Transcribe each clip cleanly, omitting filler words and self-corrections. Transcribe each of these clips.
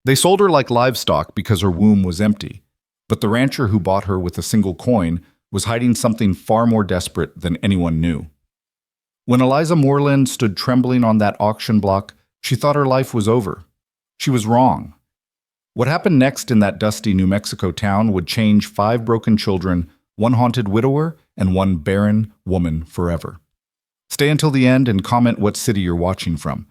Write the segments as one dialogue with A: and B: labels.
A: They sold her like livestock because her womb was empty, but the rancher who bought her with a single coin was hiding something far more desperate than anyone knew. When Eliza Moreland stood trembling on that auction block, she thought her life was over. She was wrong. What happened next in that dusty New Mexico town would change 5 broken children, 1 haunted widower, and 1 barren woman forever. Stay until the end and comment what city you're watching from.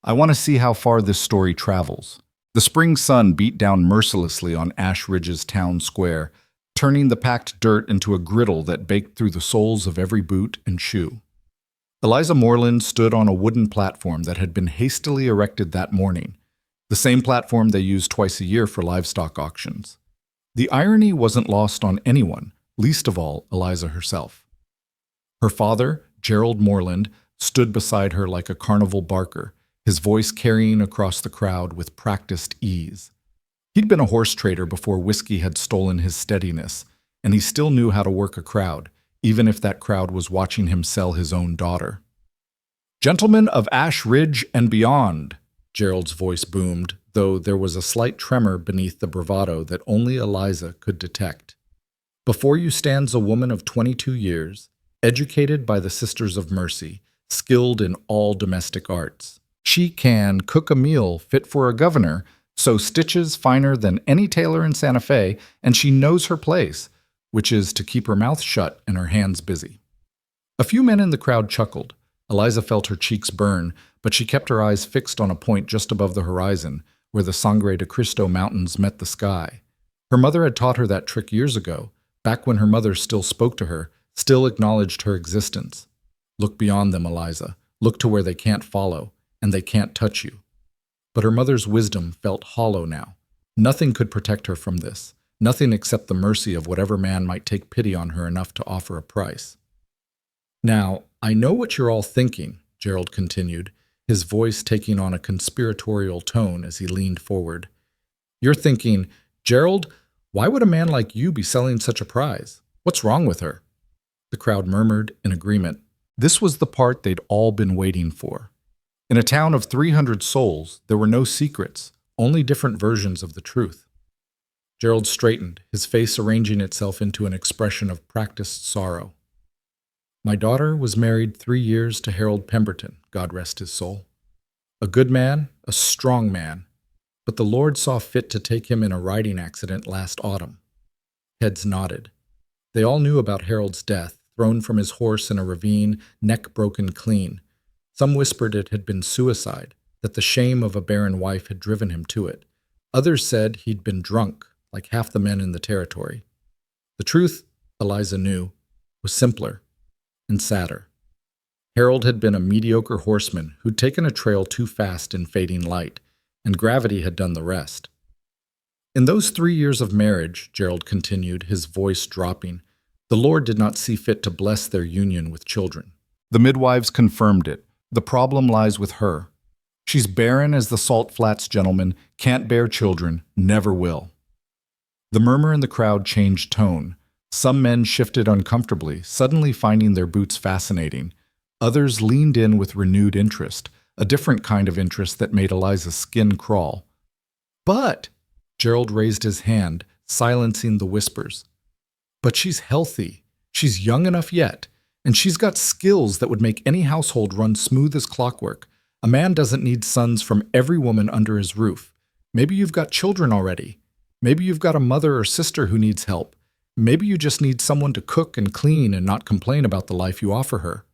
A: I want to see how far this story travels. The spring sun beat down mercilessly on Ash Ridge's town square, turning the packed dirt into a griddle that baked through the soles of every boot and shoe. Eliza Moreland stood on a wooden platform that had been hastily erected that morning, the same platform they use twice a year for livestock auctions. The irony wasn't lost on anyone, least of all Eliza herself. Her father, Gerald Moreland, stood beside her like a carnival barker, his voice carrying across the crowd with practiced ease. He'd been a horse trader before whiskey had stolen his steadiness, and he still knew how to work a crowd, even if that crowd was watching him sell his own daughter. "Gentlemen of Ash Ridge and beyond," Gerald's voice boomed, though there was a slight tremor beneath the bravado that only Eliza could detect. "Before you stands a woman of 22 years, educated by the Sisters of Mercy, skilled in all domestic arts. She can cook a meal fit for a governor, sew stitches finer than any tailor in Santa Fe, and she knows her place, which is to keep her mouth shut and her hands busy." A few men in the crowd chuckled. Eliza felt her cheeks burn, but she kept her eyes fixed on a point just above the horizon, where the Sangre de Cristo Mountains met the sky. Her mother had taught her that trick years ago, back when her mother still spoke to her, still acknowledged her existence. "Look beyond them, Eliza. Look to where they can't follow, and they can't touch you." But her mother's wisdom felt hollow now. Nothing could protect her from this, nothing except the mercy of whatever man might take pity on her enough to offer a price. "Now, I know what you're all thinking," Gerald continued, his voice taking on a conspiratorial tone as he leaned forward. "You're thinking, 'Gerald, why would a man like you be selling such a prize? What's wrong with her?'" The crowd murmured in agreement. This was the part they'd all been waiting for. In a town of 300 souls, there were no secrets, only different versions of the truth. Gerald straightened, his face arranging itself into an expression of practiced sorrow. "My daughter was married 3 years to Harold Pemberton, God rest his soul. A good man, a strong man, but the Lord saw fit to take him in a riding accident last autumn." Heads nodded. They all knew about Harold's death, thrown from his horse in a ravine, neck broken clean. Some whispered it had been suicide, that the shame of a barren wife had driven him to it. Others said he'd been drunk, like half the men in the territory. The truth, Eliza knew, was simpler and sadder. Harold had been a mediocre horseman who'd taken a trail too fast in fading light, and gravity had done the rest. "In those 3 years of marriage," Gerald continued, his voice dropping, "the Lord did not see fit to bless their union with children. The midwives confirmed it. The problem lies with her. She's barren as the Salt Flats, gentlemen, can't bear children, never will." The murmur in the crowd changed tone. Some men shifted uncomfortably, suddenly finding their boots fascinating. Others leaned in with renewed interest, a different kind of interest that made Eliza's skin crawl. "But," Gerald raised his hand, silencing the whispers, "but she's healthy. She's young enough yet. And she's got skills that would make any household run smooth as clockwork. A man doesn't need sons from every woman under his roof. Maybe you've got children already. Maybe you've got a mother or sister who needs help. Maybe you just need someone to cook and clean and not complain about the life you offer her."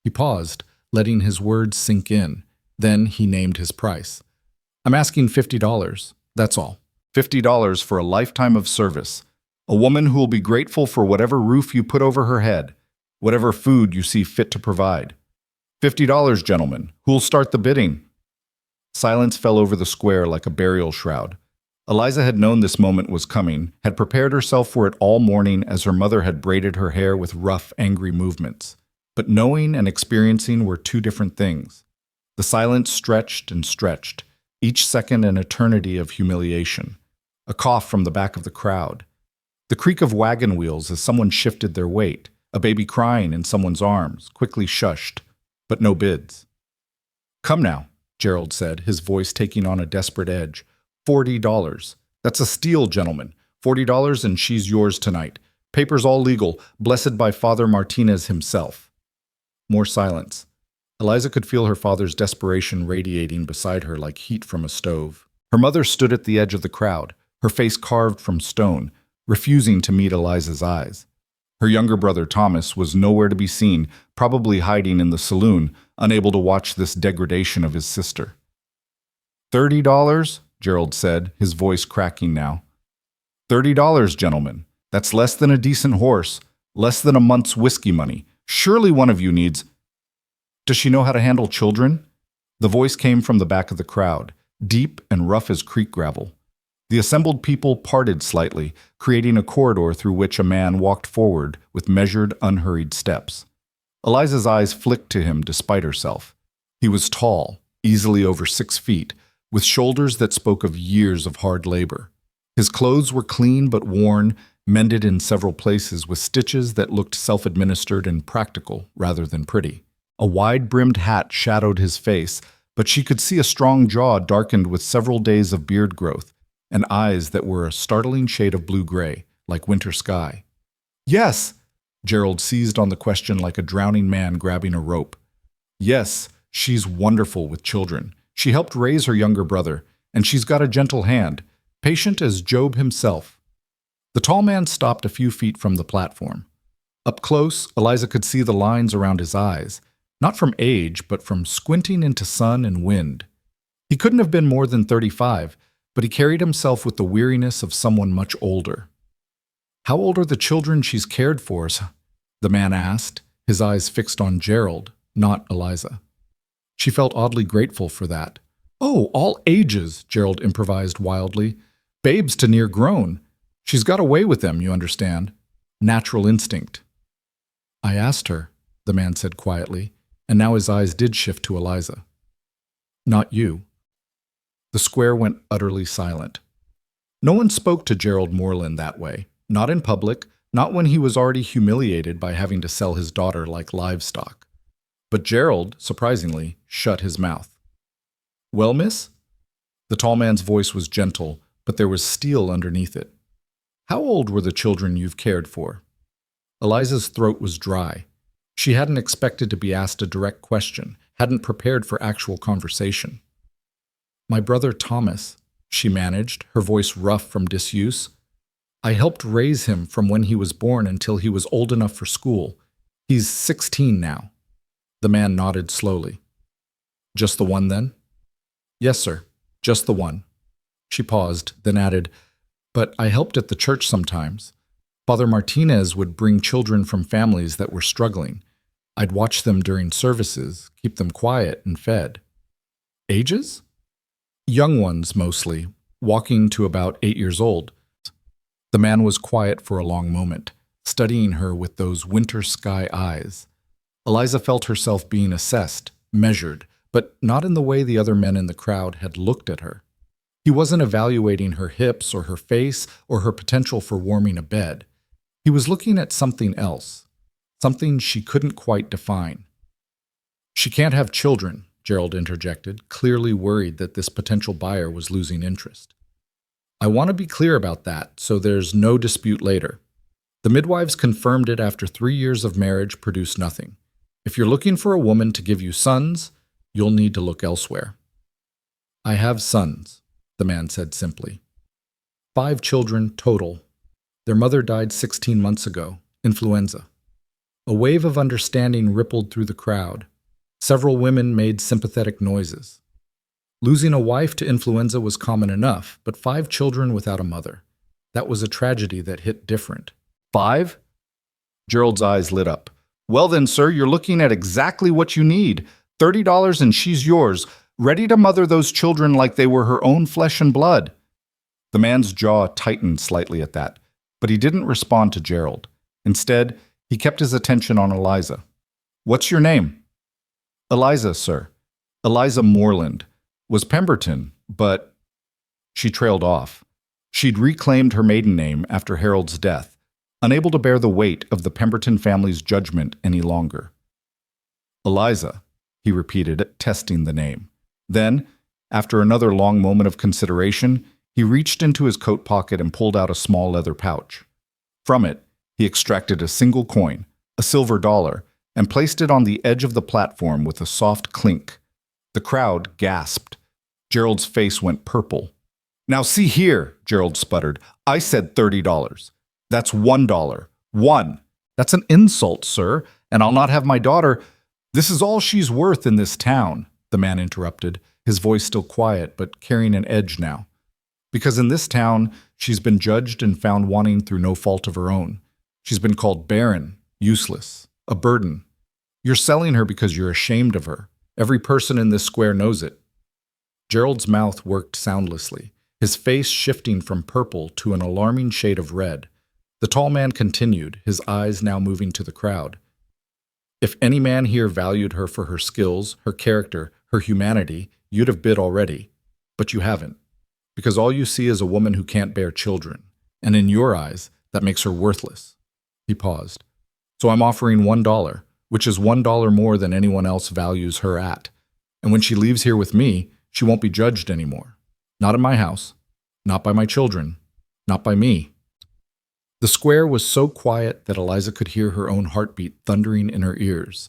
A: He paused, letting his words sink in. Then he named his price. "I'm asking $50, that's all. $50 for a lifetime of service. A woman who will be grateful for whatever roof you put over her head, whatever food you see fit to provide. $50, gentlemen. Who'll start the bidding?" Silence fell over the square like a burial shroud. Eliza had known this moment was coming, had prepared herself for it all morning as her mother had braided her hair with rough, angry movements. But knowing and experiencing were 2 different things. The silence stretched and stretched, each second an eternity of humiliation. A cough from the back of the crowd. The creak of wagon wheels as someone shifted their weight. A baby crying in someone's arms, quickly shushed, but no bids. "Come now," Gerald said, his voice taking on a desperate edge. $40. That's a steal, gentlemen. $40 and she's yours tonight. Papers all legal, blessed by Father Martinez himself. More silence. Eliza could feel her father's desperation radiating beside her like heat from a stove. Her mother stood at the edge of the crowd, her face carved from stone, refusing to meet Eliza's eyes. Her younger brother, Thomas, was nowhere to be seen, probably hiding in the saloon, unable to watch this degradation of his sister. $30? Gerald said, his voice cracking now. $30, gentlemen. That's less than a decent horse, less than a month's whiskey money. Surely one of you needs... Does she know how to handle children? The voice came from the back of the crowd, deep and rough as creek gravel. The assembled people parted slightly, creating a corridor through which a man walked forward with measured, unhurried steps. Eliza's eyes flicked to him despite herself. He was tall, easily over 6 feet, with shoulders that spoke of years of hard labor. His clothes were clean but worn, mended in several places with stitches that looked self-administered and practical rather than pretty. A wide-brimmed hat shadowed his face, but she could see a strong jaw darkened with several days of beard growth, and eyes that were a startling shade of blue-gray, like winter sky. Yes, Gerald seized on the question like a drowning man grabbing a rope. Yes, she's wonderful with children. She helped raise her younger brother, and she's got a gentle hand, patient as Job himself. The tall man stopped a few feet from the platform. Up close, Eliza could see the lines around his eyes, not from age, but from squinting into sun and wind. He couldn't have been more than 35, but he carried himself with the weariness of someone much older. "How old are the children she's cared for?" the man asked, his eyes fixed on Gerald, not Eliza. She felt oddly grateful for that. "Oh, all ages," Gerald improvised wildly. "Babes to near grown. She's got away with them, you understand. Natural instinct." "I asked her," the man said quietly, and now his eyes did shift to Eliza. "Not you." The square went utterly silent. No one spoke to Gerald Moreland that way, not in public, not when he was already humiliated by having to sell his daughter like livestock. But Gerald, surprisingly, shut his mouth. "Well, miss?" The tall man's voice was gentle, but there was steel underneath it. "How old were the children you've cared for?" Eliza's throat was dry. She hadn't expected to be asked a direct question, hadn't prepared for actual conversation. "My brother Thomas," she managed, her voice rough from disuse. "I helped raise him from when he was born until he was old enough for school. He's 16 now." The man nodded slowly. "Just the one, then?" "Yes, sir, just the one." She paused, then added, "But I helped at the church sometimes. Father Martinez would bring children from families that were struggling. I'd watch them during services, keep them quiet and fed." "Ages?" "Young ones, mostly, walking to about 8 years old." The man was quiet for a long moment, studying her with those winter sky eyes. Eliza felt herself being assessed, measured, but not in the way the other men in the crowd had looked at her. He wasn't evaluating her hips or her face or her potential for warming a bed. He was looking at something else, something she couldn't quite define. "She can't have children," Gerald interjected, clearly worried that this potential buyer was losing interest. "I want to be clear about that, so there's no dispute later. The midwives confirmed it after 3 years of marriage produced nothing. If you're looking for a woman to give you sons, you'll need to look elsewhere." "I have sons," the man said simply. 5 children total. Their mother died 16 months ago, influenza. A wave of understanding rippled through the crowd. Several women made sympathetic noises. Losing a wife to influenza was common enough, but 5 children without a mother. That was a tragedy that hit different. 5? Gerald's eyes lit up. "Well then, sir, you're looking at exactly what you need. $30 and she's yours, ready to mother those children like they were her own flesh and blood." The man's jaw tightened slightly at that, but he didn't respond to Gerald. Instead, he kept his attention on Eliza. "What's your name?" "Eliza, sir. Eliza Moreland. Was Pemberton, but..." She trailed off. She'd reclaimed her maiden name after Harold's death, unable to bear the weight of the Pemberton family's judgment any longer. "Eliza," he repeated, testing the name. Then, after another long moment of consideration, He reached into his coat pocket and pulled out a small leather pouch. From it, he extracted a single coin, a silver dollar, and placed it on the edge of the platform with a soft clink. The crowd gasped. Gerald's face went purple. "Now see here," Gerald sputtered. "I said $30. That's $1. One. That's an insult, sir, and I'll not have my daughter—" "This is all she's worth in this town," the man interrupted, his voice still quiet but carrying an edge now. "Because in this town, she's been judged and found wanting through no fault of her own. She's been called barren, useless, a burden. You're selling her because you're ashamed of her. Every person in this square knows it." Gerald's mouth worked soundlessly, his face shifting from purple to an alarming shade of red. The tall man continued, his eyes now moving to the crowd. "If any man here valued her for her skills, her character, her humanity, you'd have bid already. But you haven't. Because all you see is a woman who can't bear children. And in your eyes, that makes her worthless." He paused. "So I'm offering $1, which is $1 more than anyone else values her at. And when she leaves here with me, she won't be judged anymore. Not in my house. Not by my children. Not by me." The square was so quiet that Eliza could hear her own heartbeat thundering in her ears.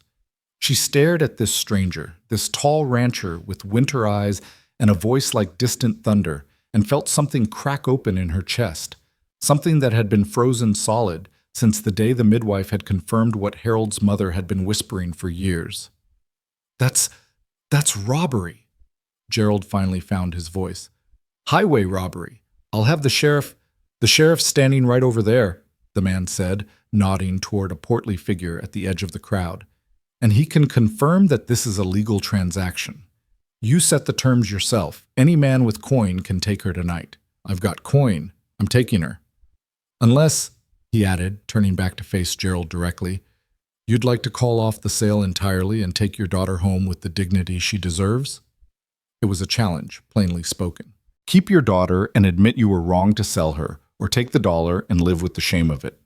A: She stared at this stranger, this tall rancher with winter eyes and a voice like distant thunder, and felt something crack open in her chest, something that had been frozen solid since the day the midwife had confirmed what Harold's mother had been whispering for years. That's robbery." Gerald finally found his voice. "Highway robbery. I'll have the sheriff's standing right over there," the man said, nodding toward a portly figure at the edge of the crowd. "And he can confirm that this is a legal transaction. You set the terms yourself. Any man with coin can take her tonight. I've got coin. I'm taking her. Unless," he added, turning back to face Gerald directly, "you'd like to call off the sale entirely and take your daughter home with the dignity she deserves?" It was a challenge, plainly spoken. Keep your daughter and admit you were wrong to sell her, or take the dollar and live with the shame of it.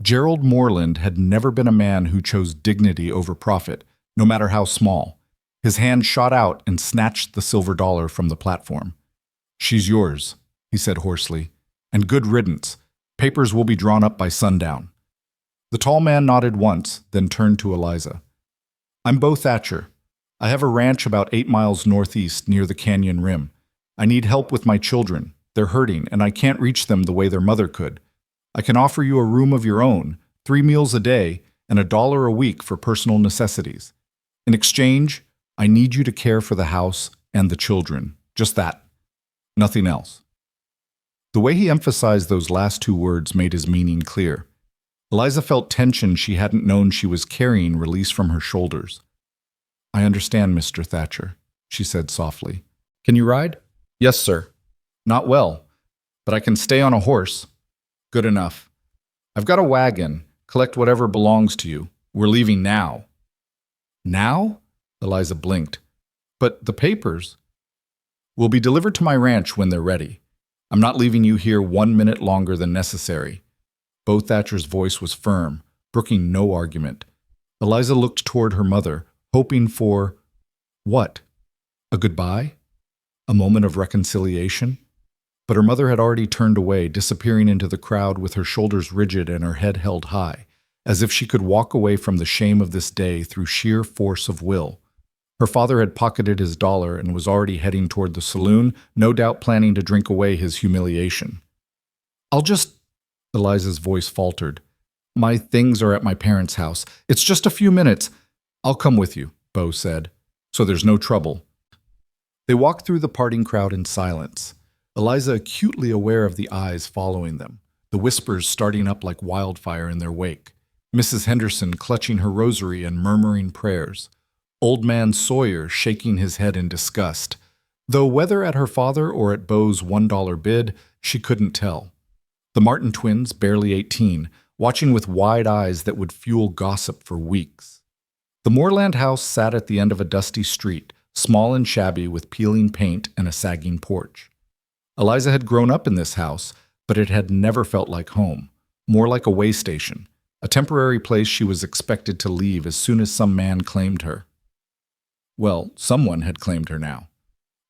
A: Gerald Moreland had never been a man who chose dignity over profit, no matter how small. His hand shot out and snatched the silver dollar from the platform. "She's yours," he said hoarsely, "and good riddance. Papers will be drawn up by sundown." The tall man nodded once, then turned to Eliza. "I'm Bo Thatcher. I have a ranch about 8 miles northeast near the canyon rim. I need help with my children. They're hurting, and I can't reach them the way their mother could. I can offer you a room of your own, 3 meals a day, and $1 a week for personal necessities. In exchange, I need you to care for the house and the children. Just that. Nothing else." The way he emphasized those last 2 words made his meaning clear. Eliza felt tension she hadn't known she was carrying release from her shoulders. "I understand, Mr. Thatcher," she said softly. "Can you ride?" "Yes, sir." "Not well, but I can stay on a horse." "Good enough. I've got a wagon. Collect whatever belongs to you. We're leaving now." "Now?" Eliza blinked. "But the papers?" "Will be delivered to my ranch when they're ready. I'm not leaving you here 1 minute longer than necessary." Bo Thatcher's voice was firm, brooking no argument. Eliza looked toward her mother, hoping for what? A goodbye? A moment of reconciliation? But her mother had already turned away, disappearing into the crowd with her shoulders rigid and her head held high, as if she could walk away from the shame of this day through sheer force of will. Her father had pocketed his dollar and was already heading toward the saloon, no doubt planning to drink away his humiliation. "I'll just—" Eliza's voice faltered. "My things are at my parents' house. It's just a few minutes." "I'll come with you," Bo said, "so there's no trouble." They walked through the parting crowd in silence, Eliza acutely aware of the eyes following them, the whispers starting up like wildfire in their wake, Mrs. Henderson clutching her rosary and murmuring prayers, Old Man Sawyer shaking his head in disgust, though whether at her father or at Bo's $1 bid, she couldn't tell. The Martin twins, barely 18, watching with wide eyes that would fuel gossip for weeks. The Moreland house sat at the end of a dusty street, small and shabby with peeling paint and a sagging porch. Eliza had grown up in this house, but it had never felt like home, more like a way station, a temporary place she was expected to leave as soon as some man claimed her. Well, someone had claimed her now.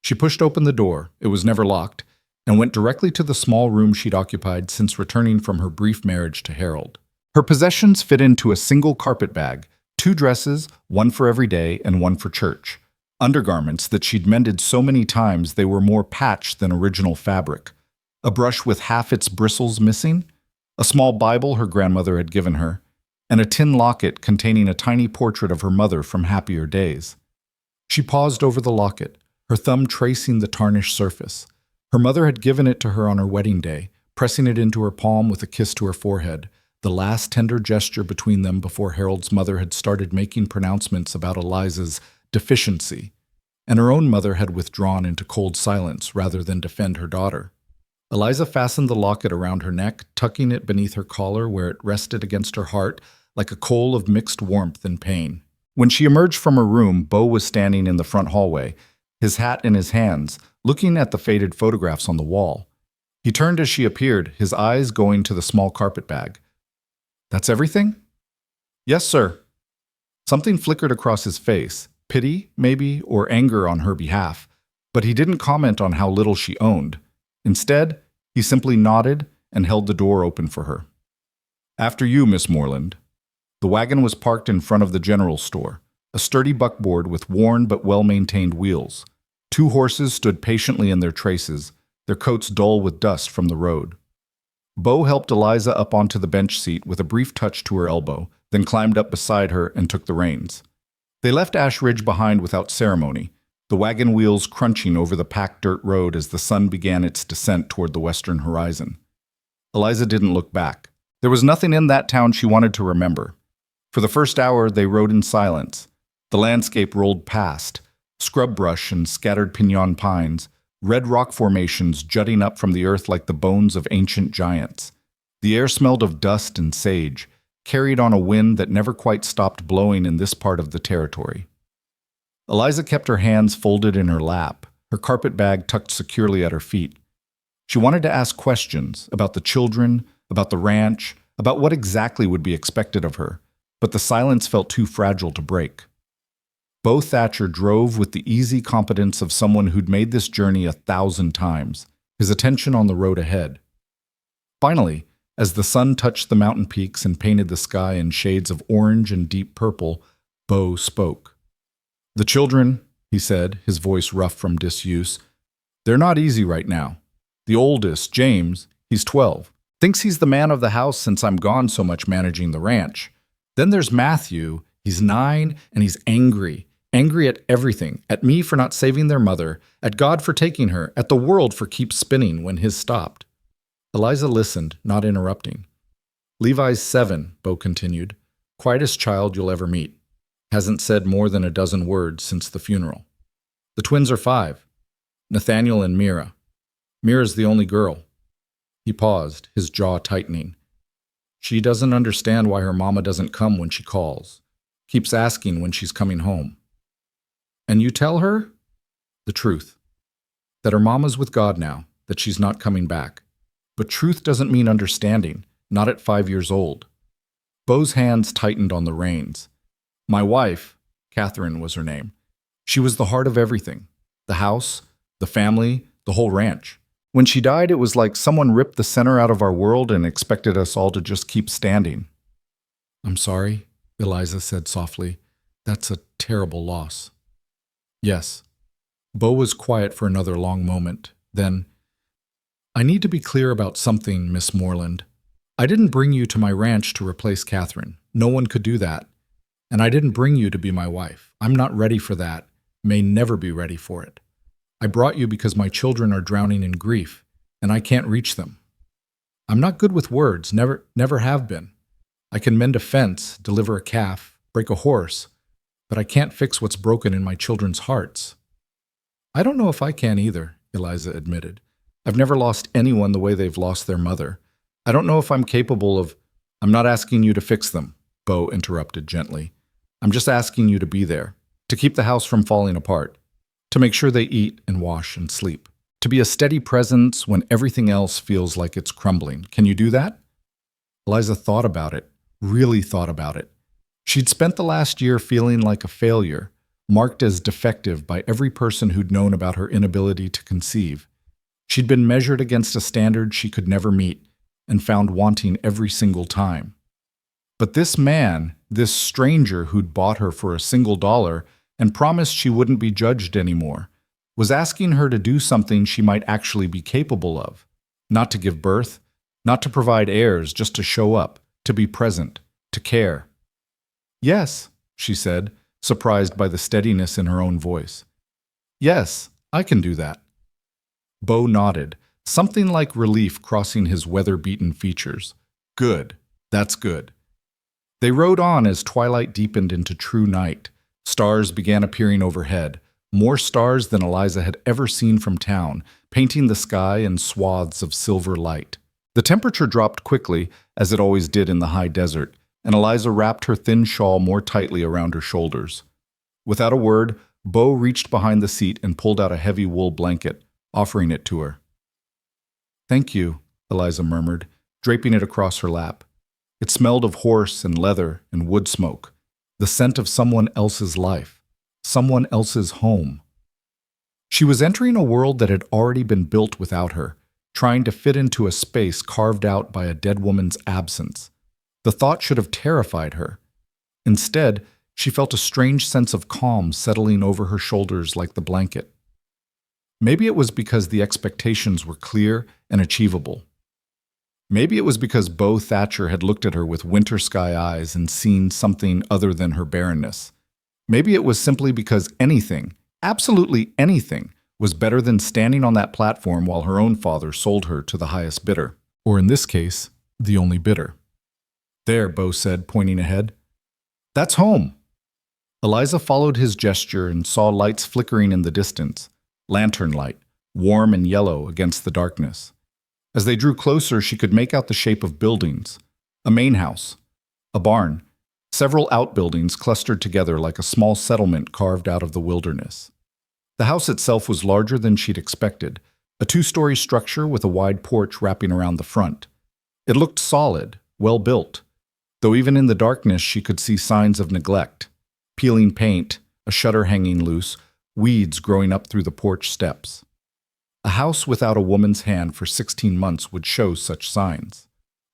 A: She pushed open the door. It was never locked, and went directly to the small room she'd occupied since returning from her brief marriage to Harold. Her possessions fit into a single carpet bag, 2 dresses, one for every day and one for church. Undergarments that she'd mended so many times they were more patch than original fabric. A brush with half its bristles missing, a small Bible her grandmother had given her, and a tin locket containing a tiny portrait of her mother from happier days. She paused over the locket, her thumb tracing the tarnished surface. Her mother had given it to her on her wedding day, pressing it into her palm with a kiss to her forehead, the last tender gesture between them before Harold's mother had started making pronouncements about Eliza's deficiency, and her own mother had withdrawn into cold silence rather than defend her daughter. Eliza fastened the locket around her neck, tucking it beneath her collar where it rested against her heart like a coal of mixed warmth and pain. When she emerged from her room, Beau was standing in the front hallway, his hat in his hands, looking at the faded photographs on the wall. He turned as she appeared, his eyes going to the small carpet bag. "That's everything?" "Yes, sir." Something flickered across his face, pity, maybe, or anger on her behalf, but he didn't comment on how little she owned. Instead, he simply nodded and held the door open for her. "After you, Miss Moreland." The wagon was parked in front of the general store, a sturdy buckboard with worn but well-maintained wheels. 2 horses stood patiently in their traces, their coats dull with dust from the road. Beau helped Eliza up onto the bench seat with a brief touch to her elbow, then climbed up beside her and took the reins. They left Ash Ridge behind without ceremony, the wagon wheels crunching over the packed dirt road as the sun began its descent toward the western horizon. Eliza didn't look back. There was nothing in that town she wanted to remember. For the first hour, they rode in silence. The landscape rolled past, scrub brush and scattered piñon pines, red rock formations jutting up from the earth like the bones of ancient giants. The air smelled of dust and sage, carried on a wind that never quite stopped blowing in this part of the territory. Eliza kept her hands folded in her lap, her carpet bag tucked securely at her feet. She wanted to ask questions about the children, about the ranch, about what exactly would be expected of her, but the silence felt too fragile to break. Beau Thatcher drove with the easy competence of someone who'd made this journey 1,000 times, his attention on the road ahead. Finally, as the sun touched the mountain peaks and painted the sky in shades of orange and deep purple, Beau spoke. "The children," he said, his voice rough from disuse, "they're not easy right now. The oldest, James, he's 12, thinks he's the man of the house since I'm gone so much managing the ranch. Then there's Matthew, he's 9, and he's angry. Angry at everything, at me for not saving their mother, at God for taking her, at the world for keep spinning when his stopped." Eliza listened, not interrupting. "Levi's 7, Beau continued. Quietest child you'll ever meet. Hasn't said more than a dozen words since the funeral. The twins are 5, Nathaniel and Mira. Mira's the only girl." He paused, his jaw tightening. "She doesn't understand why her mama doesn't come when she calls. Keeps asking when she's coming home." "And you tell her?" "The truth. That her mama's with God now, that she's not coming back. But truth doesn't mean understanding, not at 5 years old." Beau's hands tightened on the reins. "My wife," Catherine was her name, "she was the heart of everything. The house, the family, the whole ranch. When she died, it was like someone ripped the center out of our world and expected us all to just keep standing." "I'm sorry," Eliza said softly. "That's a terrible loss." "Yes." Beau was quiet for another long moment. Then, "I need to be clear about something, Miss Moreland. I didn't bring you to my ranch to replace Catherine. No one could do that. And I didn't bring you to be my wife. I'm not ready for that, may never be ready for it. I brought you because my children are drowning in grief, and I can't reach them. I'm not good with words, never have been. I can mend a fence, deliver a calf, break a horse, but I can't fix what's broken in my children's hearts." "I don't know if I can either," Eliza admitted. "I've never lost anyone the way they've lost their mother. I don't know if I'm capable of—" "I'm not asking you to fix them," Beau interrupted gently. "I'm just asking you to be there, to keep the house from falling apart, to make sure they eat and wash and sleep, to be a steady presence when everything else feels like it's crumbling. Can you do that?" Eliza thought about it, really thought about it. She'd spent the last year feeling like a failure, marked as defective by every person who'd known about her inability to conceive. She'd been measured against a standard she could never meet and found wanting every single time. But this man, this stranger who'd bought her for $1 and promised she wouldn't be judged anymore, was asking her to do something she might actually be capable of. Not to give birth, not to provide heirs, just to show up, to be present, to care. "Yes," she said, surprised by the steadiness in her own voice. "Yes, I can do that." Bo nodded, something like relief crossing his weather-beaten features. "Good, that's good." They rode on as twilight deepened into true night. Stars began appearing overhead, more stars than Eliza had ever seen from town, painting the sky in swaths of silver light. The temperature dropped quickly, as it always did in the high desert, and Eliza wrapped her thin shawl more tightly around her shoulders. Without a word, Bo reached behind the seat and pulled out a heavy wool blanket, offering it to her. "Thank you," Eliza murmured, draping it across her lap. It smelled of horse and leather and wood smoke, the scent of someone else's life, someone else's home. She was entering a world that had already been built without her, trying to fit into a space carved out by a dead woman's absence. The thought should have terrified her. Instead, she felt a strange sense of calm settling over her shoulders like the blanket. Maybe it was because the expectations were clear and achievable. Maybe it was because Bo Thatcher had looked at her with winter sky eyes and seen something other than her barrenness. Maybe it was simply because anything, absolutely anything, was better than standing on that platform while her own father sold her to the highest bidder. Or in this case, the only bidder. "There," Bo said, pointing ahead. "That's home." Eliza followed his gesture and saw lights flickering in the distance, lantern light, warm and yellow against the darkness. As they drew closer, she could make out the shape of buildings. A main house, a barn, several outbuildings clustered together like a small settlement carved out of the wilderness. The house itself was larger than she'd expected, a 2-story structure with a wide porch wrapping around the front. It looked solid, well built, though even in the darkness she could see signs of neglect: peeling paint, a shutter hanging loose, weeds growing up through the porch steps. A house without a woman's hand for 16 months would show such signs.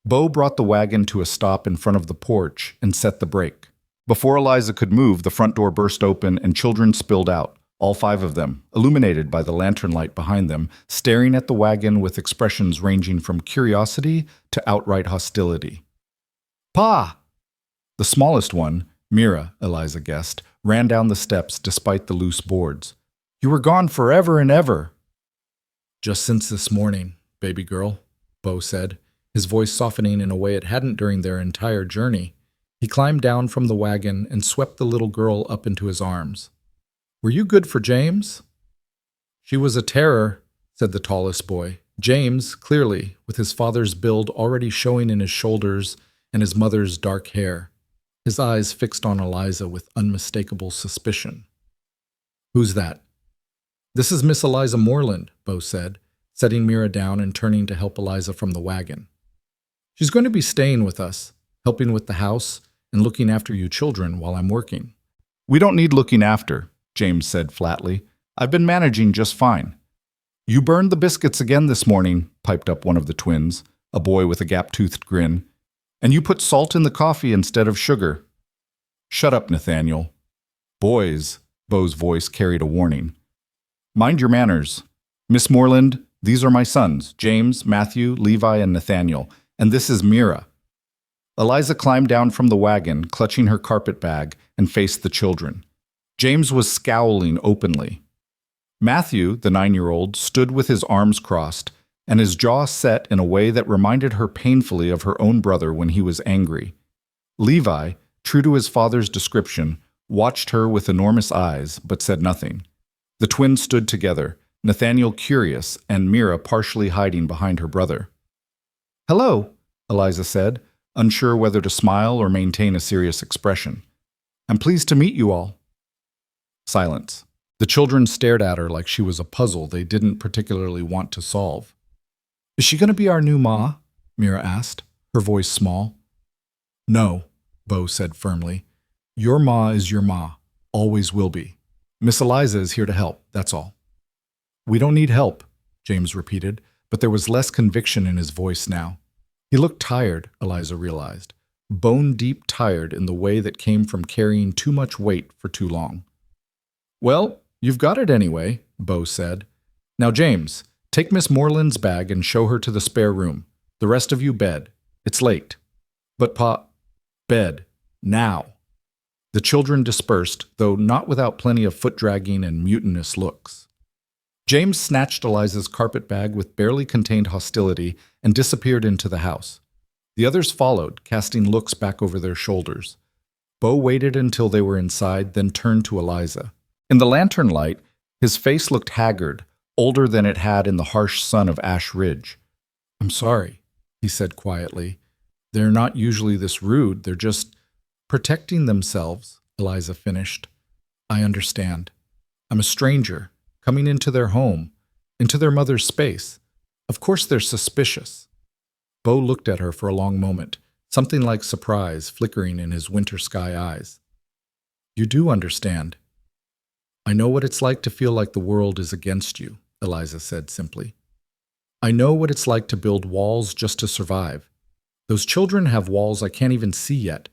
A: Bo brought the wagon to a stop in front of the porch and set the brake. Before Eliza could move, the front door burst open and children spilled out, all 5 of them, illuminated by the lantern light behind them, staring at the wagon with expressions ranging from curiosity to outright hostility. "Pa!" The smallest one, Mira, Eliza guessed, ran down the steps despite the loose boards. "You were gone forever and ever." "Just since this morning, baby girl," Bo said, his voice softening in a way it hadn't during their entire journey. He climbed down from the wagon and swept the little girl up into his arms. "Were you good for James?" "She was a terror," said the tallest boy. James, clearly, with his father's build already showing in his shoulders and his mother's dark hair, his eyes fixed on Eliza with unmistakable suspicion. "Who's that?" "This is Miss Eliza Moreland," Bo said, setting Mira down and turning to help Eliza from the wagon. "She's going to be staying with us, helping with the house and looking after you children while I'm working." "We don't need looking after," James said flatly. "I've been managing just fine." "You burned the biscuits again this morning," piped up one of the twins, a boy with a gap-toothed grin. "And you put salt in the coffee instead of sugar." "Shut up, Nathaniel." "Boys," Bo's voice carried a warning. "Mind your manners. Miss Moreland, these are my sons, James, Matthew, Levi, and Nathaniel, and this is Mira." Eliza climbed down from the wagon, clutching her carpet bag, and faced the children. James was scowling openly. Matthew, the 9-year-old, stood with his arms crossed, and his jaw set in a way that reminded her painfully of her own brother when he was angry. Levi, true to his father's description, watched her with enormous eyes, but said nothing. The twins stood together, Nathaniel curious and Mira partially hiding behind her brother. "Hello," Eliza said, unsure whether to smile or maintain a serious expression. "I'm pleased to meet you all." Silence. The children stared at her like she was a puzzle they didn't particularly want to solve. "Is she going to be our new ma?" Mira asked, her voice small. "No," Bo said firmly. "Your ma is your ma, always will be. Miss Eliza is here to help, that's all." "We don't need help," James repeated, but there was less conviction in his voice now. He looked tired, Eliza realized, bone-deep tired in the way that came from carrying too much weight for too long. "Well, you've got it anyway," Bo said. "Now, James, take Miss Moreland's bag and show her to the spare room. The rest of you bed. It's late." "But bed. Now." The children dispersed, though not without plenty of foot-dragging and mutinous looks. James snatched Eliza's carpet bag with barely contained hostility and disappeared into the house. The others followed, casting looks back over their shoulders. Bo waited until they were inside, then turned to Eliza. In the lantern light, his face looked haggard, older than it had in the harsh sun of Ash Ridge. "I'm sorry," he said quietly. "They're not usually this rude, they're just protecting themselves," Eliza finished. "I understand. I'm a stranger, coming into their home, into their mother's space. Of course they're suspicious." Bo looked at her for a long moment, something like surprise flickering in his winter sky eyes. "You do understand." "I know what it's like to feel like the world is against you," Eliza said simply. "I know what it's like to build walls just to survive. Those children have walls I can't even see yet.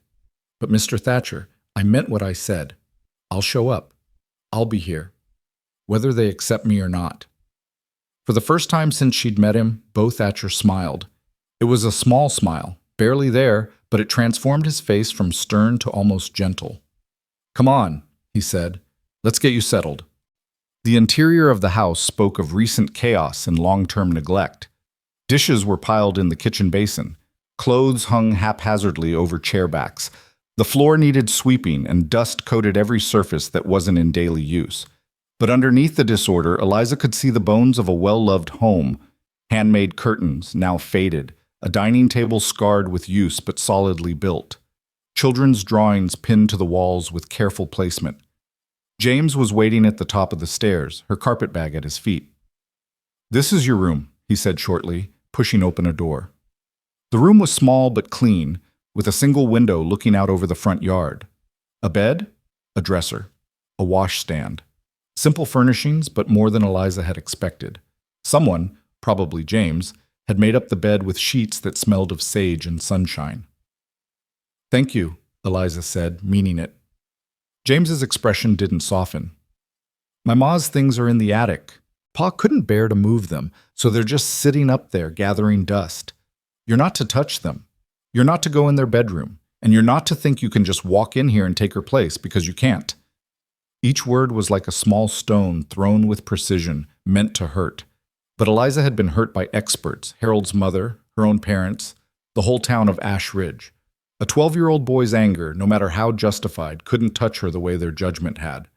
A: But Mr. Thatcher, I meant what I said. I'll show up. I'll be here, whether they accept me or not." For the first time since she'd met him, Bo Thatcher smiled. It was a small smile, barely there, but it transformed his face from stern to almost gentle. "Come on," he said. "Let's get you settled." The interior of the house spoke of recent chaos and long-term neglect. Dishes were piled in the kitchen basin. Clothes hung haphazardly over chair backs. The floor needed sweeping, and dust coated every surface that wasn't in daily use. But underneath the disorder, Eliza could see the bones of a well-loved home. Handmade curtains, now faded. A dining table scarred with use but solidly built. Children's drawings pinned to the walls with careful placement. James was waiting at the top of the stairs, her carpet bag at his feet. "This is your room," he said shortly, pushing open a door. The room was small but clean, with a single window looking out over the front yard. A bed, a dresser, a washstand. Simple furnishings, but more than Eliza had expected. Someone, probably James, had made up the bed with sheets that smelled of sage and sunshine. "Thank you," Eliza said, meaning it. James's expression didn't soften. "My ma's things are in the attic. Pa couldn't bear to move them, so they're just sitting up there gathering dust. You're not to touch them. You're not to go in their bedroom, and you're not to think you can just walk in here and take her place, because you can't." Each word was like a small stone thrown with precision, meant to hurt. But Eliza had been hurt by experts, Harold's mother, her own parents, the whole town of Ash Ridge. A 12-year-old boy's anger, no matter how justified, couldn't touch her the way their judgment had.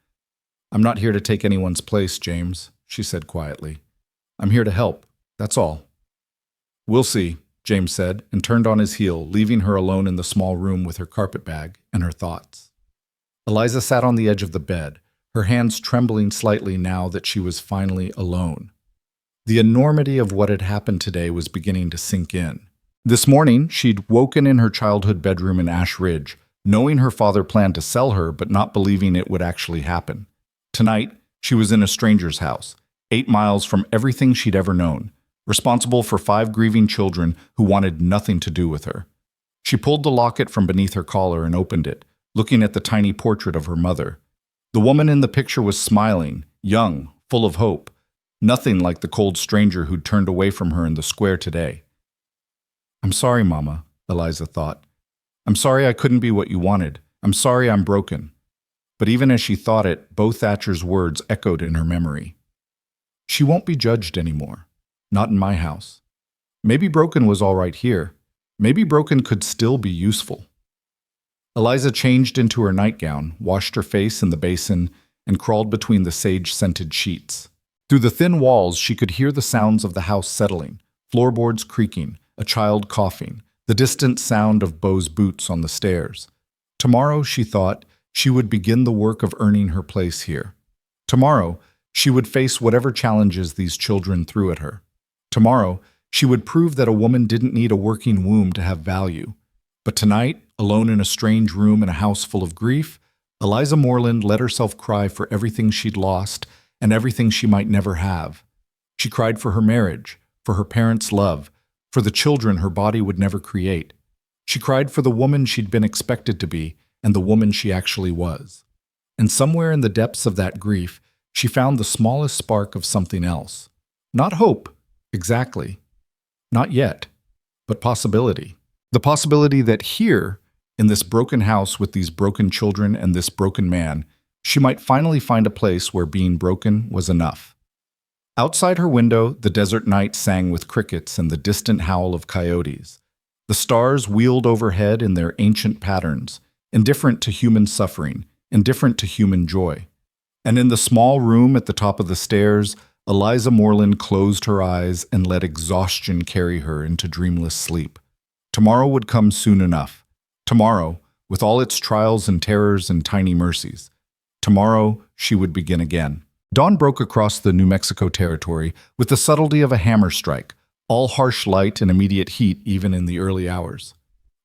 A: "I'm not here to take anyone's place, James," she said quietly. "I'm here to help, that's all." "We'll see," James said, and turned on his heel, leaving her alone in the small room with her carpet bag and her thoughts. Eliza sat on the edge of the bed, her hands trembling slightly now that she was finally alone. The enormity of what had happened today was beginning to sink in. This morning, she'd woken in her childhood bedroom in Ash Ridge, knowing her father planned to sell her but not believing it would actually happen. Tonight, she was in a stranger's house, 8 miles from everything she'd ever known, responsible for 5 grieving children who wanted nothing to do with her. She pulled the locket from beneath her collar and opened it, looking at the tiny portrait of her mother. The woman in the picture was smiling, young, full of hope, nothing like the cold stranger who'd turned away from her in the square today. "I'm sorry, Mama," Eliza thought. "I'm sorry I couldn't be what you wanted. I'm sorry I'm broken." But even as she thought it, Bo Thatcher's words echoed in her memory. "She won't be judged anymore. Not in my house. Maybe broken was all right here. Maybe broken could still be useful." Eliza changed into her nightgown, washed her face in the basin, and crawled between the sage-scented sheets. Through the thin walls, she could hear the sounds of the house settling, floorboards creaking, a child coughing, the distant sound of Bo's boots on the stairs. Tomorrow, she thought, she would begin the work of earning her place here. Tomorrow, she would face whatever challenges these children threw at her. Tomorrow, she would prove that a woman didn't need a working womb to have value. But tonight, alone in a strange room in a house full of grief, Eliza Moreland let herself cry for everything she'd lost and everything she might never have. She cried for her marriage, for her parents' love, for the children her body would never create. She cried for the woman she'd been expected to be and the woman she actually was. And somewhere in the depths of that grief, she found the smallest spark of something else. Not hope, exactly. Not yet, but possibility. The possibility that here, in this broken house with these broken children and this broken man, she might finally find a place where being broken was enough. Outside her window, the desert night sang with crickets and the distant howl of coyotes. The stars wheeled overhead in their ancient patterns, indifferent to human suffering, indifferent to human joy. And in the small room at the top of the stairs, Eliza Moreland closed her eyes and let exhaustion carry her into dreamless sleep. Tomorrow would come soon enough. Tomorrow, with all its trials and terrors and tiny mercies. Tomorrow, she would begin again. Dawn broke across the New Mexico territory with the subtlety of a hammer strike, all harsh light and immediate heat even in the early hours.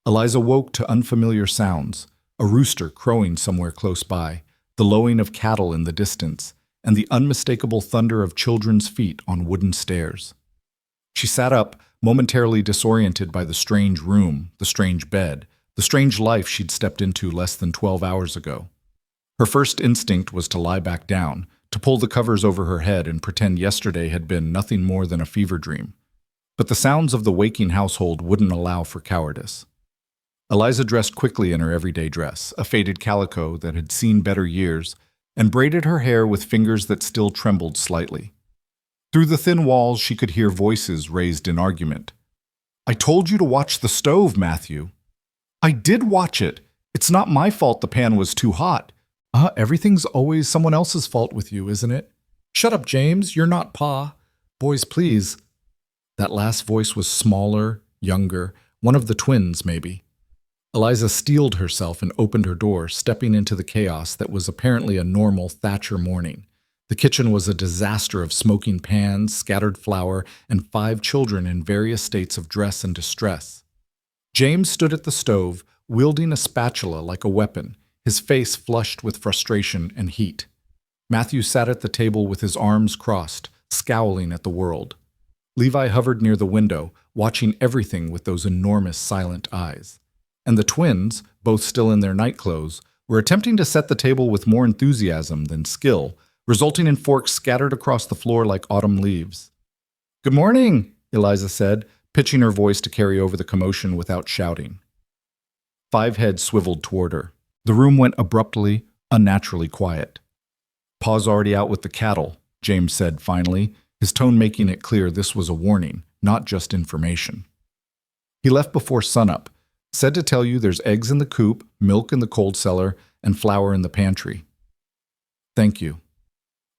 A: Eliza woke to unfamiliar sounds, a rooster crowing somewhere close by, the lowing of cattle in the distance, and the unmistakable thunder of children's feet on wooden stairs. She sat up, momentarily disoriented by the strange room, the strange bed, the strange life she'd stepped into less than 12 hours ago. Her first instinct was to lie back down, to pull the covers over her head and pretend yesterday had been nothing more than a fever dream. But the sounds of the waking household wouldn't allow for cowardice. Eliza dressed quickly in her everyday dress, a faded calico that had seen better years, and braided her hair with fingers that still trembled slightly. Through the thin walls, she could hear voices raised in argument. "I told you to watch the stove, Matthew." "I did watch it. It's not my fault the pan was too hot." Everything's always someone else's fault with you, isn't it?" "Shut up, James. You're not Pa." "Boys, please." That last voice was smaller, younger, one of the twins, maybe. Eliza steeled herself and opened her door, stepping into the chaos that was apparently a normal Thatcher morning. The kitchen was a disaster of smoking pans, scattered flour, and 5 children in various states of dress and distress. James stood at the stove, wielding a spatula like a weapon, his face flushed with frustration and heat. Matthew sat at the table with his arms crossed, scowling at the world. Levi hovered near the window, watching everything with those enormous silent eyes. And the twins, both still in their nightclothes, were attempting to set the table with more enthusiasm than skill, resulting in forks scattered across the floor like autumn leaves. "Good morning," Eliza said, pitching her voice to carry over the commotion without shouting. 5 heads swiveled toward her. The room went abruptly, unnaturally quiet. "Pa's already out with the cattle," James said finally, his tone making it clear this was a warning, not just information. "He left before sunup. Said to tell you there's eggs in the coop, milk in the cold cellar, and flour in the pantry." "Thank you."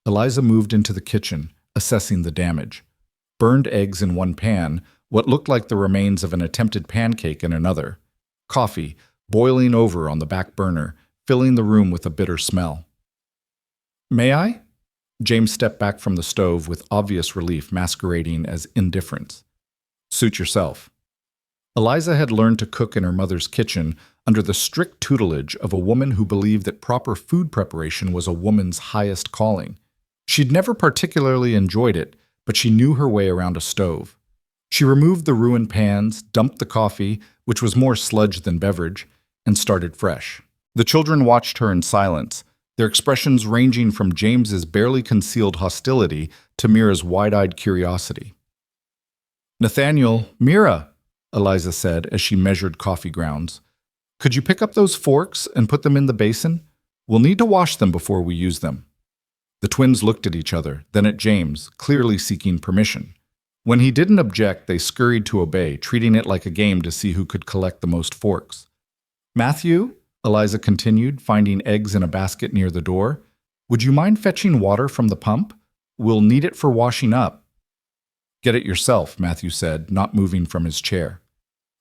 A: Eliza moved into the kitchen, assessing the damage. Burned eggs in one pan, what looked like the remains of an attempted pancake in another. Coffee, boiling over on the back burner, filling the room with a bitter smell. "May I?" James stepped back from the stove with obvious relief masquerading as indifference. "Suit yourself." Eliza had learned to cook in her mother's kitchen under the strict tutelage of a woman who believed that proper food preparation was a woman's highest calling. She'd never particularly enjoyed it, but she knew her way around a stove. She removed the ruined pans, dumped the coffee, which was more sludge than beverage, and started fresh. The children watched her in silence, their expressions ranging from James's barely concealed hostility to Mira's wide-eyed curiosity. "Nathaniel, Mira," Eliza said as she measured coffee grounds. "Could you pick up those forks and put them in the basin? We'll need to wash them before we use them." The twins looked at each other, then at James, clearly seeking permission. When he didn't object, they scurried to obey, treating it like a game to see who could collect the most forks. "Matthew," Eliza continued, finding eggs in a basket near the door, "would you mind fetching water from the pump? We'll need it for washing up." "Get it yourself," Matthew said, not moving from his chair.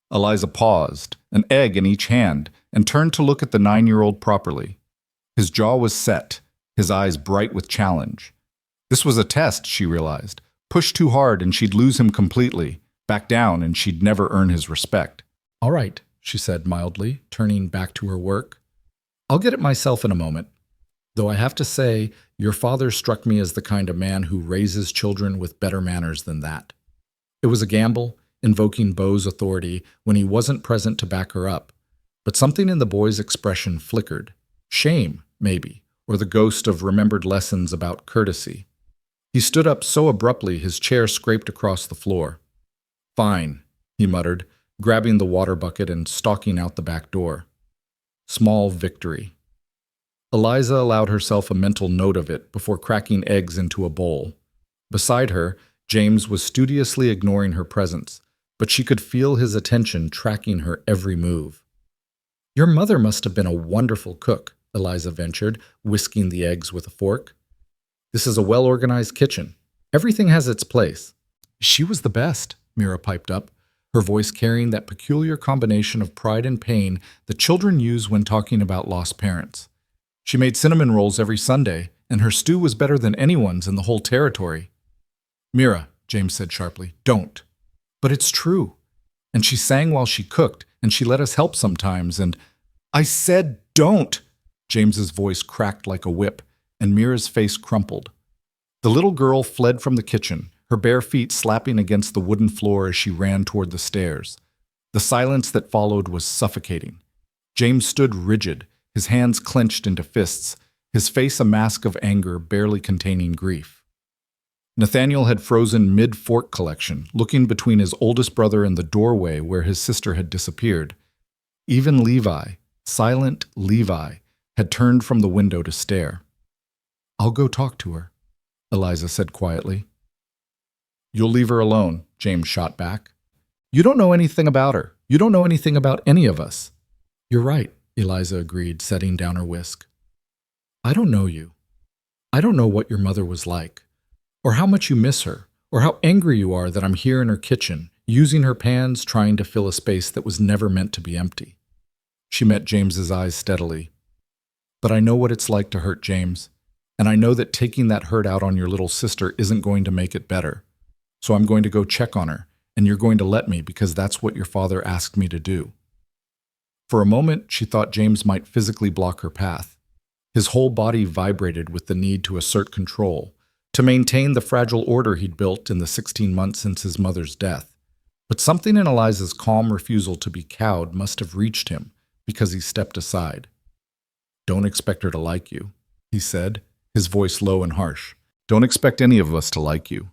A: Eliza paused, an egg in each hand, and turned to look at the 9-year-old properly. His jaw was set, his eyes bright with challenge. This was a test, she realized. Push too hard and she'd lose him completely. Back down and she'd never earn his respect. "All right," she said mildly, turning back to her work. "I'll get it myself in a moment." Though I have to say, your father struck me as the kind of man who raises children with better manners than that. It was a gamble, invoking Beau's authority when he wasn't present to back her up, but something in the boy's expression flickered. Shame, maybe, or the ghost of remembered lessons about courtesy. He stood up so abruptly his chair scraped across the floor. "Fine," he muttered, grabbing the water bucket and stalking out the back door. Small victory. Eliza allowed herself a mental note of it before cracking eggs into a bowl. Beside her, James was studiously ignoring her presence, but she could feel his attention tracking her every move. "Your mother must have been a wonderful cook," Eliza ventured, whisking the eggs with a fork. "This is a well-organized kitchen. Everything has its place." "She was the best," Mira piped up, her voice carrying that peculiar combination of pride and pain that children use when talking about lost parents. "She made cinnamon rolls every Sunday, and her stew was better than anyone's in the whole territory." "Mira," James said sharply, "don't." "But it's true. And she sang while she cooked, and she let us help sometimes, and—" "I said don't!" James's voice cracked like a whip, and Mira's face crumpled. The little girl fled from the kitchen, her bare feet slapping against the wooden floor as she ran toward the stairs. The silence that followed was suffocating. James stood rigid, his hands clenched into fists, his face a mask of anger barely containing grief. Nathaniel had frozen mid-fork collection, looking between his oldest brother and the doorway where his sister had disappeared. Even Levi, silent Levi, had turned from the window to stare. "I'll go talk to her," Eliza said quietly. "You'll leave her alone," James shot back. "You don't know anything about her. You don't know anything about any of us." "You're right," Eliza agreed, setting down her whisk. "I don't know you. I don't know what your mother was like, or how much you miss her, or how angry you are that I'm here in her kitchen, using her pans, trying to fill a space that was never meant to be empty." She met James's eyes steadily. "But I know what it's like to hurt James, and I know that taking that hurt out on your little sister isn't going to make it better. So I'm going to go check on her, and you're going to let me because that's what your father asked me to do." For a moment, she thought James might physically block her path. His whole body vibrated with the need to assert control, to maintain the fragile order he'd built in the 16 months since his mother's death. But something in Eliza's calm refusal to be cowed must have reached him because he stepped aside. "Don't expect her to like you," he said, his voice low and harsh. "Don't expect any of us to like you."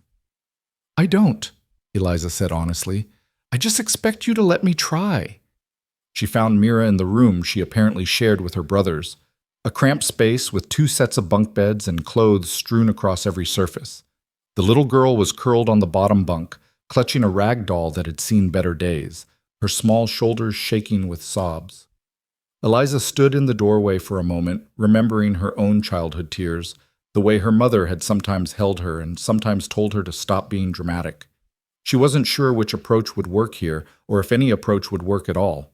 A: "I don't," Eliza said honestly. "I just expect you to let me try." She found Mira in the room she apparently shared with her brothers, a cramped space with 2 sets of bunk beds and clothes strewn across every surface. The little girl was curled on the bottom bunk, clutching a rag doll that had seen better days, her small shoulders shaking with sobs. Eliza stood in the doorway for a moment, remembering her own childhood tears, the way her mother had sometimes held her and sometimes told her to stop being dramatic. She wasn't sure which approach would work here, or if any approach would work at all.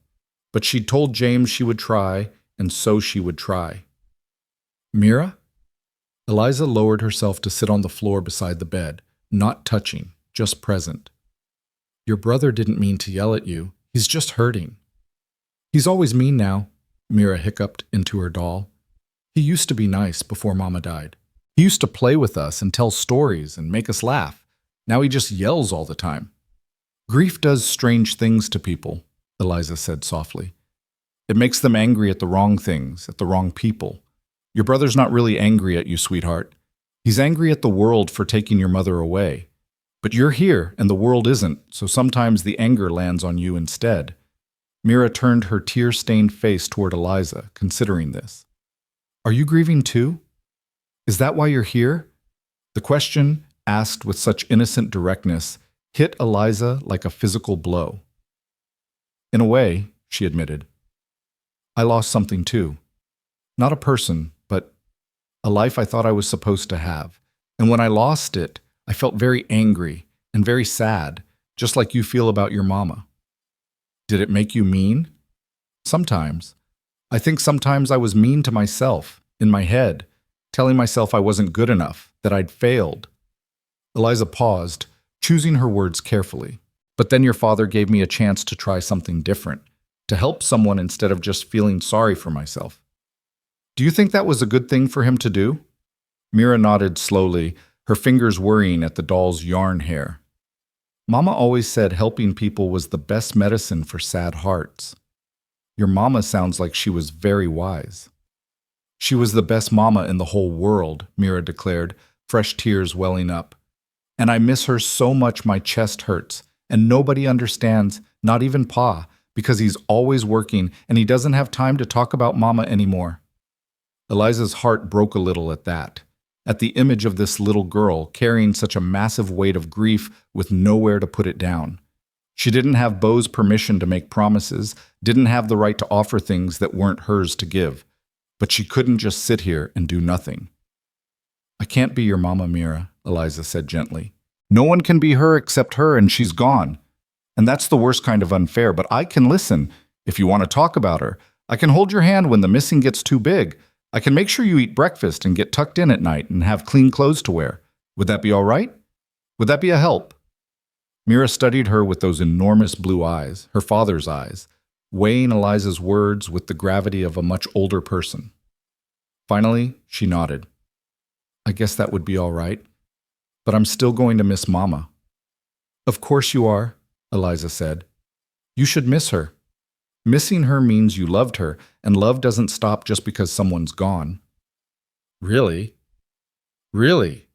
A: But she'd told James she would try, and so she would try. "Mira?" Eliza lowered herself to sit on the floor beside the bed, not touching, just present. "Your brother didn't mean to yell at you. He's just hurting." "He's always mean now," Mira hiccuped into her doll. "He used to be nice before Mama died. He used to play with us and tell stories and make us laugh. Now he just yells all the time." "Grief does strange things to people," Eliza said softly. "It makes them angry at the wrong things, at the wrong people. Your brother's not really angry at you, sweetheart. He's angry at the world for taking your mother away. But you're here, and the world isn't, so sometimes the anger lands on you instead." Mira turned her tear-stained face toward Eliza, considering this. "Are you grieving too? Is that why you're here?" The question, asked with such innocent directness, hit Eliza like a physical blow. "In a way," she admitted. "I lost something too. Not a person, but a life I thought I was supposed to have. And when I lost it, I felt very angry and very sad, just like you feel about your mama." "Did it make you mean?" "Sometimes. I think sometimes I was mean to myself, in my head, telling myself I wasn't good enough, that I'd failed." Eliza paused, choosing her words carefully. "But then your father gave me a chance to try something different, to help someone instead of just feeling sorry for myself." Do you think that was a good thing for him to do? Mira nodded slowly, her fingers worrying at the doll's yarn hair. Mama always said helping people was the best medicine for sad hearts. Your mama sounds like she was very wise. She was the best mama in the whole world, Mira declared, fresh tears welling up. And I miss her so much my chest hurts, and nobody understands, not even Pa, because he's always working and he doesn't have time to talk about Mama anymore. Eliza's heart broke a little at that, at the image of this little girl carrying such a massive weight of grief with nowhere to put it down. She didn't have Bo's permission to make promises, didn't have the right to offer things that weren't hers to give, but she couldn't just sit here and do nothing. I can't be your mama, Mira, Eliza said gently. No one can be her except her, and she's gone. And that's the worst kind of unfair, but I can listen. If you want to talk about her, I can hold your hand when the missing gets too big. I can make sure you eat breakfast and get tucked in at night and have clean clothes to wear. Would that be all right? Would that be a help? Mira studied her with those enormous blue eyes, her father's eyes, weighing Eliza's words with the gravity of a much older person. Finally, she nodded. I guess that would be all right. But I'm still going to miss Mama. Of course you are, Eliza said. You should miss her. Missing her means you loved her, and love doesn't stop just because someone's gone. Really? Really?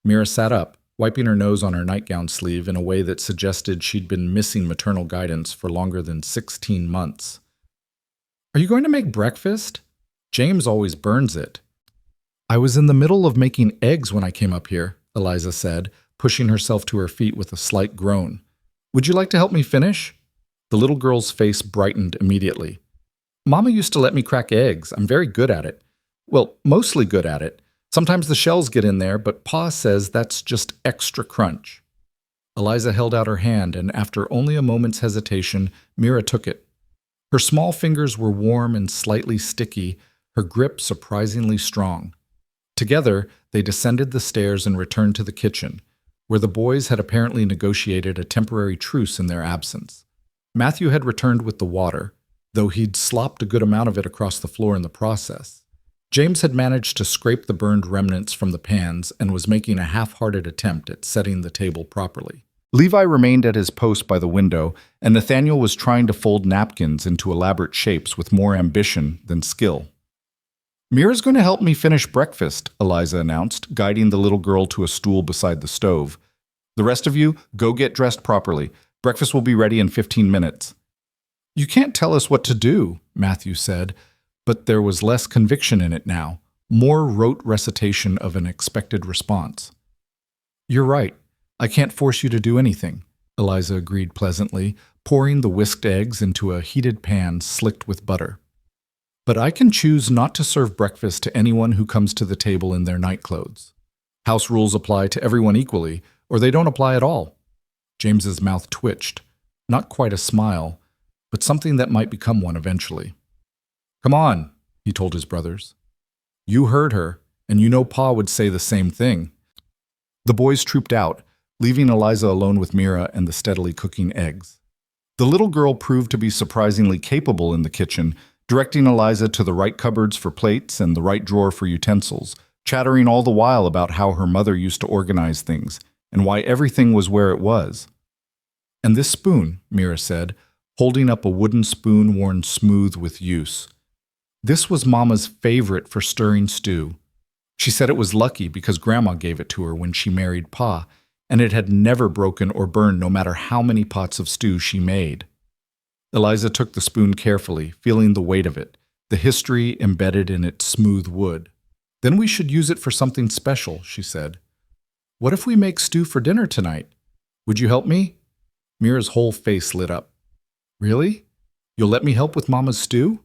A: Mira sat up, wiping her nose on her nightgown sleeve in a way that suggested she'd been missing maternal guidance for longer than 16 months. Are you going to make breakfast? James always burns it. I was in the middle of making eggs when I came up here, Eliza said, pushing herself to her feet with a slight groan. Would you like to help me finish? The little girl's face brightened immediately. Mama used to let me crack eggs. I'm very good at it. Well, mostly good at it. Sometimes the shells get in there, but Pa says that's just extra crunch. Eliza held out her hand, and after only a moment's hesitation, Mira took it. Her small fingers were warm and slightly sticky, her grip surprisingly strong. Together, they descended the stairs and returned to the kitchen, where the boys had apparently negotiated a temporary truce in their absence. Matthew had returned with the water, though he'd slopped a good amount of it across the floor in the process. James had managed to scrape the burned remnants from the pans and was making a half-hearted attempt at setting the table properly. Levi remained at his post by the window, and Nathaniel was trying to fold napkins into elaborate shapes with more ambition than skill. Mira's going to help me finish breakfast, Eliza announced, guiding the little girl to a stool beside the stove. The rest of you, go get dressed properly. Breakfast will be ready in 15 minutes. You can't tell us what to do, Matthew said, but there was less conviction in it now, more rote recitation of an expected response. You're right. I can't force you to do anything, Eliza agreed pleasantly, pouring the whisked eggs into a heated pan slicked with butter. But I can choose not to serve breakfast to anyone who comes to the table in their nightclothes. House rules apply to everyone equally, or they don't apply at all. James's mouth twitched, not quite a smile, but something that might become one eventually. Come on, he told his brothers. You heard her, and you know Pa would say the same thing. The boys trooped out, leaving Eliza alone with Mira and the steadily cooking eggs. The little girl proved to be surprisingly capable in the kitchen, directing Eliza to the right cupboards for plates and the right drawer for utensils, chattering all the while about how her mother used to organize things and why everything was where it was. And this spoon, Mira said, holding up a wooden spoon worn smooth with use. This was Mama's favorite for stirring stew. She said it was lucky because Grandma gave it to her when she married Pa, and it had never broken or burned no matter how many pots of stew she made. Eliza took the spoon carefully, feeling the weight of it, the history embedded in its smooth wood. Then we should use it for something special, she said. What if we make stew for dinner tonight? Would you help me? Mira's whole face lit up. Really? You'll let me help with Mama's stew?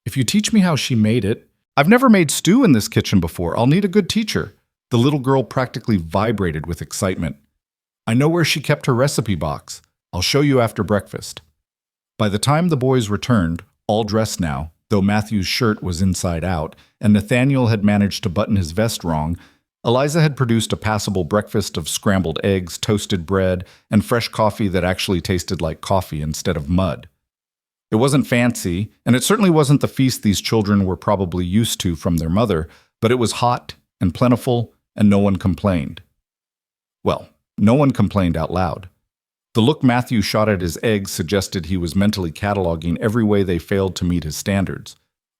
A: If you teach me how she made it. I've never made stew in this kitchen before. I'll need a good teacher. The little girl practically vibrated with excitement. I know where she kept her recipe box. I'll show you after breakfast. By the time the boys returned, all dressed now, though Matthew's shirt was inside out, and Nathaniel had managed to button his vest wrong, Eliza had produced a passable breakfast of scrambled eggs, toasted bread, and fresh coffee that actually tasted like coffee instead of mud. It wasn't fancy, and it certainly wasn't the feast these children were probably used to from their mother, but it was hot and plentiful, and no one complained. Well, no one complained out loud. The look Matthew shot at his eggs suggested he was mentally cataloging every way they failed to meet his standards.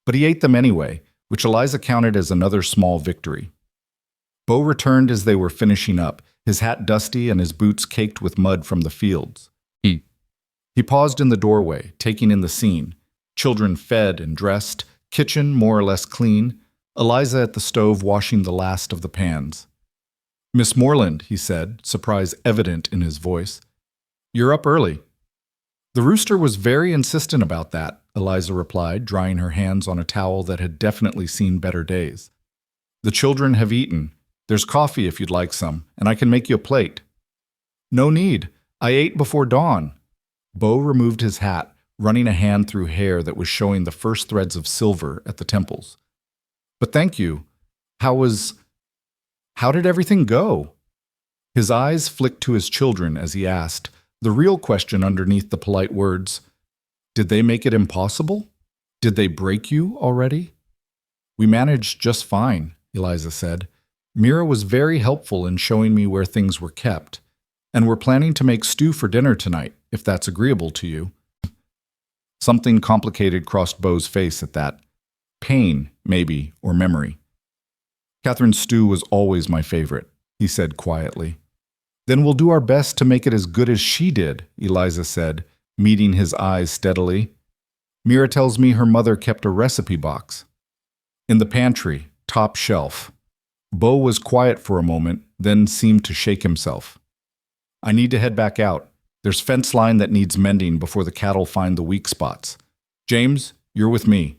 A: But he ate them anyway, which Eliza counted as another small victory. Bo returned as they were finishing up, his hat dusty and his boots caked with mud from the fields. He paused in the doorway, taking in the scene. Children fed and dressed, kitchen more or less clean, Eliza at the stove washing the last of the pans. "Miss Moreland," he said, surprise evident in his voice. "You're up early." "The rooster was very insistent about that," Eliza replied, drying her hands on a towel that had definitely seen better days. "The children have eaten. There's coffee if you'd like some, and I can make you a plate." "No need. I ate before dawn." Bo removed his hat, running a hand through hair that was showing the first threads of silver at the temples. "But thank you. How did everything go?" His eyes flicked to his children as he asked, the real question underneath the polite words, "Did they make it impossible? Did they break you already?" "We managed just fine," Eliza said. "Mira was very helpful in showing me where things were kept, and we're planning to make stew for dinner tonight, if that's agreeable to you." Something complicated crossed Bo's face at that. Pain, maybe, or memory. "Catherine's stew was always my favorite," he said quietly. "Then we'll do our best to make it as good as she did," Eliza said, meeting his eyes steadily. "Mira tells me her mother kept a recipe box." "In the pantry, top shelf." Bo was quiet for a moment, then seemed to shake himself. "I need to head back out. There's fence line that needs mending before the cattle find the weak spots. James, you're with me.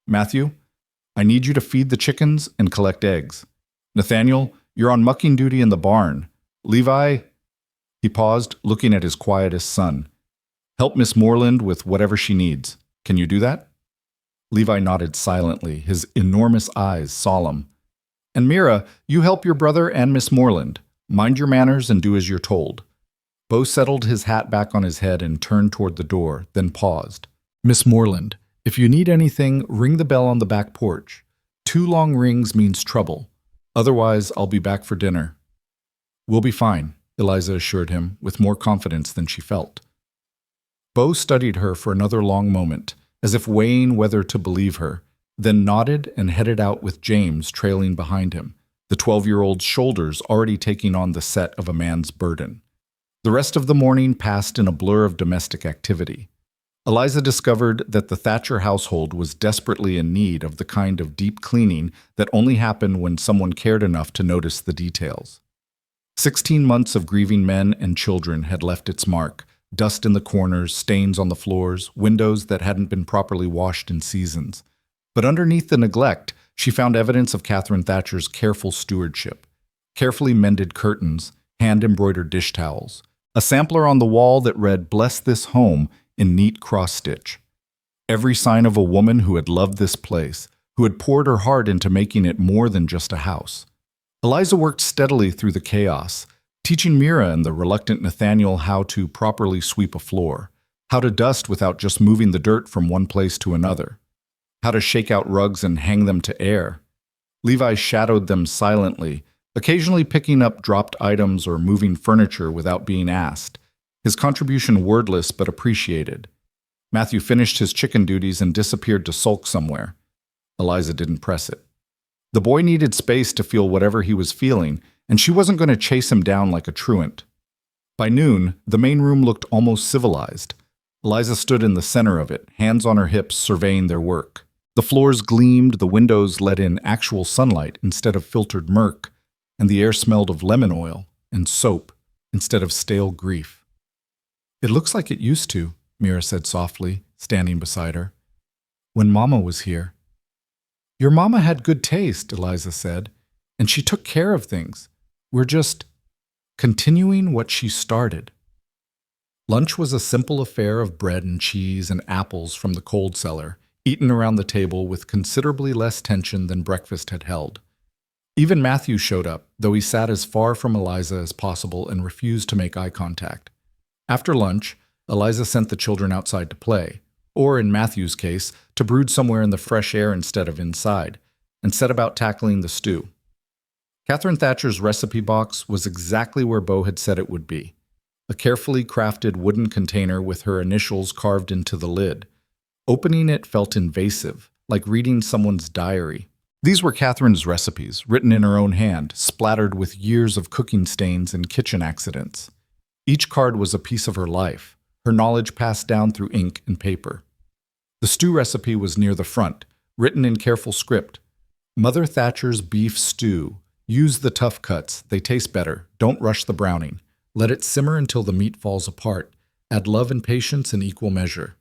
A: Matthew, I need you to feed the chickens and collect eggs. Nathaniel, you're on mucking duty in the barn. Levi," he paused, looking at his quietest son, "help Miss Moreland with whatever she needs. Can you do that?" Levi nodded silently, his enormous eyes solemn. "And Mira, you help your brother and Miss Moreland. Mind your manners and do as you're told." Bo settled his hat back on his head and turned toward the door, then paused. "Miss Moreland, if you need anything, ring the bell on the back porch. 2 long rings means trouble. Otherwise, I'll be back for dinner." "We'll be fine," Eliza assured him, with more confidence than she felt. Bo studied her for another long moment, as if weighing whether to believe her, then nodded and headed out with James trailing behind him, the 12-year-old's shoulders already taking on the set of a man's burden. The rest of the morning passed in a blur of domestic activity. Eliza discovered that the Thatcher household was desperately in need of the kind of deep cleaning that only happened when someone cared enough to notice the details. 16 months of grieving men and children had left its mark, dust in the corners, stains on the floors, windows that hadn't been properly washed in seasons. But underneath the neglect, she found evidence of Catherine Thatcher's careful stewardship. Carefully mended curtains, hand-embroidered dish towels, a sampler on the wall that read, "Bless this home," in neat cross-stitch. Every sign of a woman who had loved this place, who had poured her heart into making it more than just a house. Eliza worked steadily through the chaos, teaching Mira and the reluctant Nathaniel how to properly sweep a floor, how to dust without just moving the dirt from one place to another, how to shake out rugs and hang them to air. Levi shadowed them silently, occasionally picking up dropped items or moving furniture without being asked, his contribution wordless but appreciated. Matthew finished his chicken duties and disappeared to sulk somewhere. Eliza didn't press it. The boy needed space to feel whatever he was feeling, and she wasn't going to chase him down like a truant. By noon, the main room looked almost civilized. Eliza stood in the center of it, hands on her hips, surveying their work. The floors gleamed, the windows let in actual sunlight instead of filtered murk, and the air smelled of lemon oil and soap instead of stale grief. "It looks like it used to," Mira said softly, standing beside her. "When Mama was here." "Your Mama had good taste," Eliza said, "and she took care of things. We're just continuing what she started." Lunch was a simple affair of bread and cheese and apples from the cold cellar, eaten around the table with considerably less tension than breakfast had held. Even Matthew showed up, though he sat as far from Eliza as possible and refused to make eye contact. After lunch, Eliza sent the children outside to play. or in Matthew's case, to brood somewhere in the fresh air instead of inside, and set about tackling the stew. Catherine Thatcher's recipe box was exactly where Bo had said it would be, a carefully crafted wooden container with her initials carved into the lid. Opening it felt invasive, like reading someone's diary. These were Catherine's recipes, written in her own hand, splattered with years of cooking stains and kitchen accidents. Each card was a piece of her life, her knowledge passed down through ink and paper. The stew recipe was near the front, written in careful script. Mother Thatcher's beef stew. Use the tough cuts, they taste better. Don't rush the browning. Let it simmer until the meat falls apart. Add love and patience in equal measure.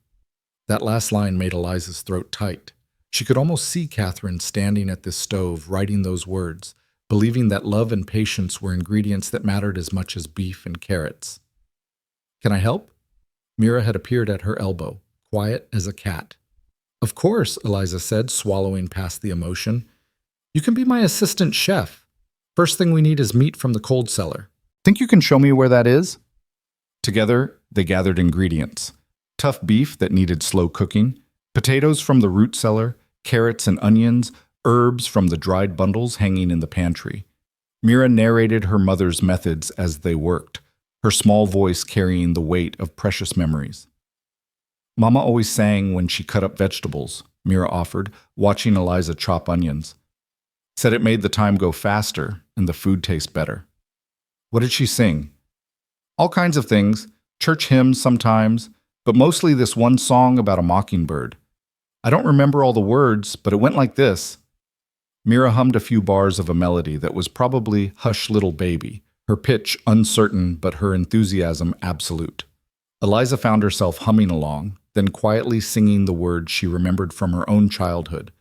A: That last line made Eliza's throat tight. She could almost see Catherine standing at this stove, writing those words, believing that love and patience were ingredients that mattered as much as beef and carrots. Can I help? Mira had appeared at her elbow, quiet as a cat. Of course, Eliza said, swallowing past the emotion. You can be my assistant chef. First thing we need is meat from the cold cellar. Think you can show me where that is? Together, they gathered ingredients. Tough beef that needed slow cooking, potatoes from the root cellar, carrots and onions, herbs from the dried bundles hanging in the pantry. Mira narrated her mother's methods as they worked, her small voice carrying the weight of precious memories. Mama always sang when she cut up vegetables, Mira offered, watching Eliza chop onions. Said it made the time go faster and the food taste better. What did she sing? All kinds of things, church hymns sometimes, but mostly this one song about a mockingbird. I don't remember all the words, but it went like this. Mira hummed a few bars of a melody that was probably Hush Little Baby, her pitch uncertain but her enthusiasm absolute. Eliza found herself humming along, then quietly singing the words she remembered from her own childhood.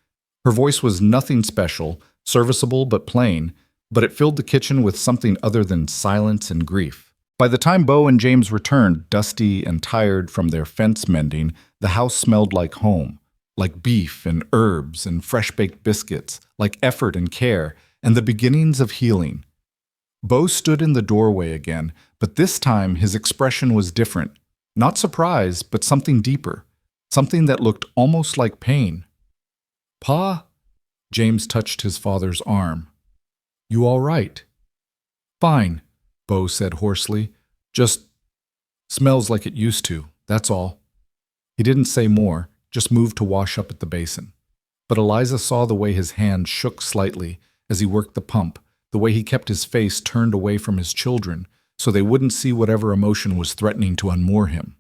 A: Her voice was nothing special, serviceable but plain, but it filled the kitchen with something other than silence and grief. By the time Bo and James returned, dusty and tired from their fence mending, the house smelled like home, like beef and herbs and fresh-baked biscuits, like effort and care, and the beginnings of healing. Bo stood in the doorway again, but this time his expression was different. Not surprise, but something deeper, something that looked almost like pain. Pa? James touched his father's arm. You all right? Fine, Bo said hoarsely. Just smells like it used to, that's all. He didn't say more, just moved to wash up at the basin. But Eliza saw the way his hand shook slightly as he worked the pump, the way he kept his face turned away from his children so they wouldn't see whatever emotion was threatening to unmoor him.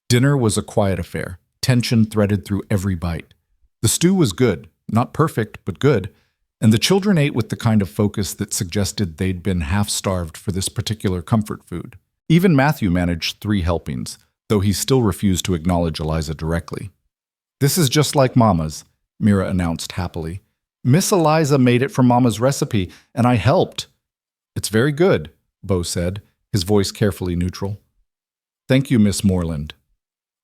A: Dinner was a quiet affair, tension threaded through every bite. The stew was good, not perfect, but good, and the children ate with the kind of focus that suggested they'd been half-starved for this particular comfort food. Even Matthew managed 3 helpings, though he still refused to acknowledge Eliza directly. This is just like Mama's, Mira announced happily. Miss Eliza made it from Mama's recipe, and I helped. It's very good, Bo said, his voice carefully neutral. Thank you, Miss Moreland.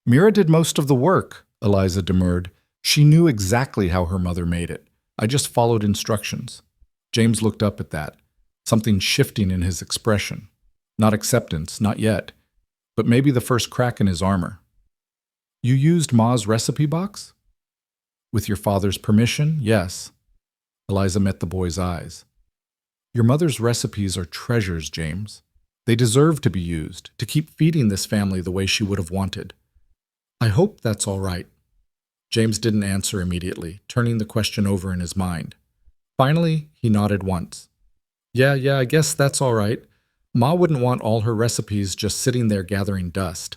A: Mira did most of the work, Eliza demurred. She knew exactly how her mother made it. I just followed instructions. James looked up at that, something shifting in his expression. Not acceptance, not yet, but maybe the first crack in his armor. You used Ma's recipe box? With your father's permission, yes. Eliza met the boy's eyes. Your mother's recipes are treasures, James. They deserve to be used, to keep feeding this family the way she would have wanted. I hope that's all right. James didn't answer immediately, turning the question over in his mind. Finally, he nodded once. Yeah, I guess that's all right. Ma wouldn't want all her recipes just sitting there gathering dust.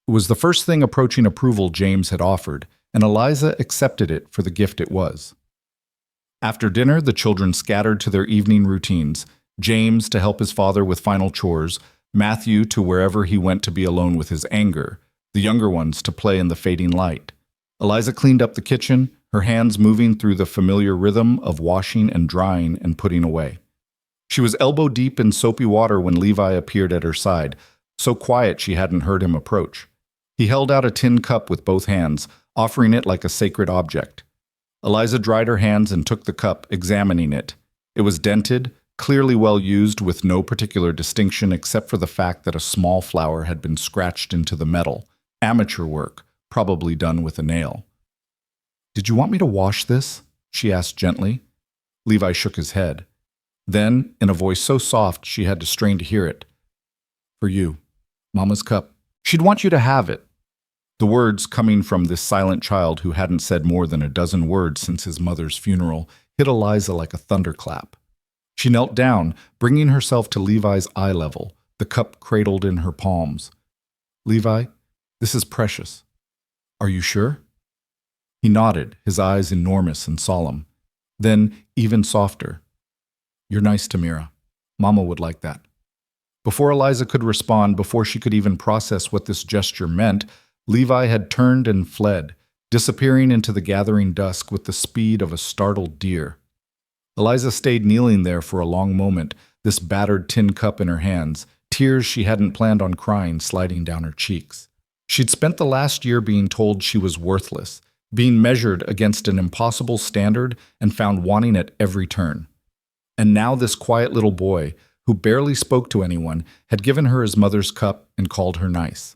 A: It was the first thing approaching approval James had offered, and Eliza accepted it for the gift it was. After dinner, the children scattered to their evening routines, James to help his father with final chores, Matthew to wherever he went to be alone with his anger, the younger ones to play in the fading light. Eliza cleaned up the kitchen, her hands moving through the familiar rhythm of washing and drying and putting away. She was elbow-deep in soapy water when Levi appeared at her side, so quiet she hadn't heard him approach. He held out a tin cup with both hands, offering it like a sacred object. Eliza dried her hands and took the cup, examining it. It was dented, clearly well used with no particular distinction except for the fact that a small flower had been scratched into the metal. Amateur work, probably done with a nail. "Did you want me to wash this?" she asked gently. Levi shook his head. Then, in a voice so soft she had to strain to hear it, "For you, Mama's cup. She'd want you to have it." The words, coming from this silent child who hadn't said more than a dozen words since his mother's funeral, hit Eliza like a thunderclap. She knelt down, bringing herself to Levi's eye level, the cup cradled in her palms. "Levi, this is precious. Are you sure?" He nodded, his eyes enormous and solemn. Then, even softer, "You're nice to Mira. Mama would like that." Before Eliza could respond, before she could even process what this gesture meant, Levi had turned and fled, disappearing into the gathering dusk with the speed of a startled deer. Eliza stayed kneeling there for a long moment, this battered tin cup in her hands, tears she hadn't planned on crying sliding down her cheeks. She'd spent the last year being told she was worthless, being measured against an impossible standard and found wanting at every turn. And now this quiet little boy, who barely spoke to anyone, had given her his mother's cup and called her nice.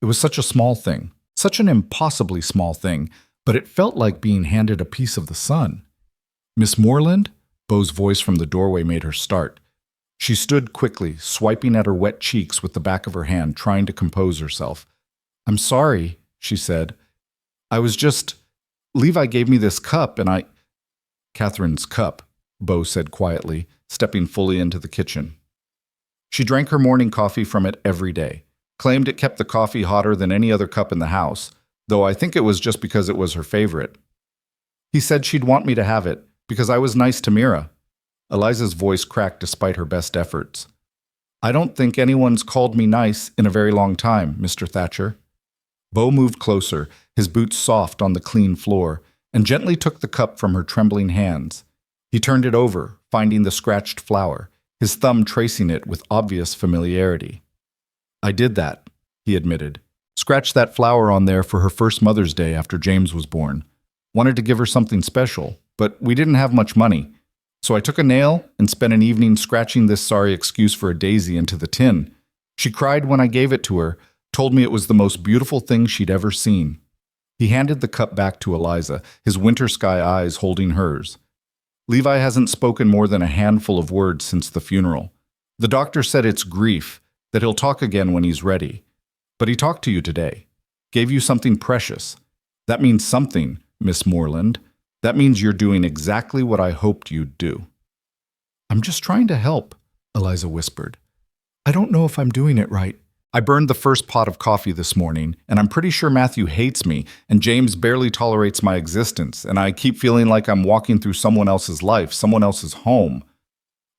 A: It was such a small thing, such an impossibly small thing, but it felt like being handed a piece of the sun. "Miss Moreland?" Beau's voice from the doorway made her start. She stood quickly, swiping at her wet cheeks with the back of her hand, trying to compose herself. "I'm sorry," she said. Levi gave me this cup and I—" "Catherine's cup," Beau said quietly, stepping fully into the kitchen. She drank her morning coffee from it every day, claimed it kept the coffee hotter than any other cup in the house, though I think it was just because it was her favorite. "He said she'd want me to have it, because I was nice to Mira." Eliza's voice cracked despite her best efforts. "I don't think anyone's called me nice in a very long time, Mr. Thatcher." Beau moved closer, his boots soft on the clean floor, and gently took the cup from her trembling hands. He turned it over, finding the scratched flower, his thumb tracing it with obvious familiarity. "I did that," he admitted. "Scratched that flower on there for her first Mother's Day after James was born. Wanted to give her something special, but we didn't have much money. So I took a nail and spent an evening scratching this sorry excuse for a daisy into the tin. She cried when I gave it to her, told me it was the most beautiful thing she'd ever seen." He handed the cup back to Eliza, his winter sky eyes holding hers. "Levi hasn't spoken more than a handful of words since the funeral. The doctor said it's grief, that he'll talk again when he's ready. But he talked to you today, gave you something precious. That means something, Miss Moreland. That means you're doing exactly what I hoped you'd do." "I'm just trying to help," Eliza whispered. "I don't know if I'm doing it right. I burned the first pot of coffee this morning, and I'm pretty sure Matthew hates me, and James barely tolerates my existence, and I keep feeling like I'm walking through someone else's life, someone else's home."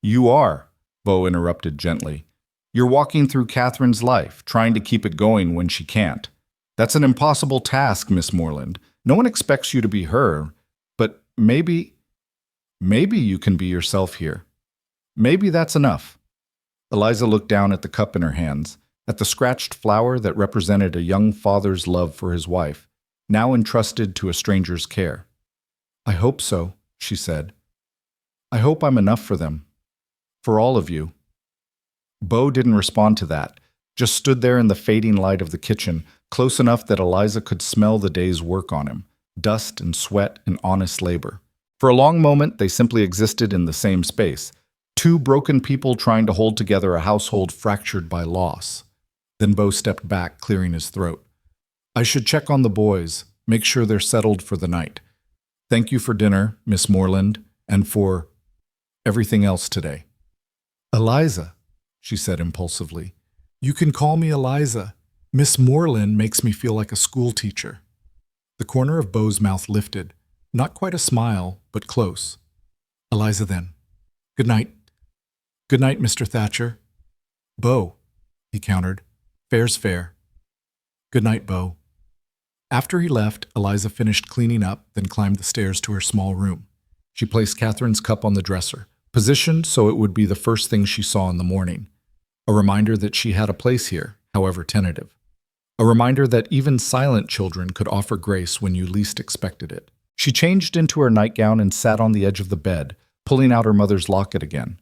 A: "You are," Beau interrupted gently. "You're walking through Catherine's life, trying to keep it going when she can't. That's an impossible task, Miss Moreland. No one expects you to be her, but maybe you can be yourself here. Maybe that's enough." Eliza looked down at the cup in her hands, at the scratched flower that represented a young father's love for his wife, now entrusted to a stranger's care. "I hope so," she said. "I hope I'm enough for them. For all of you." Beau didn't respond to that, just stood there in the fading light of the kitchen, close enough that Eliza could smell the day's work on him, dust and sweat and honest labor. For a long moment, they simply existed in the same space, two broken people trying to hold together a household fractured by loss. Then Beau stepped back, clearing his throat. "I should check on the boys, make sure they're settled for the night. Thank you for dinner, Miss Moreland, and for everything else today." "Eliza," she said impulsively. "You can call me Eliza. Miss Moreland makes me feel like a school teacher." The corner of Beau's mouth lifted, not quite a smile, but close. "Eliza, then. Good night." "Good night, Mr. Thatcher." "Beau," he countered. "Fair's fair." "Good night, Beau." After he left, Eliza finished cleaning up, then climbed the stairs to her small room. She placed Catherine's cup on the dresser, positioned so it would be the first thing she saw in the morning. A reminder that she had a place here, however tentative. A reminder that even silent children could offer grace when you least expected it. She changed into her nightgown and sat on the edge of the bed, pulling out her mother's locket again.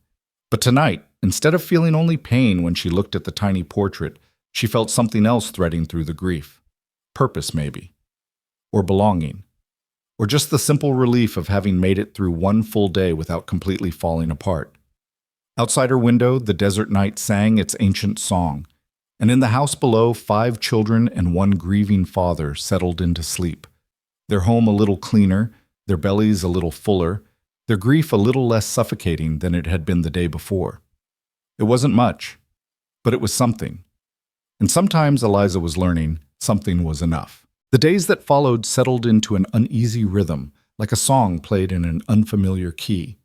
A: But tonight, instead of feeling only pain when she looked at the tiny portrait, she felt something else threading through the grief. Purpose, maybe. or belonging, or just the simple relief of having made it through one full day without completely falling apart. Outside her window, the desert night sang its ancient song, and in the house below, 5 children and one grieving father settled into sleep, their home a little cleaner, their bellies a little fuller, their grief a little less suffocating than it had been the day before. It wasn't much, but it was something. And sometimes Eliza was learning something was enough. The days that followed settled into an uneasy rhythm, like a song played in an unfamiliar key.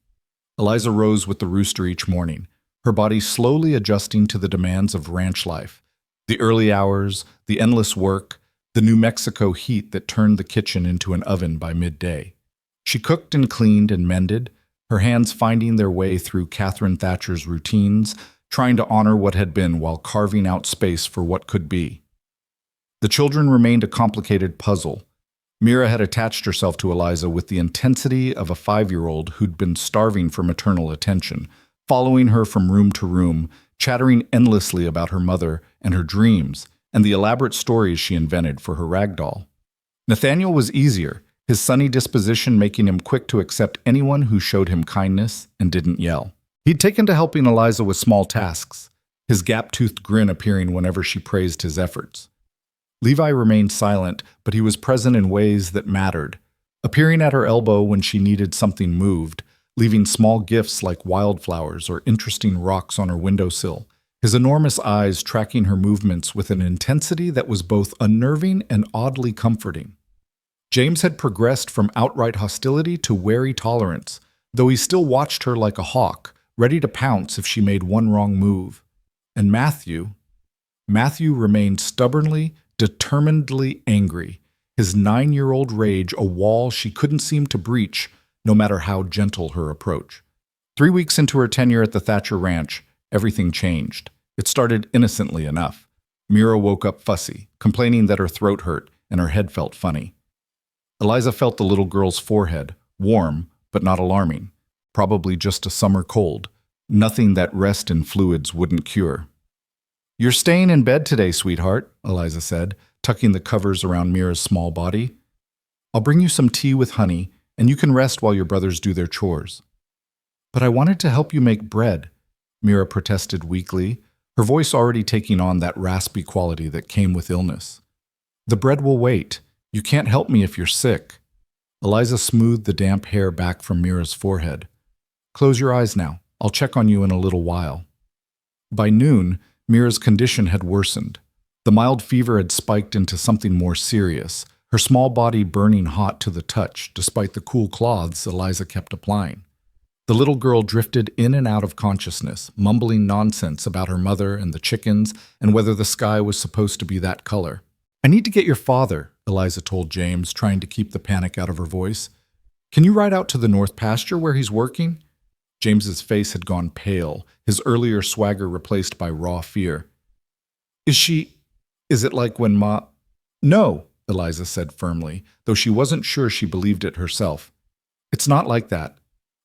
A: Eliza rose with the rooster each morning, her body slowly adjusting to the demands of ranch life, the early hours, the endless work, the New Mexico heat that turned the kitchen into an oven by midday. She cooked and cleaned and mended, her hands finding their way through Catherine Thatcher's routines, trying to honor what had been while carving out space for what could be. The children remained a complicated puzzle. Mira had attached herself to Eliza with the intensity of a 5-year-old who'd been starving for maternal attention, following her from room to room, chattering endlessly about her mother and her dreams, and the elaborate stories she invented for her rag doll. Nathaniel was easier, his sunny disposition making him quick to accept anyone who showed him kindness and didn't yell. He'd taken to helping Eliza with small tasks, his gap-toothed grin appearing whenever she praised his efforts. Levi remained silent, but he was present in ways that mattered, appearing at her elbow when she needed something moved, leaving small gifts like wildflowers or interesting rocks on her windowsill, his enormous eyes tracking her movements with an intensity that was both unnerving and oddly comforting. James had progressed from outright hostility to wary tolerance, though he still watched her like a hawk, ready to pounce if she made one wrong move. And Matthew remained stubbornly, determinedly angry, his 9-year-old rage a wall she couldn't seem to breach, no matter how gentle her approach. 3 weeks into her tenure at the Thatcher Ranch, everything changed. It started innocently enough. Mira woke up fussy, complaining that her throat hurt and her head felt funny. Eliza felt the little girl's forehead, warm but not alarming, probably just a summer cold, nothing that rest in fluids wouldn't cure. "You're staying in bed today, sweetheart," Eliza said, tucking the covers around Mira's small body. "I'll bring you some tea with honey, and you can rest while your brothers do their chores." "But I wanted to help you make bread," Mira protested weakly, her voice already taking on that raspy quality that came with illness. "The bread will wait. You can't help me if you're sick." Eliza smoothed the damp hair back from Mira's forehead. "Close your eyes now. I'll check on you in a little while." By noon, Mira's condition had worsened. The mild fever had spiked into something more serious, her small body burning hot to the touch despite the cool cloths Eliza kept applying. The little girl drifted in and out of consciousness, mumbling nonsense about her mother and the chickens and whether the sky was supposed to be that color. "I need to get your father," Eliza told James, trying to keep the panic out of her voice. "Can you ride out to the north pasture where he's working?" James's face had gone pale, his earlier swagger replaced by raw fear. Is it like when Ma—" "No," Eliza said firmly, though she wasn't sure she believed it herself. "It's not like that.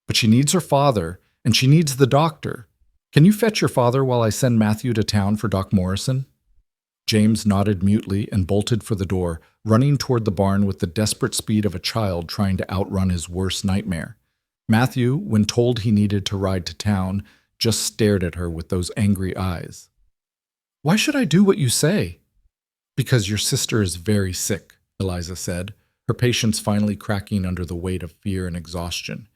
A: But she needs her father, and she needs the doctor. Can you fetch your father while I send Matthew to town for Doc Morrison?" James nodded mutely and bolted for the door, running toward the barn with the desperate speed of a child trying to outrun his worst nightmare. Matthew, when told he needed to ride to town, just stared at her with those angry eyes. "Why should I do what you say?" "Because your sister is very sick," Eliza said, her patience finally cracking under the weight of fear and exhaustion.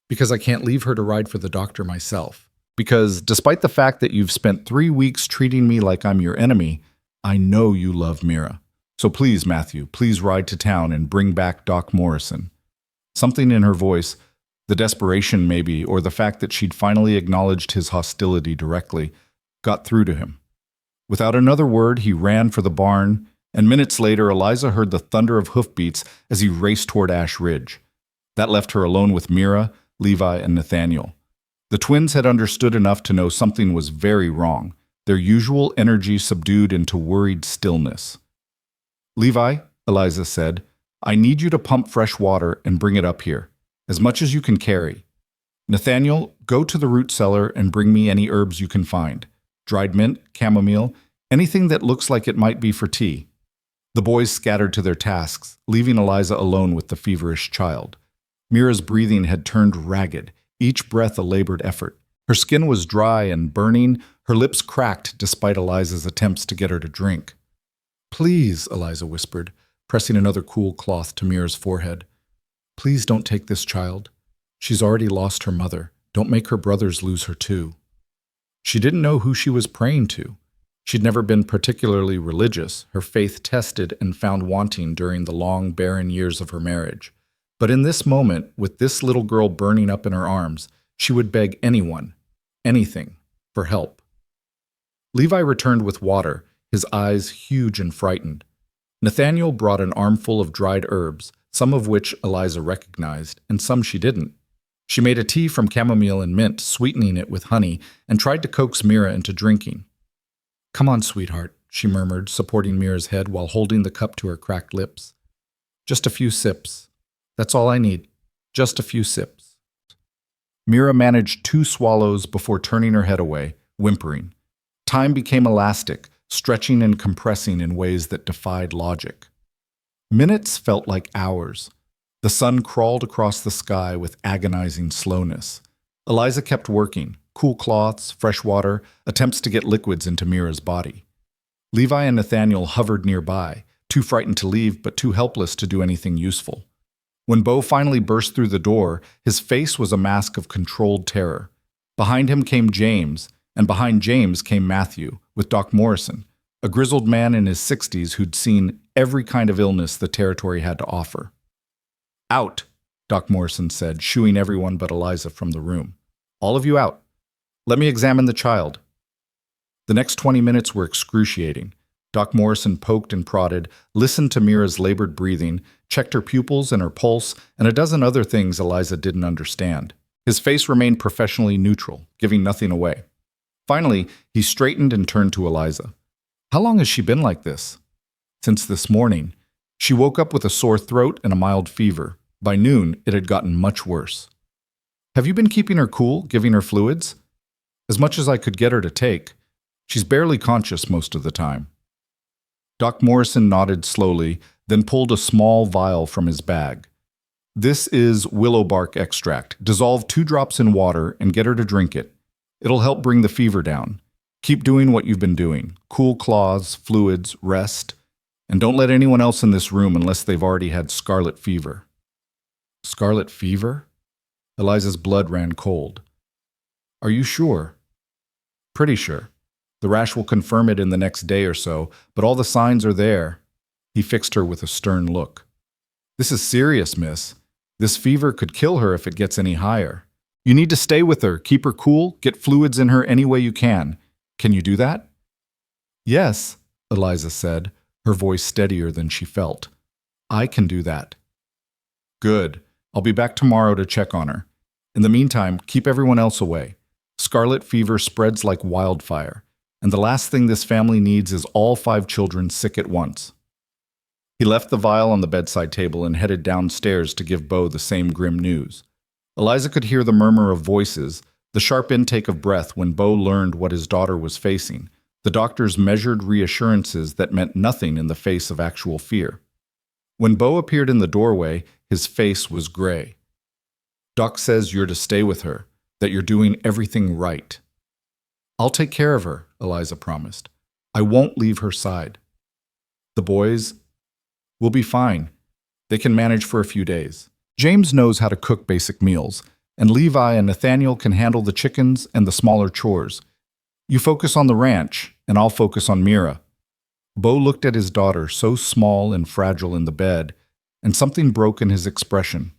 A: "Because I can't leave her to ride for the doctor myself. Because, despite the fact that you've spent 3 weeks treating me like I'm your enemy, I know you love Mira. So please, Matthew, please ride to town and bring back Doc Morrison." Something in her voice, the desperation maybe, or the fact that she'd finally acknowledged his hostility directly, got through to him. Without another word, he ran for the barn, and minutes later, Eliza heard the thunder of hoofbeats as he raced toward Ash Ridge. That left her alone with Mira, Levi, and Nathaniel. The twins had understood enough to know something was very wrong, their usual energy subdued into worried stillness. "Levi," Eliza said, "I need you to pump fresh water and bring it up here, as much as you can carry. Nathaniel, go to the root cellar and bring me any herbs you can find. Dried mint, chamomile, anything that looks like it might be for tea." The boys scattered to their tasks, leaving Eliza alone with the feverish child. Mira's breathing had turned ragged, each breath a labored effort. Her skin was dry and burning, her lips cracked despite Eliza's attempts to get her to drink. "Please," Eliza whispered, pressing another cool cloth to Mira's forehead. "Please don't take this child. She's already lost her mother. Don't make her brothers lose her too." She didn't know who she was praying to. She'd never been particularly religious, her faith tested and found wanting during the long, barren years of her marriage. But in this moment, with this little girl burning up in her arms, she would beg anyone, anything, for help. Levi returned with water, his eyes huge and frightened. Nathaniel brought an armful of dried herbs, some of which Eliza recognized, and some she didn't. She made a tea from chamomile and mint, sweetening it with honey, and tried to coax Mira into drinking. "Come on, sweetheart," she murmured, supporting Mira's head while holding the cup to her cracked lips. "Just a few sips. That's all I need. Just a few sips." Mira managed 2 swallows before turning her head away, whimpering. Time became elastic, stretching and compressing in ways that defied logic. Minutes felt like hours. The sun crawled across the sky with agonizing slowness. Eliza kept working, cool cloths, fresh water, attempts to get liquids into Mira's body. Levi and Nathaniel hovered nearby, too frightened to leave but too helpless to do anything useful. When Bo finally burst through the door, his face was a mask of controlled terror. Behind him came James, and behind James came Matthew, with Doc Morrison, a grizzled man in his 60s who'd seen every kind of illness the territory had to offer. "Out," Doc Morrison said, shooing everyone but Eliza from the room. "All of you out. Let me examine the child." The next 20 minutes were excruciating. Doc Morrison poked and prodded, listened to Mira's labored breathing, checked her pupils and her pulse, and a dozen other things Eliza didn't understand. His face remained professionally neutral, giving nothing away. Finally, he straightened and turned to Eliza. "How long has she been like this?" "Since this morning. She woke up with a sore throat and a mild fever. By noon, it had gotten much worse." "Have you been keeping her cool, giving her fluids?" "As much as I could get her to take. She's barely conscious most of the time." Doc Morrison nodded slowly, then pulled a small vial from his bag. "This is willow bark extract. Dissolve 2 drops in water and get her to drink it. It'll help bring the fever down. Keep doing what you've been doing. Cool cloths, fluids, rest. And don't let anyone else in this room unless they've already had scarlet fever." "Scarlet fever?" Eliza's blood ran cold. "Are you sure?" "Pretty sure. The rash will confirm it in the next day or so, but all the signs are there." He fixed her with a stern look. "This is serious, miss. This fever could kill her if it gets any higher. You need to stay with her, keep her cool, get fluids in her any way you can. Can you do that?" "Yes," Eliza said, her voice steadier than she felt. "I can do that." "Good. I'll be back tomorrow to check on her. In the meantime, keep everyone else away. Scarlet fever spreads like wildfire, and the last thing this family needs is all 5 children sick at once." He left the vial on the bedside table and headed downstairs to give Bo the same grim news. Eliza could hear the murmur of voices, the sharp intake of breath when Bo learned what his daughter was facing, the doctor's measured reassurances that meant nothing in the face of actual fear. When Bo appeared in the doorway, his face was gray. "Doc says you're to stay with her, that you're doing everything right." "I'll take care of her," Eliza promised. "I won't leave her side." "The boys will be fine. They can manage for a few days. James knows how to cook basic meals, and Levi and Nathaniel can handle the chickens and the smaller chores. You focus on the ranch, and I'll focus on Mira." Bo looked at his daughter, so small and fragile in the bed, and something broke in his expression.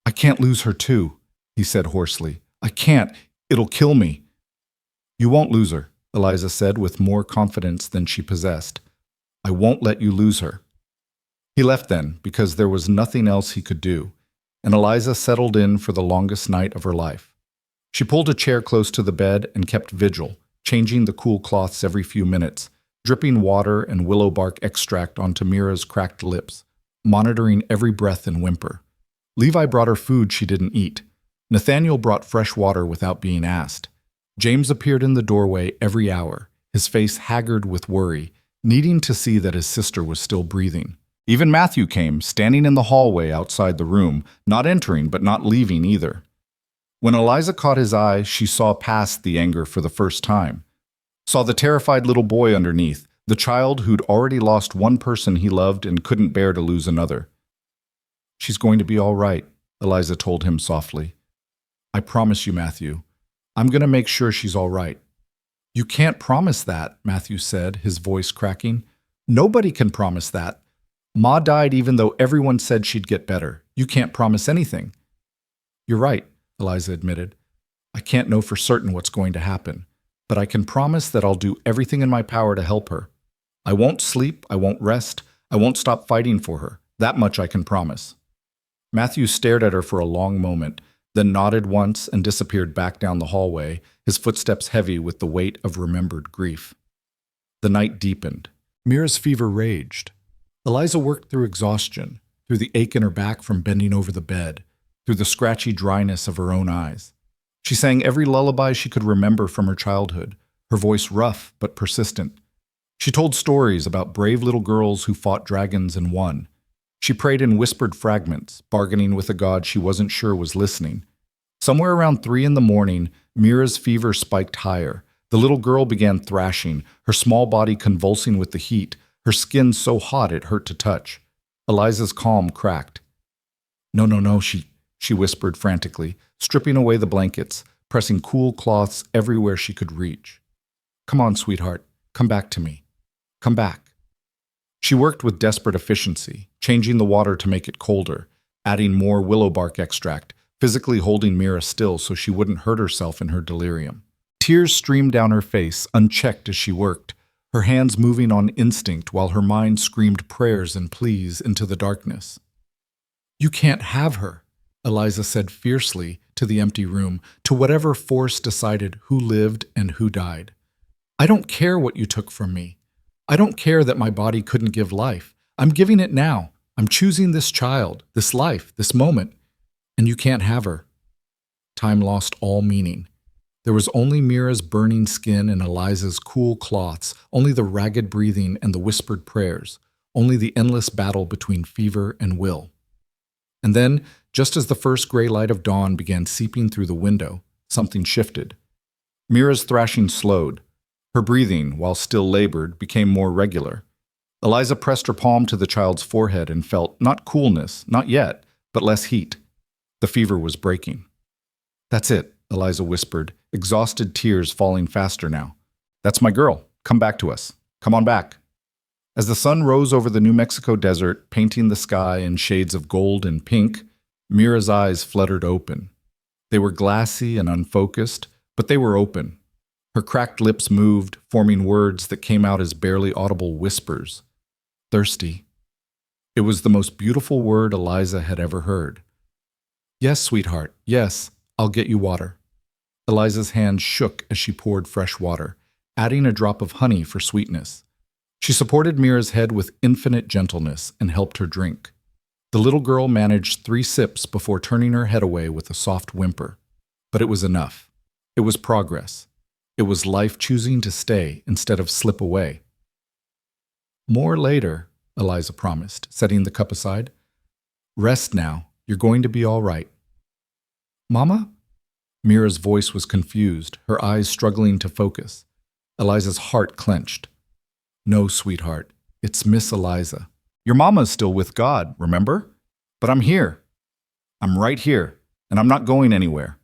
A: "I can't lose her too," he said hoarsely. "I can't. It'll kill me." "You won't lose her," Eliza said with more confidence than she possessed. "I won't let you lose her." He left then, because there was nothing else he could do, and Eliza settled in for the longest night of her life. She pulled a chair close to the bed and kept vigil, changing the cool cloths every few minutes, dripping water and willow bark extract onto Mira's cracked lips, monitoring every breath and whimper. Levi brought her food she didn't eat. Nathaniel brought fresh water without being asked. James appeared in the doorway every hour, his face haggard with worry, needing to see that his sister was still breathing. Even Matthew came, standing in the hallway outside the room, not entering but not leaving either. When Eliza caught his eye, she saw past the anger for the first time. Saw the terrified little boy underneath, the child who'd already lost one person he loved and couldn't bear to lose another. "She's going to be all right," Eliza told him softly. "I promise you, Matthew. I'm going to make sure she's all right." "You can't promise that," Matthew said, his voice cracking. "Nobody can promise that. Ma died even though everyone said she'd get better. You can't promise anything." "You're right," Eliza admitted. "I can't know for certain what's going to happen, but I can promise that I'll do everything in my power to help her. I won't sleep, I won't rest, I won't stop fighting for her. That much I can promise." Matthew stared at her for a long moment, then nodded once and disappeared back down the hallway, his footsteps heavy with the weight of remembered grief. The night deepened. Mira's fever raged. Eliza worked through exhaustion, through the ache in her back from bending over the bed, through the scratchy dryness of her own eyes. She sang every lullaby she could remember from her childhood, her voice rough but persistent. She told stories about brave little girls who fought dragons and won. She prayed in whispered fragments, bargaining with a God she wasn't sure was listening. Somewhere around 3 a.m, Mira's fever spiked higher. The little girl began thrashing, her small body convulsing with the heat, her skin so hot it hurt to touch. Eliza's calm cracked. "No, no, no," she whispered frantically, stripping away the blankets, pressing cool cloths everywhere she could reach. "Come on, sweetheart, come back to me. Come back." She worked with desperate efficiency, changing the water to make it colder, adding more willow bark extract, physically holding Mira still so she wouldn't hurt herself in her delirium. Tears streamed down her face, unchecked as she worked, her hands moving on instinct while her mind screamed prayers and pleas into the darkness. "You can't have her," Eliza said fiercely to the empty room, to whatever force decided who lived and who died. "I don't care what you took from me. I don't care that my body couldn't give life. I'm giving it now. I'm choosing this child, this life, this moment, and you can't have her." Time lost all meaning. There was only Mira's burning skin and Eliza's cool cloths, only the ragged breathing and the whispered prayers, only the endless battle between fever and will. And then, just as the first gray light of dawn began seeping through the window, something shifted. Mira's thrashing slowed. Her breathing, while still labored, became more regular. Eliza pressed her palm to the child's forehead and felt not coolness, not yet, but less heat. The fever was breaking. "That's it," Eliza whispered, exhausted tears falling faster now. "That's my girl. Come back to us. Come on back." As the sun rose over the New Mexico desert, painting the sky in shades of gold and pink, Mira's eyes fluttered open. They were glassy and unfocused, but they were open. Her cracked lips moved, forming words that came out as barely audible whispers. "Thirsty." It was the most beautiful word Eliza had ever heard. "Yes, sweetheart, yes, I'll get you water." Eliza's hand shook as she poured fresh water, adding a drop of honey for sweetness. She supported Mira's head with infinite gentleness and helped her drink. The little girl managed 3 sips before turning her head away with a soft whimper. But it was enough. It was progress. It was life choosing to stay instead of slip away. "More later," Eliza promised, setting the cup aside. "Rest now. You're going to be all right." "Mama?" Mira's voice was confused, her eyes struggling to focus. Eliza's heart clenched. "No, sweetheart. It's Miss Eliza. Your mama's still with God, remember? But I'm here. I'm right here, and I'm not going anywhere."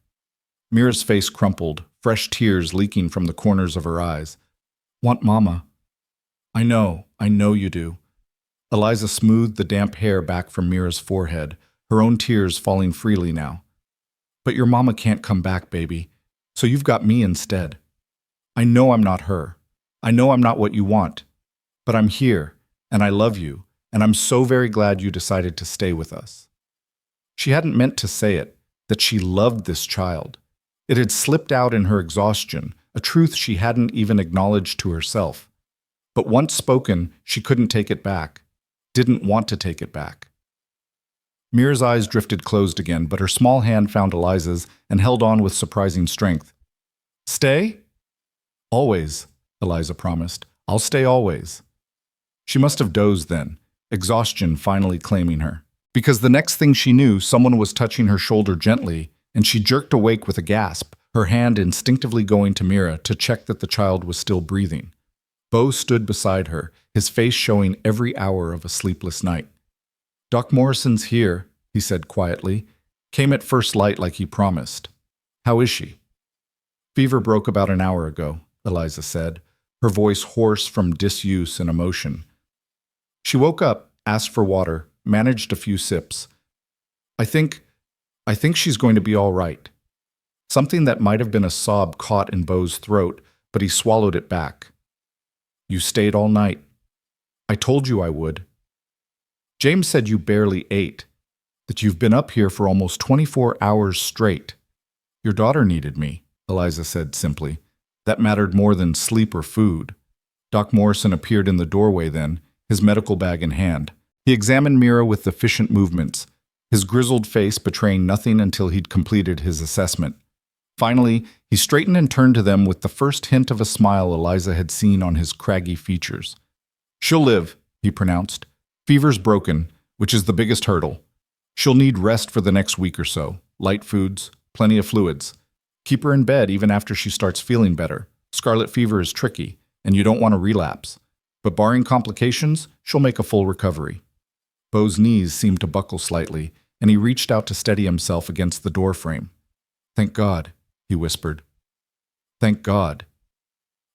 A: Mira's face crumpled, fresh tears leaking from the corners of her eyes. "Want Mama?" I know you do." Eliza smoothed the damp hair back from Mira's forehead, her own tears falling freely now. "But your mama can't come back, baby, so you've got me instead. I know I'm not her. I know I'm not what you want. But I'm here, and I love you, and I'm so very glad you decided to stay with us." She hadn't meant to say it, that she loved this child. It had slipped out in her exhaustion, a truth she hadn't even acknowledged to herself. But once spoken, she couldn't take it back, didn't want to take it back. Mira's eyes drifted closed again, but her small hand found Eliza's and held on with surprising strength. "Stay?" "Always," Eliza promised. "I'll stay always." She must have dozed then, exhaustion finally claiming her. Because the next thing she knew, someone was touching her shoulder gently, and she jerked awake with a gasp, her hand instinctively going to Mira to check that the child was still breathing. Bo stood beside her, his face showing every hour of a sleepless night. "Doc Morrison's here," he said quietly. "Came at first light like he promised. How is she?" "Fever broke about an hour ago," Eliza said, her voice hoarse from disuse and emotion. She woke up, asked for water, managed a few sips. I think she's going to be all right." Something that might have been a sob caught in Bo's throat, but he swallowed it back. "You stayed all night. I told you I would. James said you barely ate, that you've been up here for almost 24 hours straight. Your daughter needed me," Eliza said simply. That mattered more than sleep or food. Doc Morrison appeared in the doorway then, his medical bag in hand. He examined Mira with efficient movements, his grizzled face betraying nothing until he'd completed his assessment. Finally, he straightened and turned to them with the first hint of a smile Eliza had seen on his craggy features. "She'll live," he pronounced. "Fever's broken, which is the biggest hurdle. She'll need rest for the next week or so, light foods, plenty of fluids. Keep her in bed even after she starts feeling better. Scarlet fever is tricky, and you don't want to relapse. But barring complications, she'll make a full recovery." Bo's knees seemed to buckle slightly, and he reached out to steady himself against the door frame. "Thank God," he whispered. "Thank God."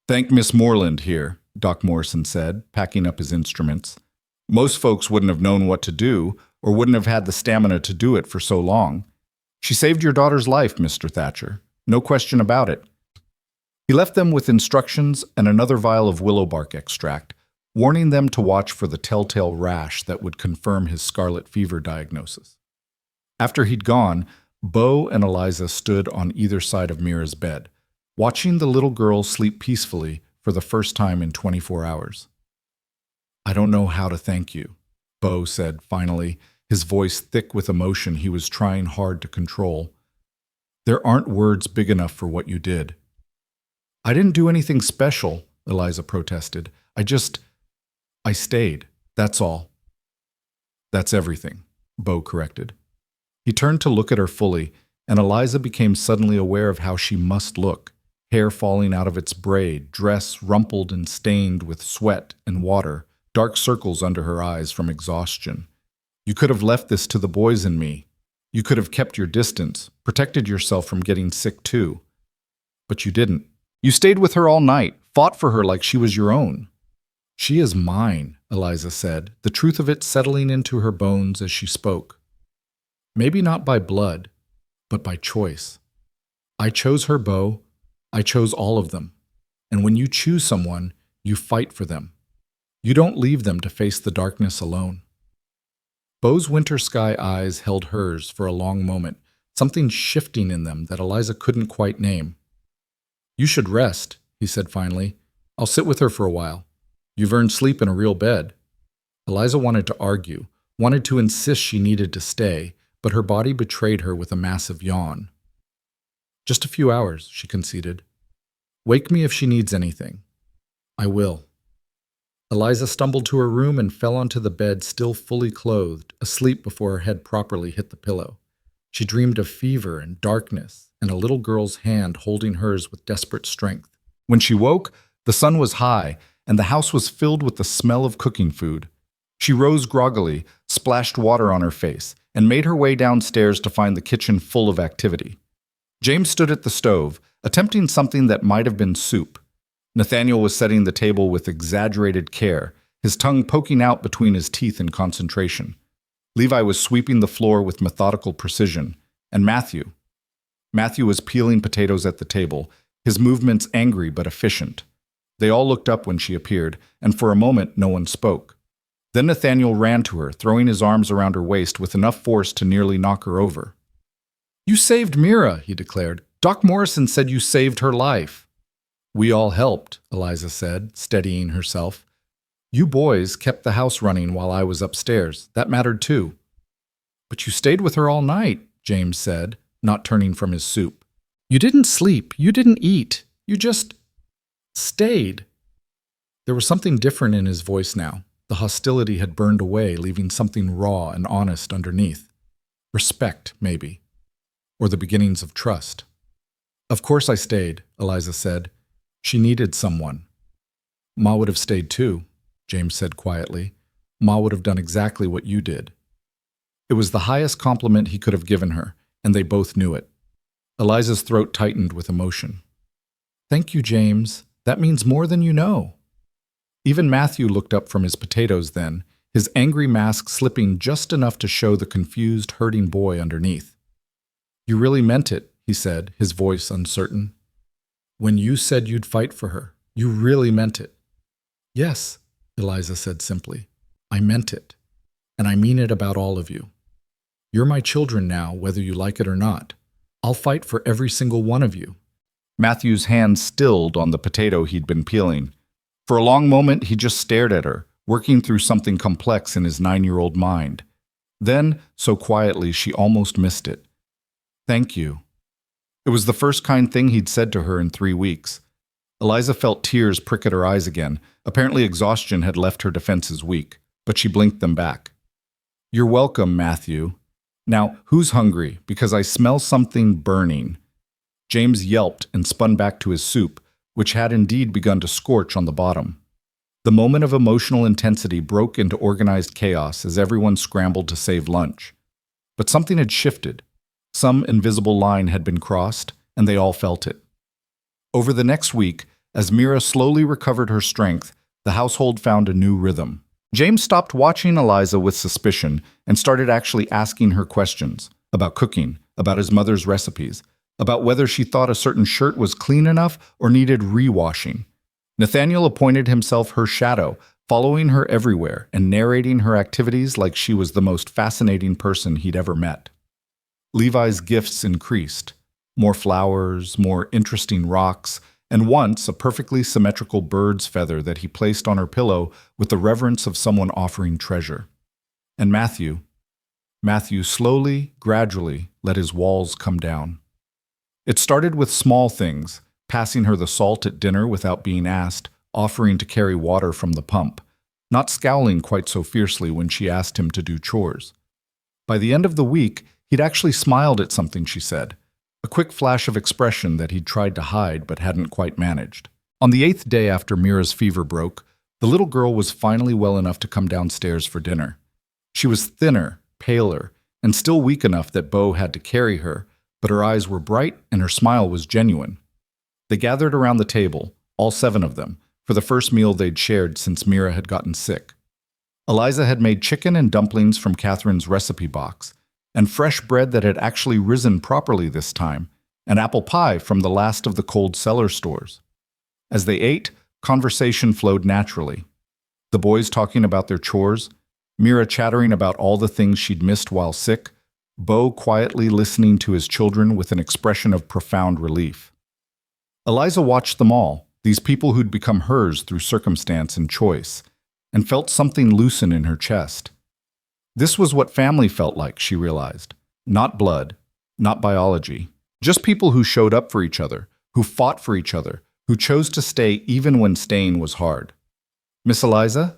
A: "Thank Miss Moreland here," Doc Morrison said, packing up his instruments. "Most folks wouldn't have known what to do, or wouldn't have had the stamina to do it for so long. She saved your daughter's life, Mr. Thatcher. No question about it." He left them with instructions and another vial of willow bark extract, warning them to watch for the telltale rash that would confirm his scarlet fever diagnosis. After he'd gone, Bo and Eliza stood on either side of Mira's bed, watching the little girl sleep peacefully for the first time in 24 hours. "I don't know how to thank you," Bo said finally, his voice thick with emotion he was trying hard to control. "There aren't words big enough for what you did." "I didn't do anything special," Eliza protested. I stayed, that's all." "That's everything," Bo corrected. He turned to look at her fully, and Eliza became suddenly aware of how she must look, hair falling out of its braid, dress rumpled and stained with sweat and water, dark circles under her eyes from exhaustion. "You could have left this to the boys and me. You could have kept your distance, protected yourself from getting sick too. But you didn't. You stayed with her all night, fought for her like she was your own." "She is mine," Eliza said, the truth of it settling into her bones as she spoke. "Maybe not by blood, but by choice. I chose her, Bo. I chose all of them. And when you choose someone, you fight for them. You don't leave them to face the darkness alone." Bo's winter sky eyes held hers for a long moment, something shifting in them that Eliza couldn't quite name. "You should rest," he said finally. "I'll sit with her for a while. You've earned sleep in a real bed." Eliza wanted to argue, wanted to insist she needed to stay, but her body betrayed her with a massive yawn. "Just a few hours," she conceded. "Wake me if she needs anything." "I will." Eliza stumbled to her room and fell onto the bed still fully clothed, asleep before her head properly hit the pillow. She dreamed of fever and darkness and a little girl's hand holding hers with desperate strength. When she woke, the sun was high, and the house was filled with the smell of cooking food. She rose groggily, splashed water on her face, and made her way downstairs to find the kitchen full of activity. James stood at the stove, attempting something that might have been soup. Nathaniel was setting the table with exaggerated care, his tongue poking out between his teeth in concentration. Levi was sweeping the floor with methodical precision, and Matthew was peeling potatoes at the table, his movements angry but efficient. They all looked up when she appeared, and for a moment no one spoke. Then Nathaniel ran to her, throwing his arms around her waist with enough force to nearly knock her over. "You saved Mira," he declared. "Doc Morrison said you saved her life." "We all helped," Eliza said, steadying herself. "You boys kept the house running while I was upstairs. That mattered too." "But you stayed with her all night," James said, not turning from his soup. "You didn't sleep. You didn't eat. You just stayed." There was something different in his voice now, The hostility had burned away, leaving something raw and honest underneath. Respect, maybe. Or the beginnings of trust. Of course I stayed, Eliza said. She needed someone. Ma would have stayed too, James said quietly. Ma would have done exactly what you did. It was the highest compliment he could have given her, and they both knew it. Eliza's throat tightened with emotion. Thank you, James. That means more than you know. Even Matthew looked up from his potatoes then, his angry mask slipping just enough to show the confused, hurting boy underneath. You really meant it, he said, his voice uncertain. When you said you'd fight for her, you really meant it. Yes, Eliza said simply. I meant it. And I mean it about all of you. You're my children now, whether you like it or not. I'll fight for every single one of you. Matthew's hand stilled on the potato he'd been peeling. For a long moment, he just stared at her, working through something complex in his 9-year-old mind. Then, so quietly, she almost missed it. Thank you. It was the first kind thing he'd said to her in 3 weeks. Eliza felt tears prick at her eyes again. Apparently exhaustion had left her defenses weak, but she blinked them back. You're welcome, Matthew. Now, who's hungry? Because I smell something burning. James yelped and spun back to his soup, which had indeed begun to scorch on the bottom. The moment of emotional intensity broke into organized chaos as everyone scrambled to save lunch. But something had shifted. Some invisible line had been crossed, and they all felt it. Over the next week, as Mira slowly recovered her strength, the household found a new rhythm. James stopped watching Eliza with suspicion and started actually asking her questions about cooking, about his mother's recipes, about whether she thought a certain shirt was clean enough or needed rewashing. Nathaniel appointed himself her shadow, following her everywhere and narrating her activities like she was the most fascinating person he'd ever met. Levi's gifts increased. More flowers, more interesting rocks, and once a perfectly symmetrical bird's feather that he placed on her pillow with the reverence of someone offering treasure. And Matthew slowly, gradually let his walls come down. It started with small things, passing her the salt at dinner without being asked, offering to carry water from the pump, not scowling quite so fiercely when she asked him to do chores. By the end of the week, he'd actually smiled at something she said, a quick flash of expression that he'd tried to hide but hadn't quite managed. On the 8th day after Mira's fever broke, the little girl was finally well enough to come downstairs for dinner. She was thinner, paler, and still weak enough that Bo had to carry her, but her eyes were bright and her smile was genuine. They gathered around the table, all 7 of them, for the first meal they'd shared since Mira had gotten sick. Eliza had made chicken and dumplings from Catherine's recipe box, and fresh bread that had actually risen properly this time, and apple pie from the last of the cold cellar stores. As they ate, conversation flowed naturally. The boys talking about their chores, Mira chattering about all the things she'd missed while sick, Bo quietly listening to his children with an expression of profound relief. Eliza watched them all, these people who'd become hers through circumstance and choice, and felt something loosen in her chest. This was what family felt like, she realized. Not blood, not biology. Just people who showed up for each other, who fought for each other, who chose to stay even when staying was hard. Miss Eliza?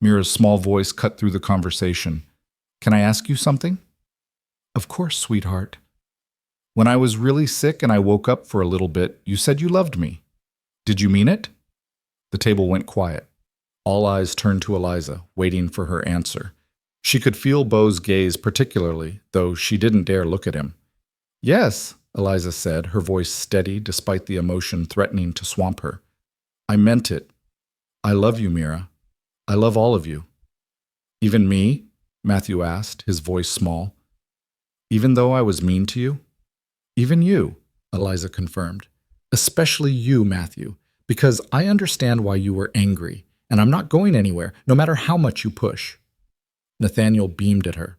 A: Mira's small voice cut through the conversation. Can I ask you something? Of course, sweetheart. When I was really sick and I woke up for a little bit, you said you loved me. Did you mean it? The table went quiet. All eyes turned to Eliza, waiting for her answer. She could feel Bo's gaze particularly, though she didn't dare look at him. Yes, Eliza said, her voice steady despite the emotion threatening to swamp her. I meant it. I love you, Mira. I love all of you. Even me? Matthew asked, his voice small. Even though I was mean to you? Even you, Eliza confirmed. Especially you, Matthew, because I understand why you were angry, and I'm not going anywhere, no matter how much you push. Nathaniel beamed at her.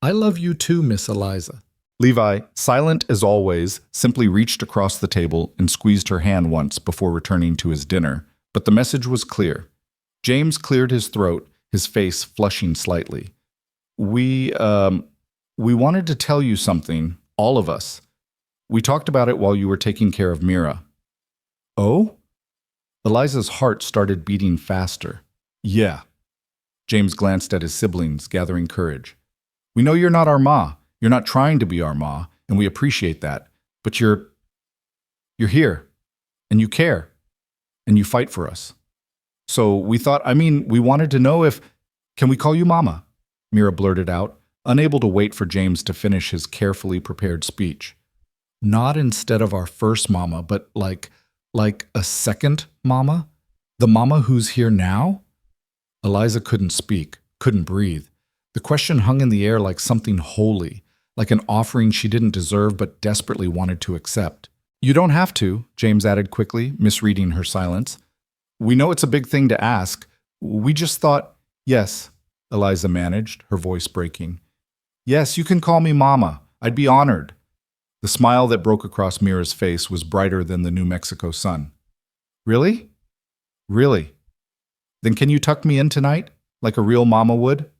A: I love you too, Miss Eliza. Levi, silent as always, simply reached across the table and squeezed her hand once before returning to his dinner, but the message was clear. James cleared his throat, his face flushing slightly. We wanted to tell you something, all of us. We talked about it while you were taking care of Mira. Oh? Eliza's heart started beating faster. Yeah. James glanced at his siblings, gathering courage. We know you're not our ma. You're not trying to be our ma, and we appreciate that. But you're here, and you care, and you fight for us. So we we wanted to know if, can we call you Mama? Mira blurted out, unable to wait for James to finish his carefully prepared speech. Not instead of our first mama, but like a second mama? The mama who's here now? Eliza couldn't speak, couldn't breathe. The question hung in the air like something holy, like an offering she didn't deserve but desperately wanted to accept. You don't have to, James added quickly, misreading her silence. We know it's a big thing to ask. We just thought, yes, Eliza managed, her voice breaking. Yes, you can call me Mama. I'd be honored. The smile that broke across Mira's face was brighter than the New Mexico sun. Really? Really? Then can you tuck me in tonight, like a real mama would?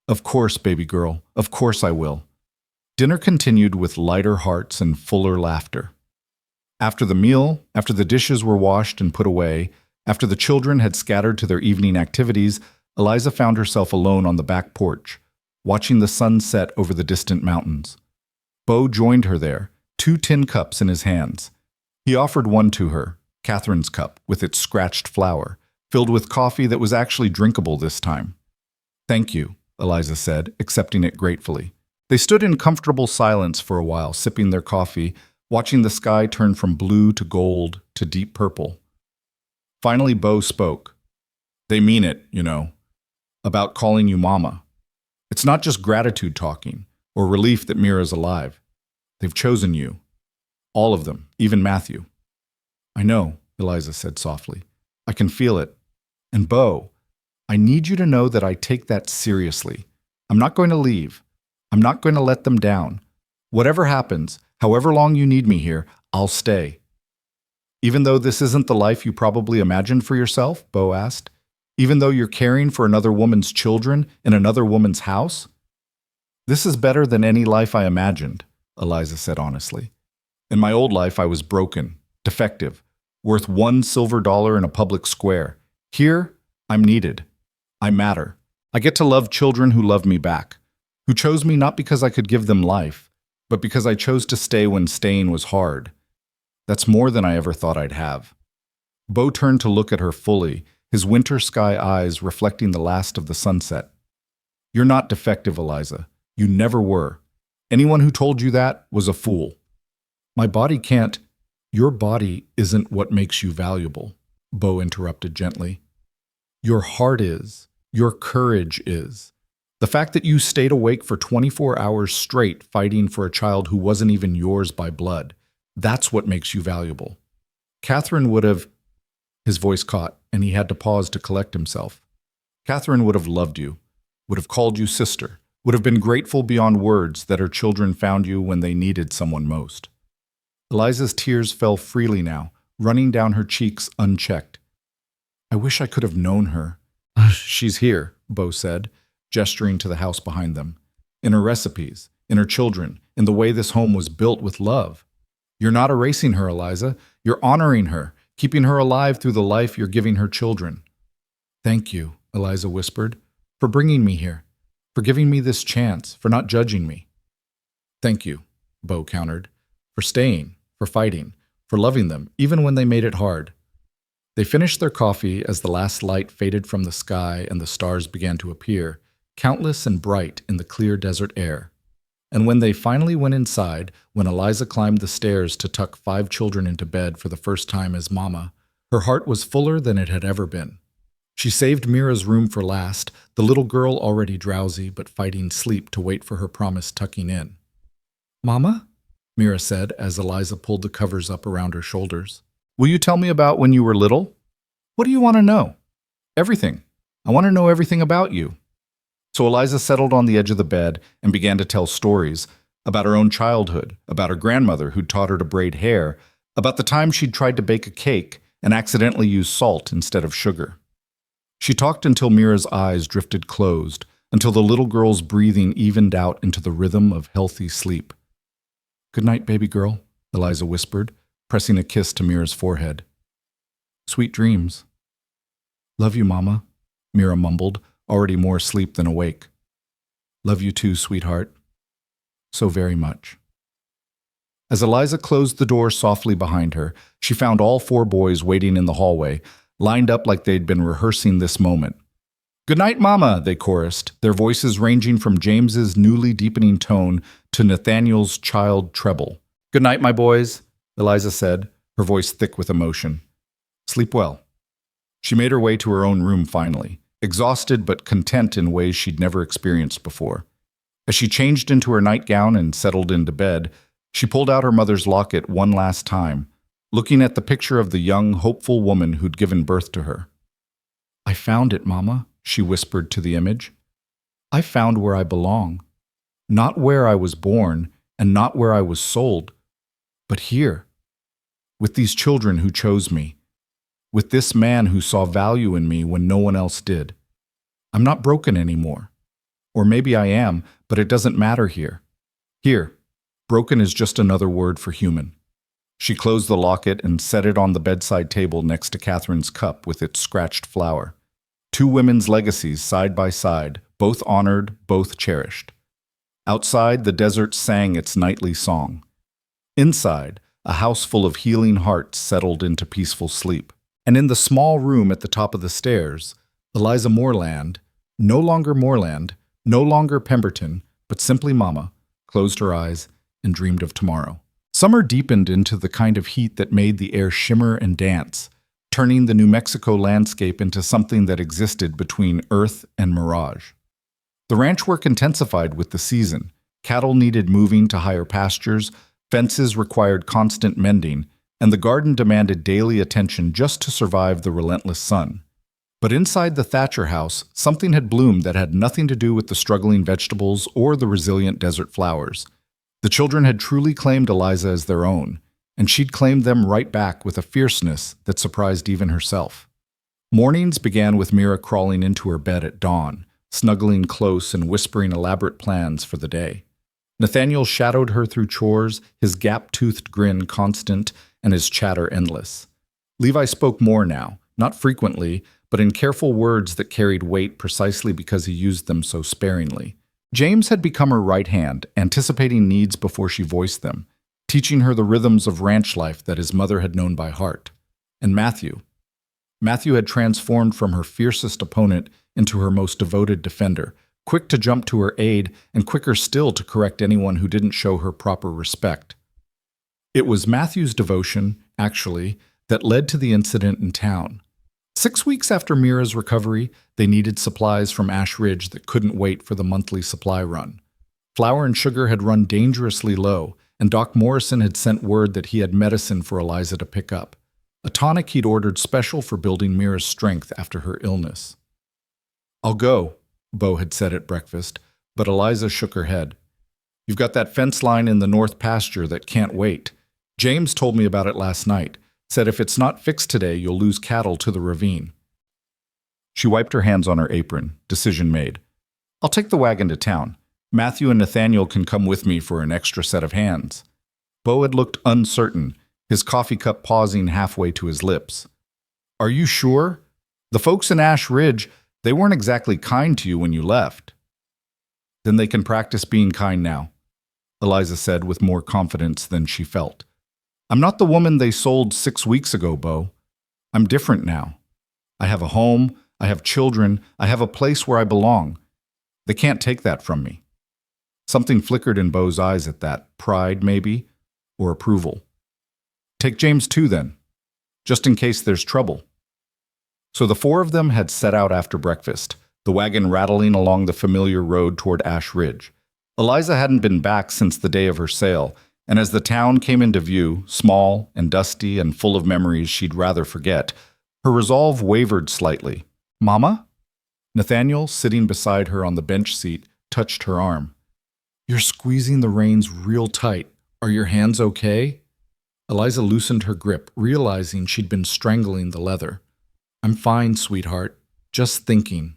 A: Of course, baby girl. Of course I will. Dinner continued with lighter hearts and fuller laughter. After the meal, after the dishes were washed and put away, after the children had scattered to their evening activities, Eliza found herself alone on the back porch, watching the sun set over the distant mountains. Bo joined her there, 2 tin cups in his hands. He offered one to her, Catherine's cup, with its scratched flower, filled with coffee that was actually drinkable this time. Thank you, Eliza said, accepting it gratefully. They stood in comfortable silence for a while, sipping their coffee, watching the sky turn from blue to gold to deep purple. Finally, Bo spoke. They mean it, you know, about calling you Mama. It's not just gratitude talking, or relief that Mira's alive. They've chosen you. All of them, even Matthew. I know, Eliza said softly. I can feel it. And Bo, I need you to know that I take that seriously. I'm not going to leave. I'm not going to let them down. Whatever happens, however long you need me here, I'll stay. Even though this isn't the life you probably imagined for yourself, Bo asked. Even though you're caring for another woman's children in another woman's house? This is better than any life I imagined, Eliza said honestly. In my old life, I was broken, defective, worth $1 silver in a public square. Here, I'm needed. I matter. I get to love children who love me back, who chose me not because I could give them life, but because I chose to stay when staying was hard. That's more than I ever thought I'd have. Bo turned to look at her fully, his winter sky eyes reflecting the last of the sunset. You're not defective, Eliza. You never were. Anyone who told you that was a fool. My body can't. Your body isn't what makes you valuable, Bo interrupted gently. Your heart is. Your courage is. The fact that you stayed awake for 24 hours straight fighting for a child who wasn't even yours by blood, that's what makes you valuable. Catherine would have... His voice caught, and he had to pause to collect himself. Catherine would have loved you, would have called you sister, would have been grateful beyond words that her children found you when they needed someone most. Eliza's tears fell freely now, running down her cheeks unchecked. I wish I could have known her. She's here, Bo said, gesturing to the house behind them. In her recipes, in her children, in the way this home was built with love. You're not erasing her, Eliza. You're honoring her, keeping her alive through the life you're giving her children. Thank you, Eliza whispered, for bringing me here, for giving me this chance, for not judging me. Thank you, Bo countered, for staying, for fighting, for loving them, even when they made it hard. They finished their coffee as the last light faded from the sky and the stars began to appear, countless and bright in the clear desert air. And when they finally went inside, when Eliza climbed the stairs to tuck 5 children into bed for the first time as Mama, her heart was fuller than it had ever been. She saved Mira's room for last, the little girl already drowsy but fighting sleep to wait for her promised tucking in. Mama? Mira said as Eliza pulled the covers up around her shoulders. Will you tell me about when you were little? What do you want to know? Everything. I want to know everything about you. So Eliza settled on the edge of the bed and began to tell stories about her own childhood, about her grandmother who'd taught her to braid hair, about the time she'd tried to bake a cake and accidentally used salt instead of sugar. She talked until Mira's eyes drifted closed, until the little girl's breathing evened out into the rhythm of healthy sleep. Good night, baby girl, Eliza whispered, pressing a kiss to Mira's forehead. Sweet dreams. Love you, Mama, Mira mumbled, already more asleep than awake. Love you too, sweetheart. So very much. As Eliza closed the door softly behind her, she found all 4 boys waiting in the hallway, lined up like they'd been rehearsing this moment. "Good night, Mama," they chorused, their voices ranging from James's newly deepening tone to Nathaniel's child treble. "Good night, my boys," Eliza said, her voice thick with emotion. "Sleep well." She made her way to her own room finally, exhausted but content in ways she'd never experienced before. As she changed into her nightgown and settled into bed, she pulled out her mother's locket one last time, looking at the picture of the young, hopeful woman who'd given birth to her. "I found it, Mama," she whispered to the image. "I found where I belong. Not where I was born and not where I was sold, but here, with these children who chose me, with this man who saw value in me when no one else did. I'm not broken anymore. Or maybe I am, but it doesn't matter here. Here, broken is just another word for human." She closed the locket and set it on the bedside table next to Catherine's cup with its scratched flower. 2 women's legacies side by side, both honored, both cherished. Outside, the desert sang its nightly song. Inside, a house full of healing hearts settled into peaceful sleep. And in the small room at the top of the stairs, Eliza Moreland, no longer Moreland, no longer Pemberton, but simply Mama, closed her eyes and dreamed of tomorrow. Summer deepened into the kind of heat that made the air shimmer and dance, turning the New Mexico landscape into something that existed between earth and mirage. The ranch work intensified with the season. Cattle needed moving to higher pastures, fences required constant mending, and the garden demanded daily attention just to survive the relentless sun. But inside the Thatcher house, something had bloomed that had nothing to do with the struggling vegetables or the resilient desert flowers. The children had truly claimed Eliza as their own, and she'd claimed them right back with a fierceness that surprised even herself. Mornings began with Mira crawling into her bed at dawn, snuggling close and whispering elaborate plans for the day. Nathaniel shadowed her through chores, his gap-toothed grin constant and his chatter endless. Levi spoke more now, not frequently, but in careful words that carried weight precisely because he used them so sparingly. James had become her right hand, anticipating needs before she voiced them, teaching her the rhythms of ranch life that his mother had known by heart. And Matthew had transformed from her fiercest opponent into her most devoted defender, quick to jump to her aid and quicker still to correct anyone who didn't show her proper respect. It was Matthew's devotion, actually, that led to the incident in town. 6 weeks after Mira's recovery, they needed supplies from Ash Ridge that couldn't wait for the monthly supply run. Flour and sugar had run dangerously low, and Doc Morrison had sent word that he had medicine for Eliza to pick up, a tonic he'd ordered special for building Mira's strength after her illness. "I'll go," Bo had said at breakfast, but Eliza shook her head. "You've got that fence line in the north pasture that can't wait. James told me about it last night. Said if it's not fixed today, you'll lose cattle to the ravine." She wiped her hands on her apron. Decision made. "I'll take the wagon to town. Matthew and Nathaniel can come with me for an extra set of hands." Bo had looked uncertain, his coffee cup pausing halfway to his lips. "Are you sure? The folks in Ash Ridge, they weren't exactly kind to you when you left." "Then they can practice being kind now," Eliza said with more confidence than she felt. "I'm not the woman they sold 6 weeks ago, Bo. I'm different now. I have a home, I have children, I have a place where I belong. They can't take that from me." Something flickered in Bo's eyes at that, pride maybe, or approval. "Take James too then, just in case there's trouble." So the 4 of them had set out after breakfast, the wagon rattling along the familiar road toward Ash Ridge. Eliza hadn't been back since the day of her sale, and as the town came into view, small and dusty and full of memories she'd rather forget, her resolve wavered slightly. "Mama?" Nathaniel, sitting beside her on the bench seat, touched her arm. "You're squeezing the reins real tight. Are your hands okay?" Eliza loosened her grip, realizing she'd been strangling the leather. "I'm fine, sweetheart. Just thinking."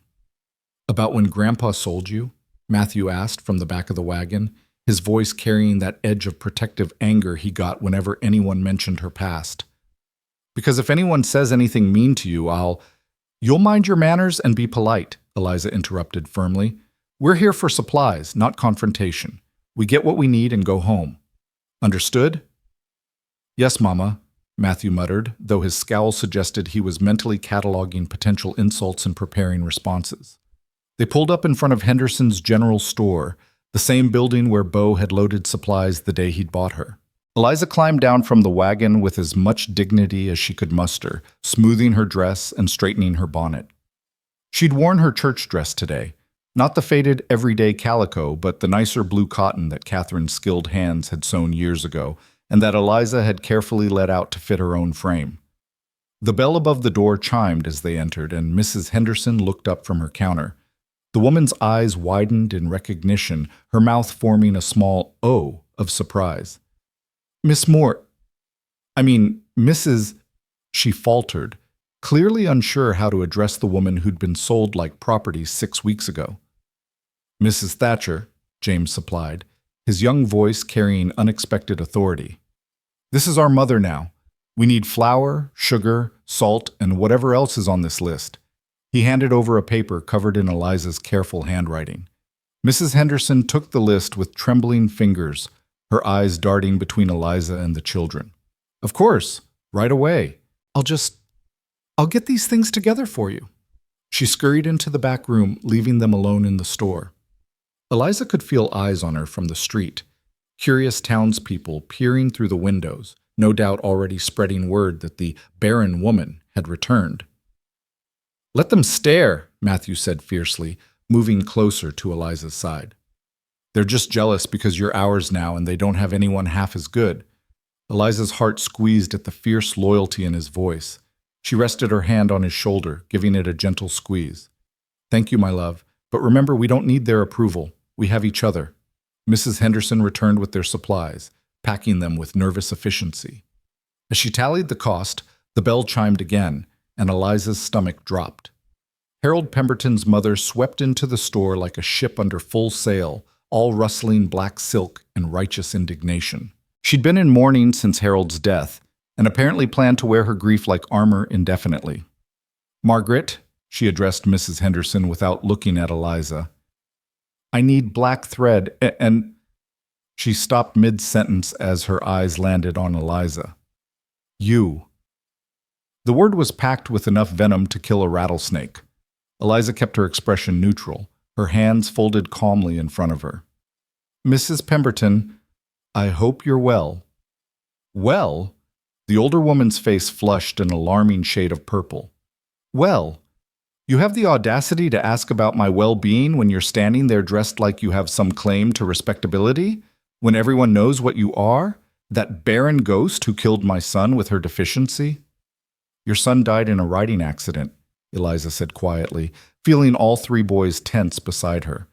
A: "About when Grandpa sold you?" Matthew asked from the back of the wagon, his voice carrying that edge of protective anger he got whenever anyone mentioned her past. "Because if anyone says anything mean to you, you'll mind your manners and be polite. Eliza interrupted firmly. We're here for supplies, not confrontation. We get what we need and go home. Understood? Yes, Mama, Matthew muttered, though his scowl suggested he was mentally cataloging potential insults and preparing responses. They pulled up in front of Henderson's General Store, the same building where Bo had loaded supplies the day he'd bought her. Eliza climbed down from the wagon with as much dignity as she could muster, smoothing her dress and straightening her bonnet. She'd worn her church dress today, not the faded everyday calico, but the nicer blue cotton that Catherine's skilled hands had sewn years ago, and that Eliza had carefully let out to fit her own frame. The bell above the door chimed as they entered, and Mrs. Henderson looked up from her counter. The woman's eyes widened in recognition, her mouth forming a small O of surprise. Mrs. She faltered, clearly unsure how to address the woman who'd been sold like property 6 weeks ago. Mrs. Thatcher, James supplied, his young voice carrying unexpected authority. This is our mother now. We need flour, sugar, salt, and whatever else is on this list. He handed over a paper covered in Eliza's careful handwriting. Mrs. Henderson took the list with trembling fingers, her eyes darting between Eliza and the children. Of course, right away. I'll get these things together for you. She scurried into the back room, leaving them alone in the store. Eliza could feel eyes on her from the street, curious townspeople peering through the windows, no doubt already spreading word that the barren woman had returned. Let them stare, Matthew said fiercely, moving closer to Eliza's side. They're just jealous because you're ours now and they don't have anyone half as good. Eliza's heart squeezed at the fierce loyalty in his voice. She rested her hand on his shoulder, giving it a gentle squeeze. Thank you, my love, but remember we don't need their approval. We have each other. Mrs. Henderson returned with their supplies, packing them with nervous efficiency. As she tallied the cost, the bell chimed again, and Eliza's stomach dropped. Harold Pemberton's mother swept into the store like a ship under full sail, all rustling black silk and righteous indignation. She'd been in mourning since Harold's death, and apparently planned to wear her grief like armor indefinitely. Margaret, she addressed Mrs. Henderson without looking at Eliza. I need black thread and... She stopped mid-sentence as her eyes landed on Eliza. You. The word was packed with enough venom to kill a rattlesnake. Eliza kept her expression neutral, her hands folded calmly in front of her. Mrs. Pemberton, I hope you're well. Well? The older woman's face flushed an alarming shade of purple. Well, you have the audacity to ask about my well-being when you're standing there dressed like you have some claim to respectability? When everyone knows what you are? That barren ghost who killed my son with her deficiency? Your son died in a riding accident, Eliza said quietly, feeling all 3 boys tense beside her.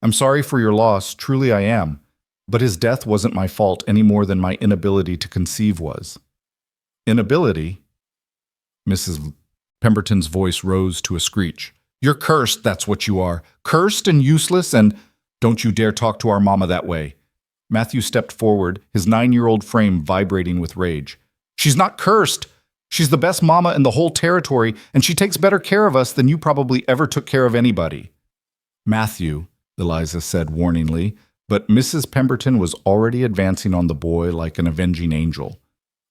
A: I'm sorry for your loss, truly I am, but his death wasn't my fault any more than my inability to conceive was. Inability? Mrs. Pemberton's voice rose to a screech. You're cursed, that's what you are. Cursed and useless, and don't you dare talk to our mama that way. Matthew stepped forward, his 9-year-old frame vibrating with rage. She's not cursed. She's the best mama in the whole territory, and she takes better care of us than you probably ever took care of anybody. Matthew, Eliza said warningly, but Mrs. Pemberton was already advancing on the boy like an avenging angel.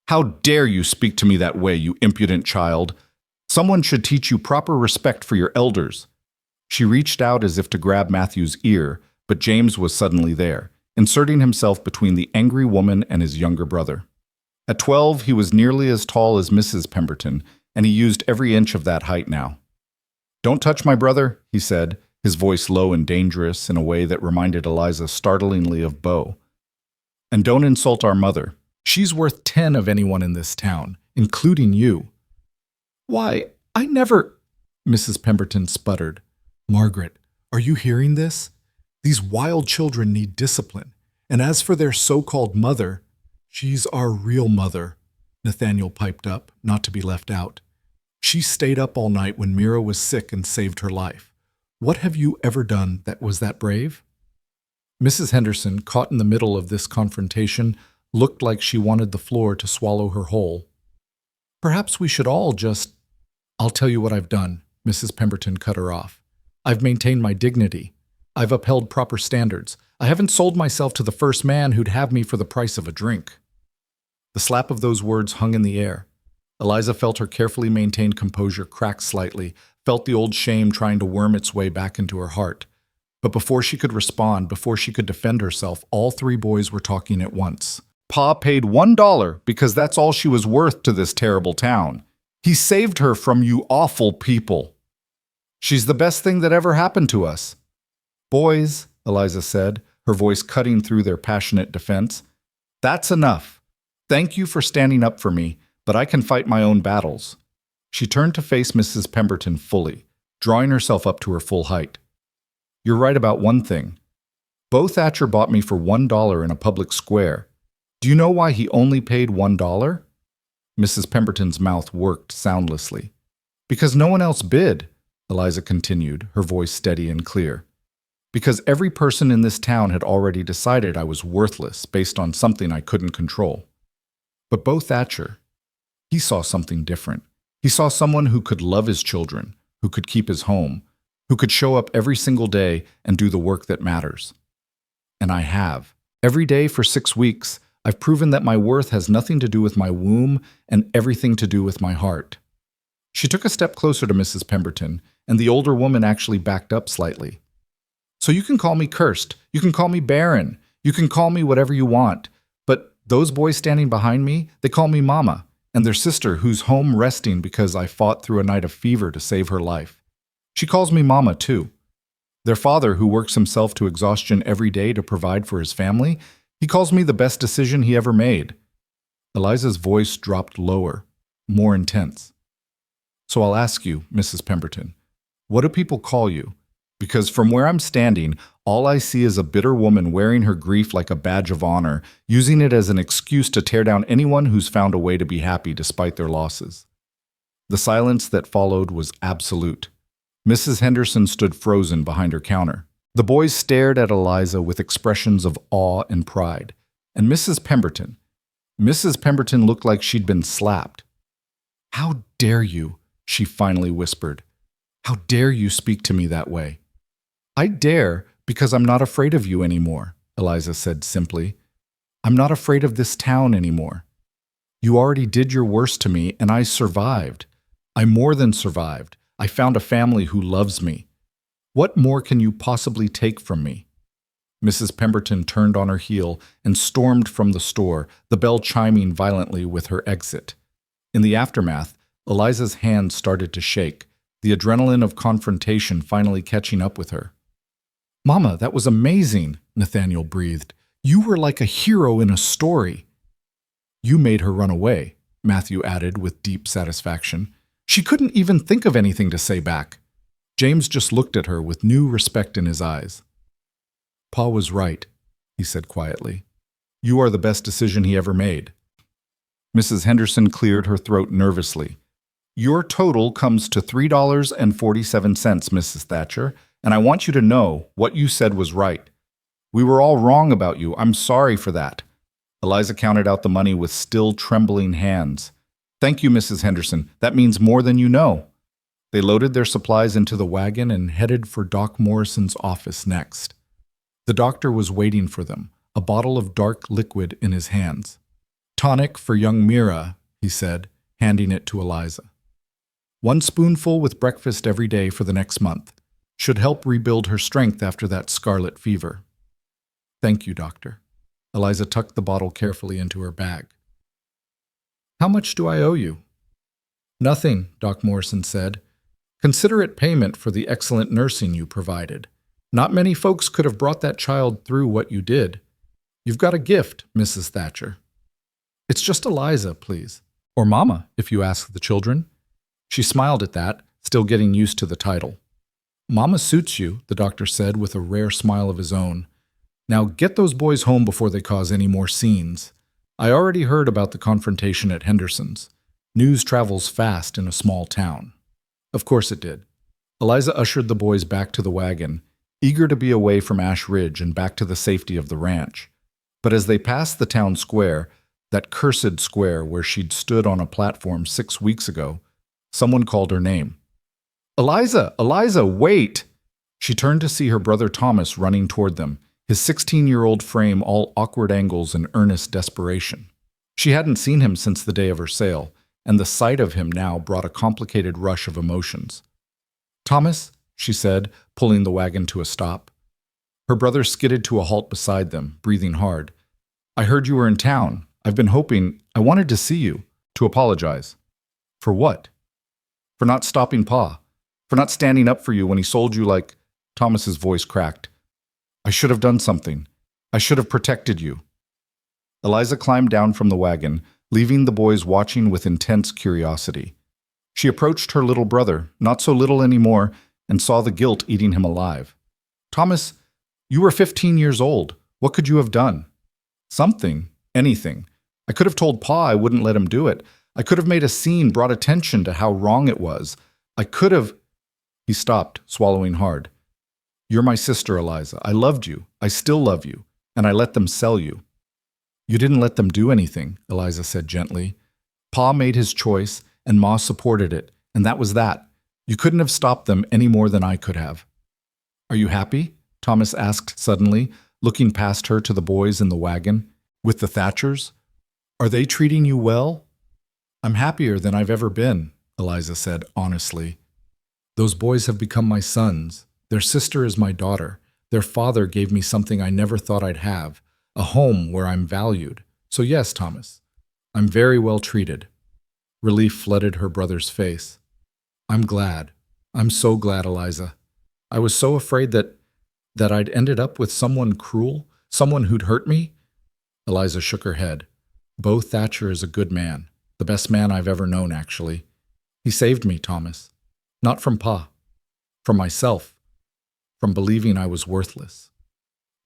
A: How dare you speak to me that way, you impudent child? Someone should teach you proper respect for your elders. She reached out as if to grab Matthew's ear, but James was suddenly there, inserting himself between the angry woman and his younger brother. At 12, he was nearly as tall as Mrs. Pemberton, and he used every inch of that height now. Don't touch my brother, he said, his voice low and dangerous in a way that reminded Eliza startlingly of Bo. And don't insult our mother. She's worth 10 of anyone in this town, including you. Why, I never... Mrs. Pemberton sputtered. Margaret, are you hearing this? These wild children need discipline. And as for their so-called mother, she's our real mother, Nathaniel piped up, not to be left out. She stayed up all night when Mira was sick and saved her life. What have you ever done that was that brave? Mrs. Henderson, caught in the middle of this confrontation, looked like she wanted the floor to swallow her whole. Perhaps we should all just... I'll tell you what I've done, Mrs. Pemberton cut her off. I've maintained my dignity. I've upheld proper standards. I haven't sold myself to the first man who'd have me for the price of a drink." The slap of those words hung in the air. Eliza felt her carefully maintained composure crack slightly, felt the old shame trying to worm its way back into her heart. But before she could respond, before she could defend herself, all three boys were talking at once. "Pa paid $1 because that's all she was worth to this terrible town. He saved her from you awful people. She's the best thing that ever happened to us." "Boys," Eliza said, her voice cutting through their passionate defense, "that's enough. Thank you for standing up for me, but I can fight my own battles." She turned to face Mrs. Pemberton fully, drawing herself up to her full height. "You're right about one thing. Bo Thatcher bought me for $1 in a public square. Do you know why he only paid $1? Mrs. Pemberton's mouth worked soundlessly. "Because no one else bid," Eliza continued, her voice steady and clear. "Because every person in this town had already decided I was worthless based on something I couldn't control. But Bo Thatcher, he saw something different. He saw someone who could love his children, who could keep his home, who could show up every single day and do the work that matters. And I have. Every day for 6 weeks, I've proven that my worth has nothing to do with my womb and everything to do with my heart." She took a step closer to Mrs. Pemberton, and the older woman actually backed up slightly. "So you can call me cursed, you can call me barren, you can call me whatever you want, but those boys standing behind me, they call me Mama, and their sister who's home resting because I fought through a night of fever to save her life. She calls me Mama, too. Their father, who works himself to exhaustion every day to provide for his family, he calls me the best decision he ever made." Eliza's voice dropped lower, more intense. "So I'll ask you, Mrs. Pemberton, what do people call you? Because from where I'm standing, all I see is a bitter woman wearing her grief like a badge of honor, using it as an excuse to tear down anyone who's found a way to be happy despite their losses." The silence that followed was absolute. Mrs. Henderson stood frozen behind her counter. The boys stared at Eliza with expressions of awe and pride. And Mrs. Pemberton looked like she'd been slapped. "How dare you?" she finally whispered. "How dare you speak to me that way?" "I dare because I'm not afraid of you anymore," Eliza said simply. "I'm not afraid of this town anymore. You already did your worst to me, and I survived. I more than survived. I found a family who loves me. What more can you possibly take from me?" Mrs. Pemberton turned on her heel and stormed from the store, the bell chiming violently with her exit. In the aftermath, Eliza's hands started to shake, the adrenaline of confrontation finally catching up with her. "Mama, that was amazing," Nathaniel breathed. "You were like a hero in a story." "You made her run away," Matthew added with deep satisfaction. "She couldn't even think of anything to say back." James just looked at her with new respect in his eyes. "Pa was right," he said quietly. "You are the best decision he ever made." Mrs. Henderson cleared her throat nervously. "Your total comes to $3.47, Mrs. Thatcher, and I want you to know what you said was right. We were all wrong about you. I'm sorry for that." Eliza counted out the money with still trembling hands. "Thank you, Mrs. Henderson. That means more than you know." They loaded their supplies into the wagon and headed for Doc Morrison's office next. The doctor was waiting for them, a bottle of dark liquid in his hands. "Tonic for young Mira," he said, handing it to Eliza. "1 spoonful with breakfast every day for the next month. Should help rebuild her strength after that scarlet fever." "Thank you, doctor." Eliza tucked the bottle carefully into her bag. "How much do I owe you?" "Nothing," Doc Morrison said. "Consider it payment for the excellent nursing you provided. Not many folks could have brought that child through what you did. You've got a gift, Mrs. Thatcher." "It's just Eliza, please. Or Mama, if you ask the children." She smiled at that, still getting used to the title. "Mama suits you," the doctor said with a rare smile of his own. "Now get those boys home before they cause any more scenes. I already heard about the confrontation at Henderson's. News travels fast in a small town." Of course it did. Eliza ushered the boys back to the wagon, eager to be away from Ash Ridge and back to the safety of the ranch. But as they passed the town square, that cursed square where she'd stood on a platform 6 weeks ago, someone called her name. "Eliza! Eliza, wait!" She turned to see her brother Thomas running toward them, his 16-year-old frame all awkward angles and earnest desperation. She hadn't seen him since the day of her sale, and the sight of him now brought a complicated rush of emotions. "Thomas," she said, pulling the wagon to a stop. Her brother skidded to a halt beside them, breathing hard. "I heard you were in town. I've been hoping. I wanted to see you, to apologize." "For what?" "For not stopping Pa. For not standing up for you when he sold you like—" Thomas's voice cracked. "I should have done something. I should have protected you." Eliza climbed down from the wagon, leaving the boys watching with intense curiosity. She approached her little brother, not so little anymore, and saw the guilt eating him alive. "Thomas, you were 15 years old. What could you have done?" "Something. Anything. I could have told Pa I wouldn't let him do it. I could have made a scene, brought attention to how wrong it was. I could have—" He stopped, swallowing hard. "You're my sister, Eliza. I loved you. I still love you. And I let them sell you." "You didn't let them do anything," Eliza said gently. "Pa made his choice, and Ma supported it, and that was that. You couldn't have stopped them any more than I could have." "Are you happy?" Thomas asked suddenly, looking past her to the boys in the wagon. "With the Thatchers? Are they treating you well?" "I'm happier than I've ever been," Eliza said honestly. "Those boys have become my sons. Their sister is my daughter. Their father gave me something I never thought I'd have, a home where I'm valued. So yes, Thomas, I'm very well treated." Relief flooded her brother's face. "I'm glad. I'm so glad, Eliza. I was so afraid that I'd ended up with someone cruel, someone who'd hurt me." Eliza shook her head. "Bo Thatcher is a good man, the best man I've ever known, actually. He saved me, Thomas. Not from Pa. From myself. From believing I was worthless."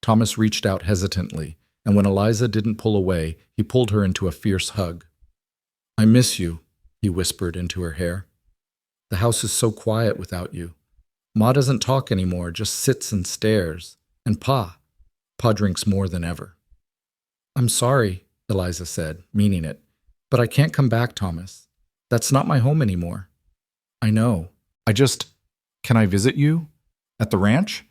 A: Thomas reached out hesitantly, and when Eliza didn't pull away, he pulled her into a fierce hug. "I miss you," he whispered into her hair. "The house is so quiet without you. Ma doesn't talk anymore, just sits and stares. And Pa drinks more than ever." "I'm sorry," Eliza said, meaning it, "but I can't come back, Thomas. That's not my home anymore." "I know. Can I visit you? At the ranch?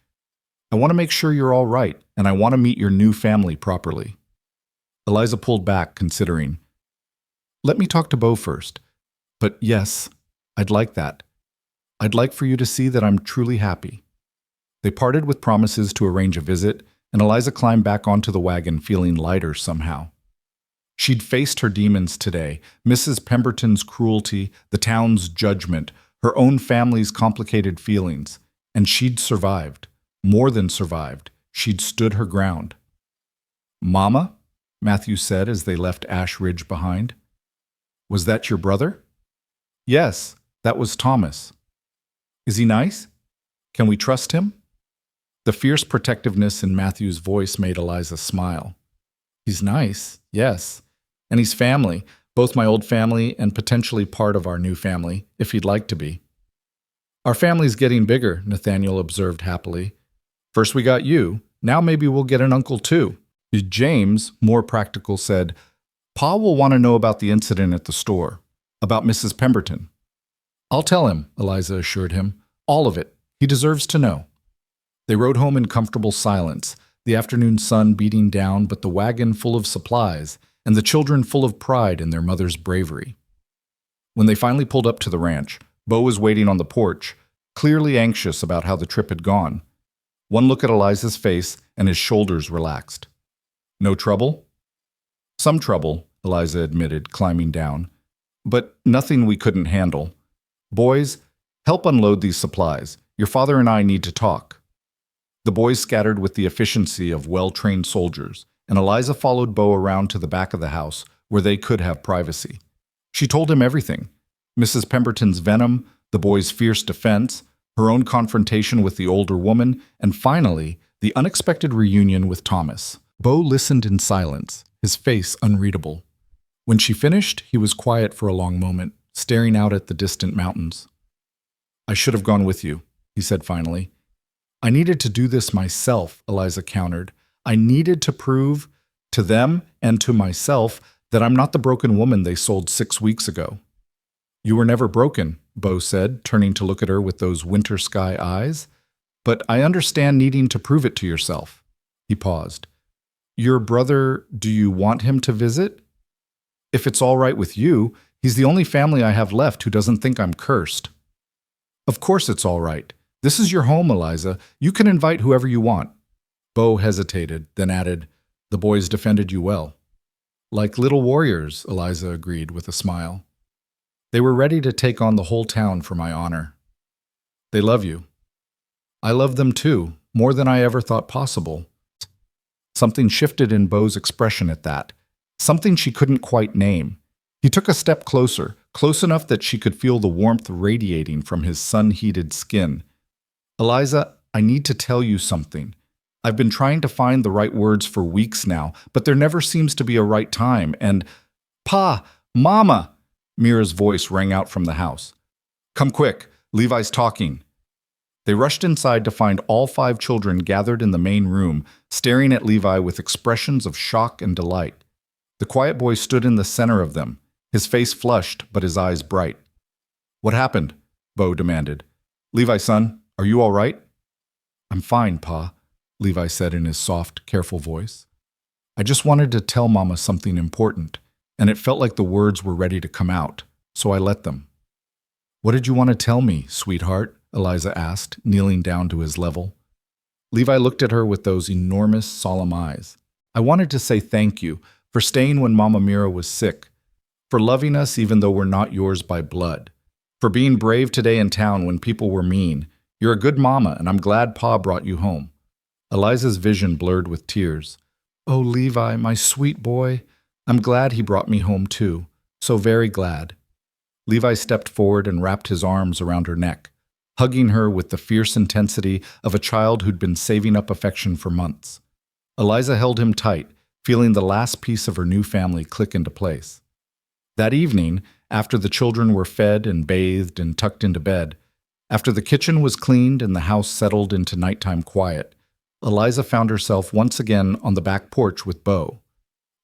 A: I want to make sure you're all right, and I want to meet your new family properly." Eliza pulled back, considering. "Let me talk to Bo first. But yes, I'd like that. I'd like for you to see that I'm truly happy." They parted with promises to arrange a visit, and Eliza climbed back onto the wagon feeling lighter somehow. She'd faced her demons today, Mrs. Pemberton's cruelty, the town's judgment, her own family's complicated feelings, and she'd survived. More than survived. She'd stood her ground. "Mama?" Matthew said as they left Ash Ridge behind. "Was that your brother?" "Yes, that was Thomas." "Is he nice? Can we trust him?" The fierce protectiveness in Matthew's voice made Eliza smile. "He's nice, yes. And he's family, both my old family and potentially part of our new family, if he'd like to be." "Our family's getting bigger," Nathaniel observed happily. "First we got you, now maybe we'll get an uncle too." James, more practical, said, "Pa will want to know about the incident at the store, about Mrs. Pemberton." "I'll tell him," Eliza assured him. "All of it. He deserves to know." They rode home in comfortable silence, the afternoon sun beating down, but the wagon full of supplies, and the children full of pride in their mother's bravery. When they finally pulled up to the ranch, Bo was waiting on the porch, clearly anxious about how the trip had gone. One look at Eliza's face, and his shoulders relaxed. "No trouble?" "Some trouble," Eliza admitted, climbing down. "But nothing we couldn't handle. Boys, help unload these supplies. Your father and I need to talk." The boys scattered with the efficiency of well-trained soldiers, and Eliza followed Bo around to the back of the house, where they could have privacy. She told him everything. Mrs. Pemberton's venom, the boys' fierce defense, her own confrontation with the older woman, and finally, the unexpected reunion with Thomas. Bo listened in silence, his face unreadable. When she finished, he was quiet for a long moment, staring out at the distant mountains. "I should have gone with you," he said finally. "I needed to do this myself," Eliza countered. "I needed to prove to them and to myself that I'm not the broken woman they sold 6 weeks ago." "You were never broken," Bo said, turning to look at her with those winter sky eyes. but I understand needing to prove it to yourself. He paused. Your brother, do you want him to visit? If it's all right with you, he's the only family I have left who doesn't think I'm cursed. Of course it's all right. This is your home, Eliza. You can invite whoever you want. Bo hesitated, then added, The boys defended you well. Like little warriors, Eliza agreed with a smile. They were ready to take on the whole town for my honor. They love you. I love them too, more than I ever thought possible. Something shifted in Bo's expression at that, something she couldn't quite name. He took a step closer, close enough that she could feel the warmth radiating from his sun-heated skin. Eliza, I need to tell you something. I've been trying to find the right words for weeks now, but there never seems to be a right time, and… Pa! Mama! Mira's voice rang out from the house. Come quick, Levi's talking. They rushed inside to find all 5 children gathered in the main room, staring at Levi with expressions of shock and delight. The quiet boy stood in the center of them, his face flushed but his eyes bright. What happened? Bo demanded. Levi, son, are you all right? I'm fine, Pa, Levi said in his soft, careful voice. I just wanted to tell Mama something important, and it felt like the words were ready to come out, so I let them. What did you want to tell me, sweetheart? Eliza asked, kneeling down to his level. Levi looked at her with those enormous, solemn eyes. I wanted to say thank you for staying when Mama Mira was sick, for loving us even though we're not yours by blood, for being brave today in town when people were mean. You're a good mama, and I'm glad Pa brought you home. Eliza's vision blurred with tears. Oh, Levi, my sweet boy. I'm glad he brought me home too. So very glad. Levi stepped forward and wrapped his arms around her neck, hugging her with the fierce intensity of a child who'd been saving up affection for months. Eliza held him tight, feeling the last piece of her new family click into place. That evening, after the children were fed and bathed and tucked into bed, after the kitchen was cleaned and the house settled into nighttime quiet, Eliza found herself once again on the back porch with Bo.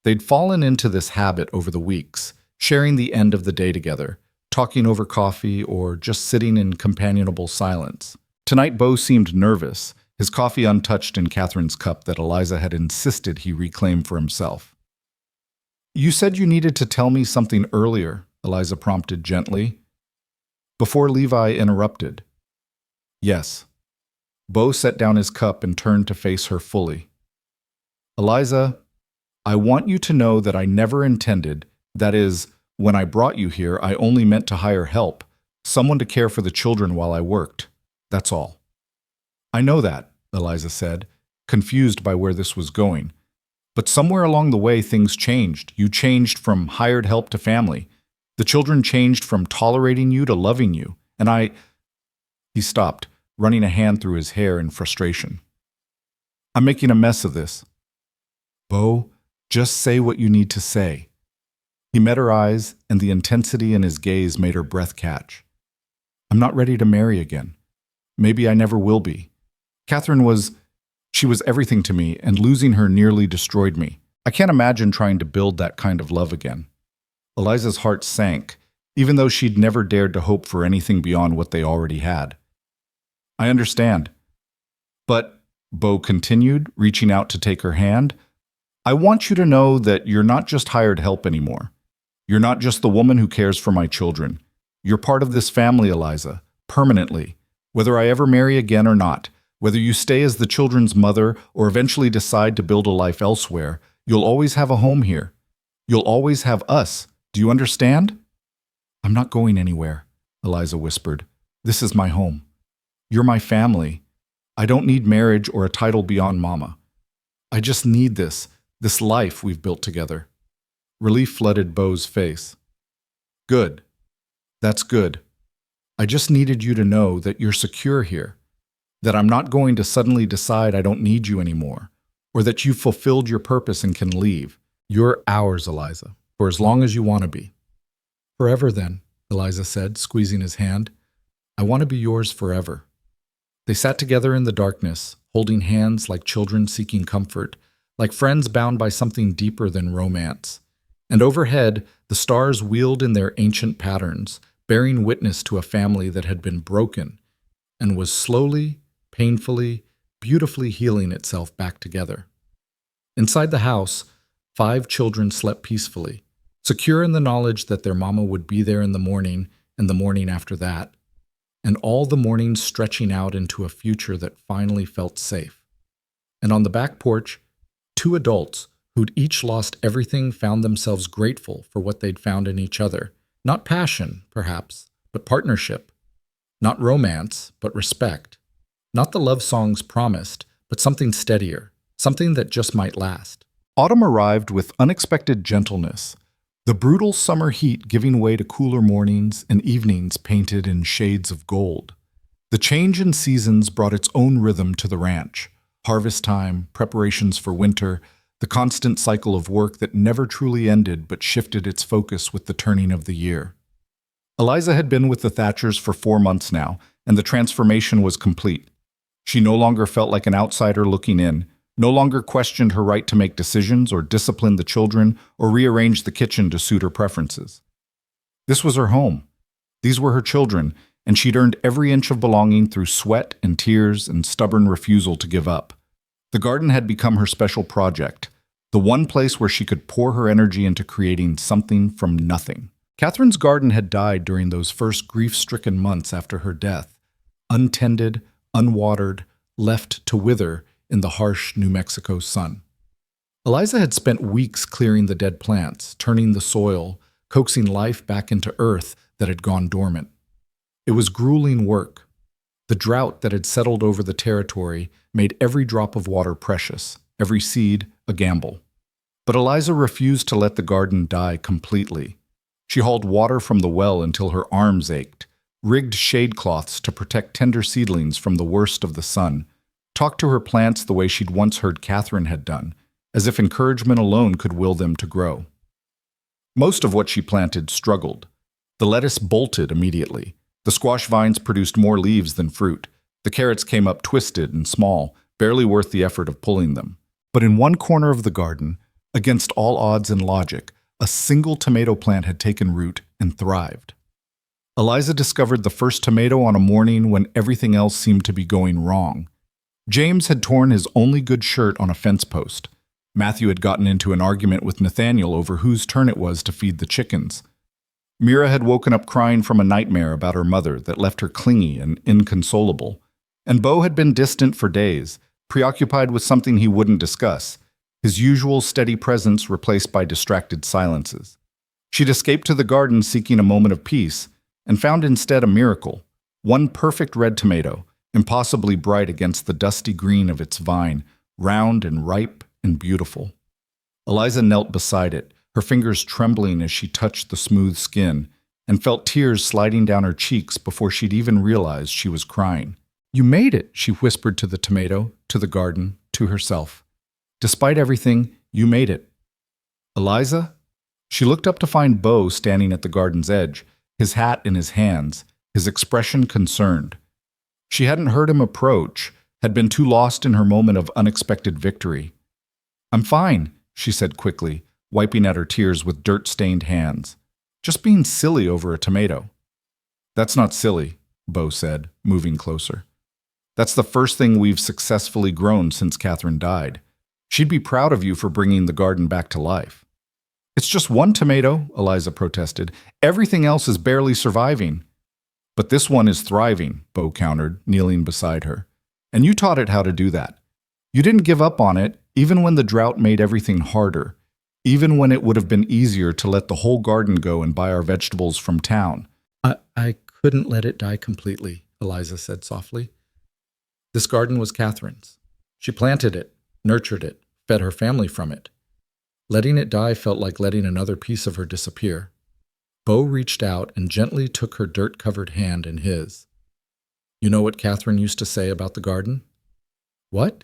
A: They'd fallen into this habit over the weeks, sharing the end of the day together, talking over coffee or just sitting in companionable silence. Tonight Bo seemed nervous, his coffee untouched in Catherine's cup that Eliza had insisted he reclaim for himself. You said you needed to tell me something earlier, Eliza prompted gently. Before Levi interrupted. Yes. Bo set down his cup and turned to face her fully. Eliza, I want you to know that I never intended, that is, when I brought you here, I only meant to hire help, someone to care for the children while I worked. That's all. I know that, Eliza said, confused by where this was going. But somewhere along the way, things changed. You changed from hired help to family. The children changed from tolerating you to loving you. And I… He stopped, running a hand through his hair in frustration. I'm making a mess of this. Bo, just say what you need to say. He met her eyes, and the intensity in his gaze made her breath catch. I'm not ready to marry again. Maybe I never will be. Catherine was… She was everything to me, and losing her nearly destroyed me. I can't imagine trying to build that kind of love again. Eliza's heart sank, even though she'd never dared to hope for anything beyond what they already had. I understand. But, Bo continued, reaching out to take her hand, I want you to know that you're not just hired help anymore. You're not just the woman who cares for my children. You're part of this family, Eliza, permanently, whether I ever marry again or not. Whether you stay as the children's mother or eventually decide to build a life elsewhere, you'll always have a home here. You'll always have us. Do you understand? I'm not going anywhere, Eliza whispered. This is my home. You're my family. I don't need marriage or a title beyond Mama. I just need this life we've built together. Relief flooded Bo's face. Good. That's good. I just needed you to know that you're secure here. That I'm not going to suddenly decide I don't need you anymore, or that you've fulfilled your purpose and can leave. You're ours, Eliza, for as long as you want to be. Forever then, Eliza said, squeezing his hand. I want to be yours forever. They sat together in the darkness, holding hands like children seeking comfort, like friends bound by something deeper than romance. And overhead, the stars wheeled in their ancient patterns, bearing witness to a family that had been broken and was slowly, painfully, beautifully healing itself back together. Inside the house, 5 children slept peacefully, secure in the knowledge that their mama would be there in the morning and the morning after that, and all the mornings stretching out into a future that finally felt safe. And on the back porch, 2 adults who'd each lost everything found themselves grateful for what they'd found in each other. Not passion, perhaps, but partnership. Not romance, but respect. Not the love songs promised, but something steadier, something that just might last. Autumn arrived with unexpected gentleness, the brutal summer heat giving way to cooler mornings and evenings painted in shades of gold. The change in seasons brought its own rhythm to the ranch. Harvest time, preparations for winter, the constant cycle of work that never truly ended but shifted its focus with the turning of the year. Eliza had been with the Thatchers for 4 months now, and the transformation was complete. She no longer felt like an outsider looking in, no longer questioned her right to make decisions or discipline the children or rearrange the kitchen to suit her preferences. This was her home. These were her children, and she'd earned every inch of belonging through sweat and tears and stubborn refusal to give up. The garden had become her special project, the one place where she could pour her energy into creating something from nothing. Catherine's garden had died during those first grief-stricken months after her death, untended, unwatered, left to wither in the harsh New Mexico sun. Eliza had spent weeks clearing the dead plants, turning the soil, coaxing life back into earth that had gone dormant. It was grueling work. The drought that had settled over the territory made every drop of water precious, every seed a gamble. But Eliza refused to let the garden die completely. She hauled water from the well until her arms ached, rigged shade cloths to protect tender seedlings from the worst of the sun, talked to her plants the way she'd once heard Catherine had done, as if encouragement alone could will them to grow. Most of what she planted struggled. The lettuce bolted immediately. The squash vines produced more leaves than fruit. The carrots came up twisted and small, barely worth the effort of pulling them. But in one corner of the garden, against all odds and logic, a single tomato plant had taken root and thrived. Eliza discovered the first tomato on a morning when everything else seemed to be going wrong. James had torn his only good shirt on a fence post. Matthew had gotten into an argument with Nathaniel over whose turn it was to feed the chickens. Mira had woken up crying from a nightmare about her mother that left her clingy and inconsolable. And Bo had been distant for days, preoccupied with something he wouldn't discuss, his usual steady presence replaced by distracted silences. She'd escaped to the garden seeking a moment of peace, and found instead a miracle, one perfect red tomato, impossibly bright against the dusty green of its vine, round and ripe and beautiful. Eliza knelt beside it, her fingers trembling as she touched the smooth skin, and felt tears sliding down her cheeks before she'd even realized she was crying. "You made it," she whispered to the tomato, to the garden, to herself. "Despite everything, you made it." "Eliza?" She looked up to find Bo standing at the garden's edge, his hat in his hands, his expression concerned. She hadn't heard him approach, had been too lost in her moment of unexpected victory. "I'm fine," she said quickly, wiping at her tears with dirt-stained hands. "Just being silly over a tomato." "That's not silly," Bo said, moving closer. "That's the first thing we've successfully grown since Catherine died. She'd be proud of you for bringing the garden back to life." "It's just one tomato," Eliza protested. "Everything else is barely surviving." "But this one is thriving," Bo countered, kneeling beside her. "And you taught it how to do that. You didn't give up on it, even when the drought made everything harder, even when it would have been easier to let the whole garden go and buy our vegetables from town." I couldn't let it die completely," Eliza said softly. "This garden was Catherine's. She planted it, nurtured it, fed her family from it. Letting it die felt like letting another piece of her disappear." Bo reached out and gently took her dirt-covered hand in his. "You know what Catherine used to say about the garden?" "What?"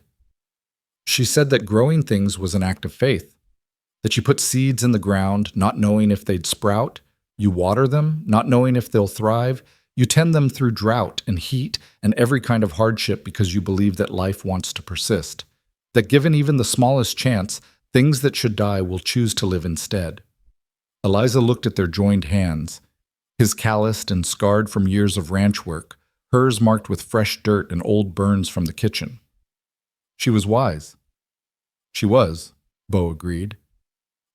A: "She said that growing things was an act of faith, that you put seeds in the ground, not knowing if they'd sprout, you water them, not knowing if they'll thrive, you tend them through drought and heat and every kind of hardship because you believe that life wants to persist, that given even the smallest chance, things that should die will choose to live instead." Eliza looked at their joined hands, his calloused and scarred from years of ranch work, hers marked with fresh dirt and old burns from the kitchen. She was wise. She was, Bo agreed.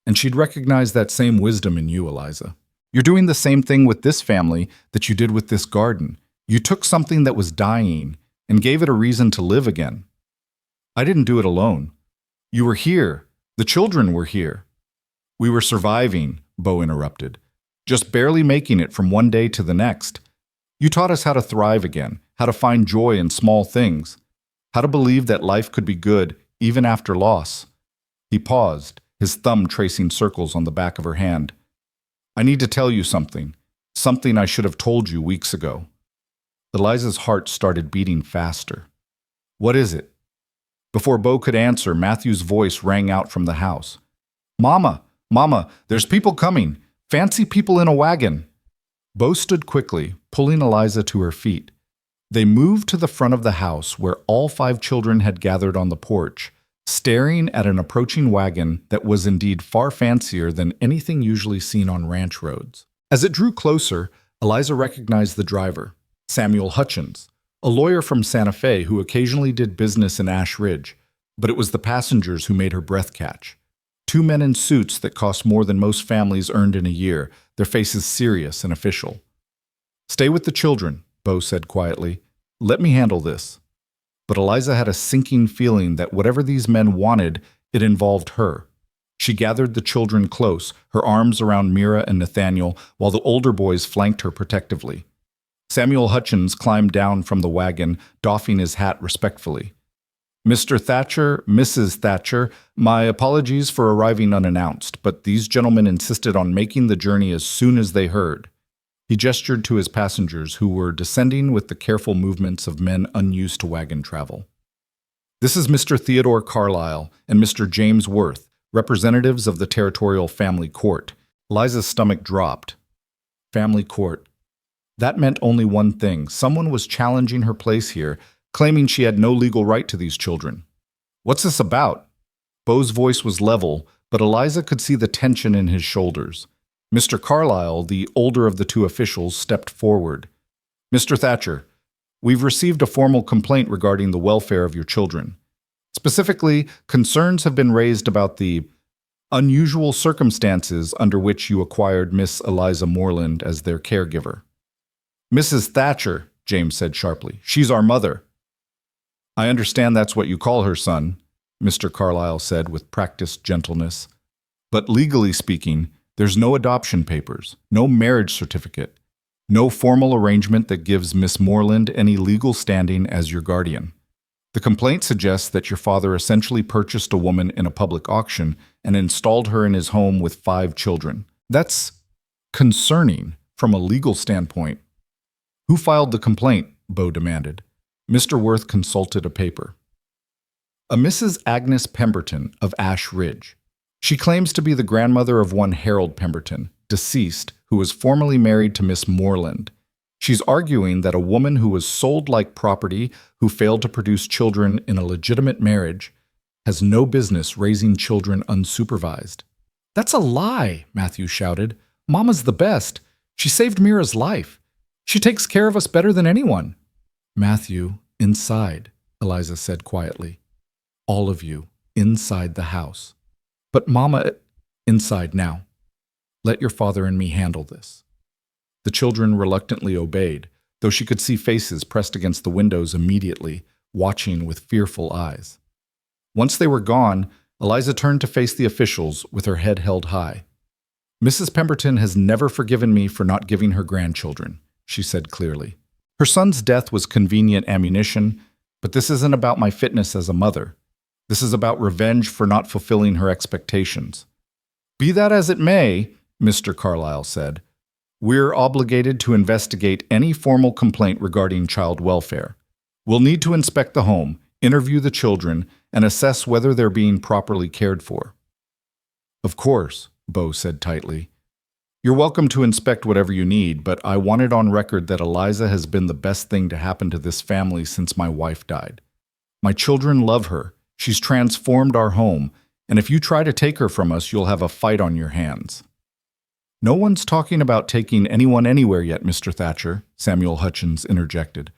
A: And she'd recognize that same wisdom in you, Eliza. You're doing the same thing with this family that you did with this garden. You took something that was dying and gave it a reason to live again. I didn't do it alone. You were here. The children were here. We were surviving, Bo interrupted, just barely making it from one day to the next. You taught us how to thrive again, how to find joy in small things, how to believe that life could be good even after loss. He paused, his thumb tracing circles on the back of her hand. I need to tell you something I should have told you weeks ago. Eliza's heart started beating faster. What is it? Before Bo could answer, Matthew's voice rang out from the house. Mama, Mama, there's people coming. Fancy people in a wagon. Bo stood quickly, pulling Eliza to her feet. They moved to the front of the house where all 5 children had gathered on the porch, staring at an approaching wagon that was indeed far fancier than anything usually seen on ranch roads. As it drew closer, Eliza recognized the driver, Samuel Hutchins, a lawyer from Santa Fe who occasionally did business in Ash Ridge, but it was the passengers who made her breath catch. 2 men in suits that cost more than most families earned in a year, their faces serious and official. Stay with the children, Bo said quietly. Let me handle this. But Eliza had a sinking feeling that whatever these men wanted, it involved her. She gathered the children close, her arms around Mira and Nathaniel, while the older boys flanked her protectively. Samuel Hutchins climbed down from the wagon, doffing his hat respectfully. Mr. Thatcher, Mrs. Thatcher, my apologies for arriving unannounced, but these gentlemen insisted on making the journey as soon as they heard. He gestured to his passengers, who were descending with the careful movements of men unused to wagon travel. This is Mr. Theodore Carlyle and Mr. James Worth, representatives of the Territorial Family Court. Eliza's stomach dropped. Family Court. That meant only one thing. Someone was challenging her place here, claiming she had no legal right to these children. What's this about? Bo's voice was level, but Eliza could see the tension in his shoulders. Mr. Carlyle, the older of the 2 officials, stepped forward. Mr. Thatcher, we've received a formal complaint regarding the welfare of your children. Specifically, concerns have been raised about the unusual circumstances under which you acquired Miss Eliza Moreland as their caregiver. Mrs. Thatcher, James said sharply, she's our mother. I understand that's what you call her, son, Mr. Carlyle said with practiced gentleness. But legally speaking, there's no adoption papers, no marriage certificate, no formal arrangement that gives Miss Moreland any legal standing as your guardian. The complaint suggests that your father essentially purchased a woman in a public auction and installed her in his home with 5 children. That's concerning from a legal standpoint. Who filed the complaint? Bo demanded. Mr. Worth consulted a paper. A Mrs. Agnes Pemberton of Ash Ridge. She claims to be the grandmother of one Harold Pemberton, deceased, who was formerly married to Miss Moreland. She's arguing that a woman who was sold like property, who failed to produce children in a legitimate marriage, has no business raising children unsupervised. That's a lie, Matthew shouted. Mama's the best. She saved Mira's life. She takes care of us better than anyone. Matthew, inside, Eliza said quietly. All of you, inside the house. But Mama, inside now. Let your father and me handle this. The children reluctantly obeyed, though she could see faces pressed against the windows immediately, watching with fearful eyes. Once they were gone, Eliza turned to face the officials with her head held high. Mrs. Pemberton has never forgiven me for not giving her grandchildren, she said clearly. Her son's death was convenient ammunition, but this isn't about my fitness as a mother. This is about revenge for not fulfilling her expectations. Be that as it may, Mr. Carlyle said, we're obligated to investigate any formal complaint regarding child welfare. We'll need to inspect the home, interview the children, and assess whether they're being properly cared for. Of course, Bo said tightly. You're welcome to inspect whatever you need, but I want it on record that Eliza has been the best thing to happen to this family since my wife died. My children love her. She's transformed our home, and if you try to take her from us, you'll have a fight on your hands. No one's talking about taking anyone anywhere yet, Mr. Thatcher, Samuel Hutchins interjected.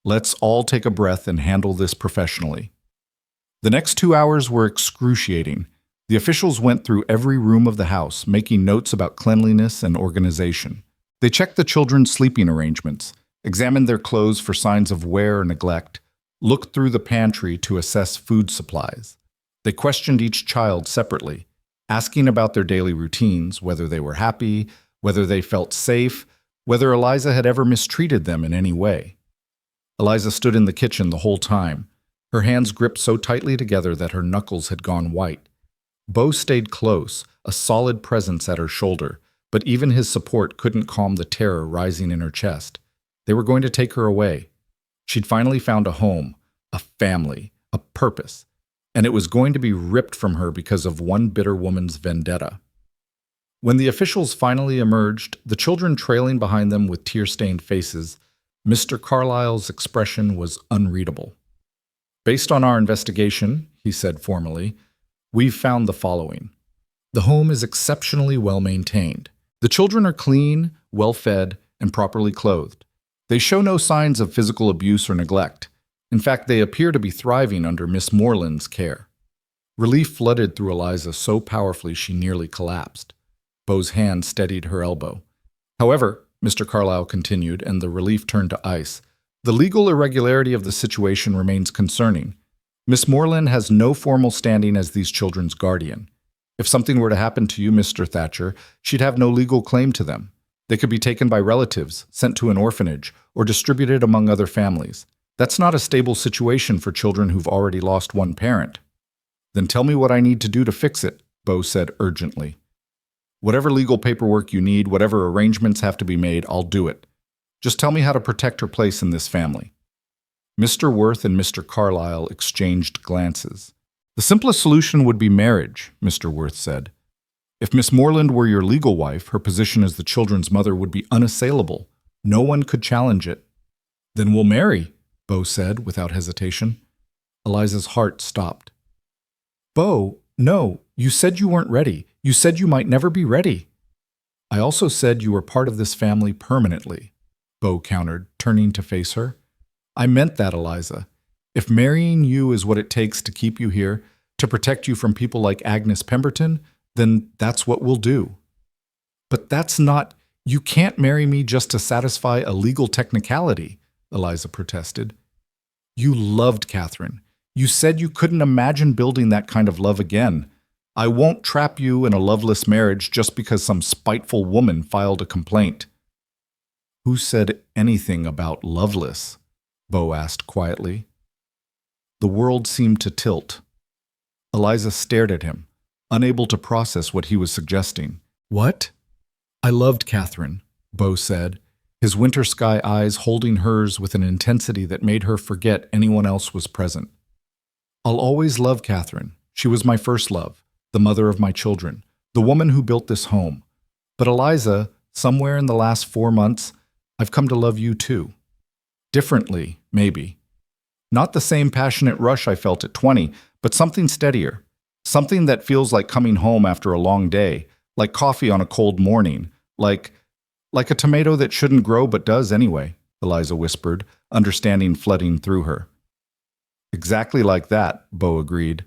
A: Let's all take a breath and handle this professionally. The next 2 hours were excruciating. The officials went through every room of the house, making notes about cleanliness and organization. They checked the children's sleeping arrangements, examined their clothes for signs of wear or neglect, looked through the pantry to assess food supplies. They questioned each child separately, asking about their daily routines, whether they were happy, whether they felt safe, whether Eliza had ever mistreated them in any way. Eliza stood in the kitchen the whole time, her hands gripped so tightly together that her knuckles had gone white. Bo stayed close, a solid presence at her shoulder, but even his support couldn't calm the terror rising in her chest. They were going to take her away. She'd finally found a home, a family, a purpose, and it was going to be ripped from her because of one bitter woman's vendetta. When the officials finally emerged, the children trailing behind them with tear-stained faces, Mr. Carlyle's expression was unreadable. Based on our investigation, he said formally, we've found the following. The home is exceptionally well maintained. The children are clean, well-fed, and properly clothed. They show no signs of physical abuse or neglect. In fact, they appear to be thriving under Miss Moreland's care. Relief flooded through Eliza so powerfully she nearly collapsed. Bo's hand steadied her elbow. However, Mr. Carlyle continued, and the relief turned to ice, the legal irregularity of the situation remains concerning. Miss Moreland has no formal standing as these children's guardian. If something were to happen to you, Mr. Thatcher, she'd have no legal claim to them. They could be taken by relatives, sent to an orphanage, or distributed among other families. That's not a stable situation for children who've already lost one parent. Then tell me what I need to do to fix it, Bo said urgently. Whatever legal paperwork you need, whatever arrangements have to be made, I'll do it. Just tell me how to protect her place in this family. Mr. Worth and Mr. Carlyle exchanged glances. The simplest solution would be marriage, Mr. Worth said. If Miss Moreland were your legal wife, her position as the children's mother would be unassailable. No one could challenge it. Then we'll marry, Bo said without hesitation. Eliza's heart stopped. Bo, no, you said you weren't ready. You said you might never be ready. I also said you were part of this family permanently, Bo countered, turning to face her. I meant that, Eliza. If marrying you is what it takes to keep you here, to protect you from people like Agnes Pemberton, then that's what we'll do. But that's not, you can't marry me just to satisfy a legal technicality, Eliza protested. You loved Catherine. You said you couldn't imagine building that kind of love again. I won't trap you in a loveless marriage just because some spiteful woman filed a complaint. Who said anything about loveless? Bo asked quietly. The world seemed to tilt. Eliza stared at him, unable to process what he was suggesting. What? I loved Catherine, Bo said, his winter sky eyes holding hers with an intensity that made her forget anyone else was present. I'll always love Catherine. She was my first love, the mother of my children, the woman who built this home. But Eliza, somewhere in the last 4 months, I've come to love you too. Differently, maybe. Not the same passionate rush I felt at 20, but something steadier. Something that feels like coming home after a long day, like coffee on a cold morning, like a tomato that shouldn't grow but does anyway, Eliza whispered, understanding flooding through her. Exactly like that, Bo agreed.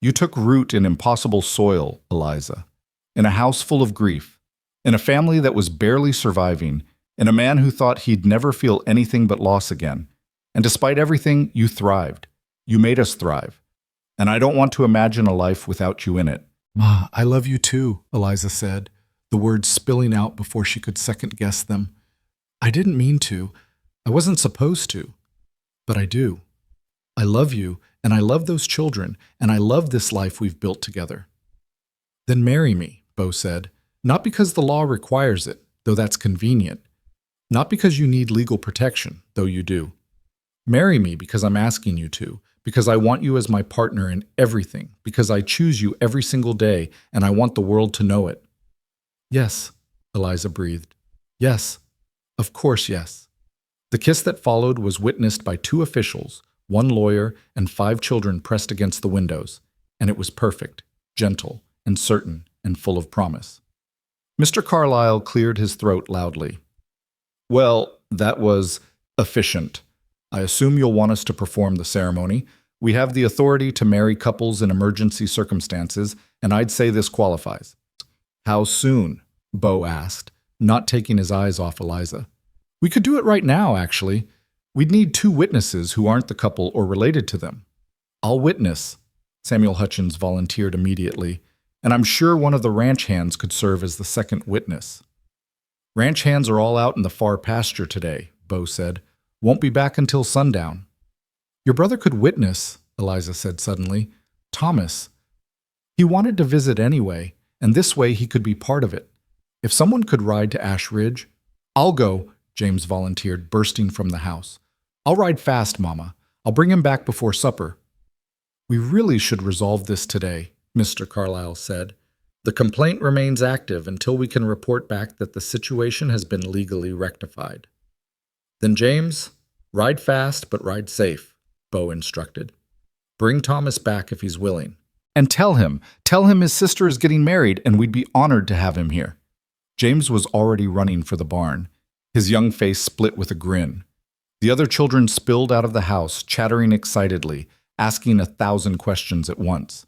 A: You took root in impossible soil, Eliza, in a house full of grief, in a family that was barely surviving, in a man who thought he'd never feel anything but loss again. And despite everything, you thrived. You made us thrive. And I don't want to imagine a life without you in it. Ma, I love you too, Eliza said, the words spilling out before she could second-guess them. I didn't mean to. I wasn't supposed to. But I do. I love you, and I love those children, and I love this life we've built together. Then marry me, Bo said, not because the law requires it, though that's convenient. Not because you need legal protection, though you do. Marry me because I'm asking you to, because I want you as my partner in everything, because I choose you every single day, and I want the world to know it. Yes, Eliza breathed. Yes, of course yes. The kiss that followed was witnessed by 2 officials, 1 lawyer, and 5 children pressed against the windows, and it was perfect, gentle, and certain, and full of promise. Mr. Carlyle cleared his throat loudly. Well, that was efficient. I assume you'll want us to perform the ceremony. We have the authority to marry couples in emergency circumstances, and I'd say this qualifies." "How soon?" Bo asked, not taking his eyes off Eliza. "We could do it right now, actually. We'd need 2 witnesses who aren't the couple or related to them." "I'll witness," Samuel Hutchins volunteered immediately, "and I'm sure one of the ranch hands could serve as the second witness." "Ranch hands are all out in the far pasture today," Bo said. "Won't be back until sundown." "Your brother could witness," Eliza said suddenly. "Thomas. He wanted to visit anyway, and this way he could be part of it. If someone could ride to Ash Ridge—" "I'll go," James volunteered, bursting from the house. "I'll ride fast, Mama. I'll bring him back before supper." "We really should resolve this today," Mr. Carlyle said. "The complaint remains active until we can report back that the situation has been legally rectified." "Then, James, ride fast but ride safe," Bo instructed. "Bring Thomas back if he's willing. And tell him his sister is getting married and we'd be honored to have him here." James was already running for the barn. His young face split with a grin. The other children spilled out of the house, chattering excitedly, asking 1,000 questions at once.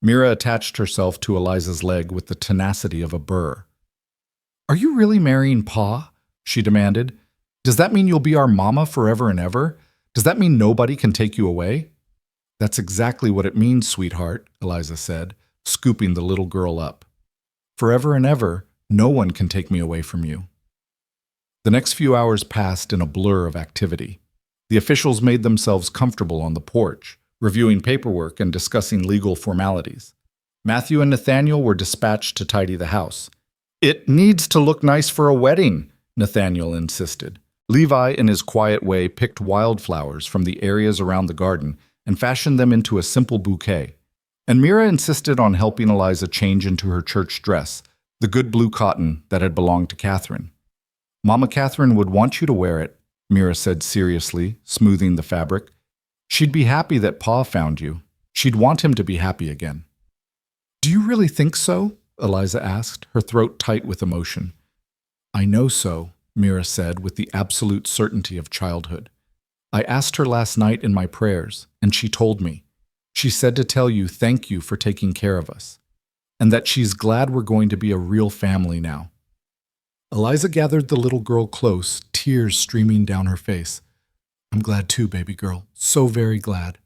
A: Mira attached herself to Eliza's leg with the tenacity of a burr. "Are you really marrying Pa?" she demanded. "Does that mean you'll be our mama forever and ever? Does that mean nobody can take you away?" "That's exactly what it means, sweetheart," Eliza said, scooping the little girl up. "Forever and ever, no one can take me away from you." The next few hours passed in a blur of activity. The officials made themselves comfortable on the porch, reviewing paperwork and discussing legal formalities. Matthew and Nathaniel were dispatched to tidy the house. "It needs to look nice for a wedding," Nathaniel insisted. Levi, in his quiet way, picked wildflowers from the areas around the garden and fashioned them into a simple bouquet. And Mira insisted on helping Eliza change into her church dress, the good blue cotton that had belonged to Catherine. "Mama Catherine would want you to wear it," Mira said seriously, smoothing the fabric. "She'd be happy that Pa found you. She'd want him to be happy again." "Do you really think so?" Eliza asked, her throat tight with emotion. "I know so," Mira said with the absolute certainty of childhood. "I asked her last night in my prayers, and she told me. She said to tell you thank you for taking care of us, and that she's glad we're going to be a real family now." Eliza gathered the little girl close, tears streaming down her face. "I'm glad too, baby girl. So very glad."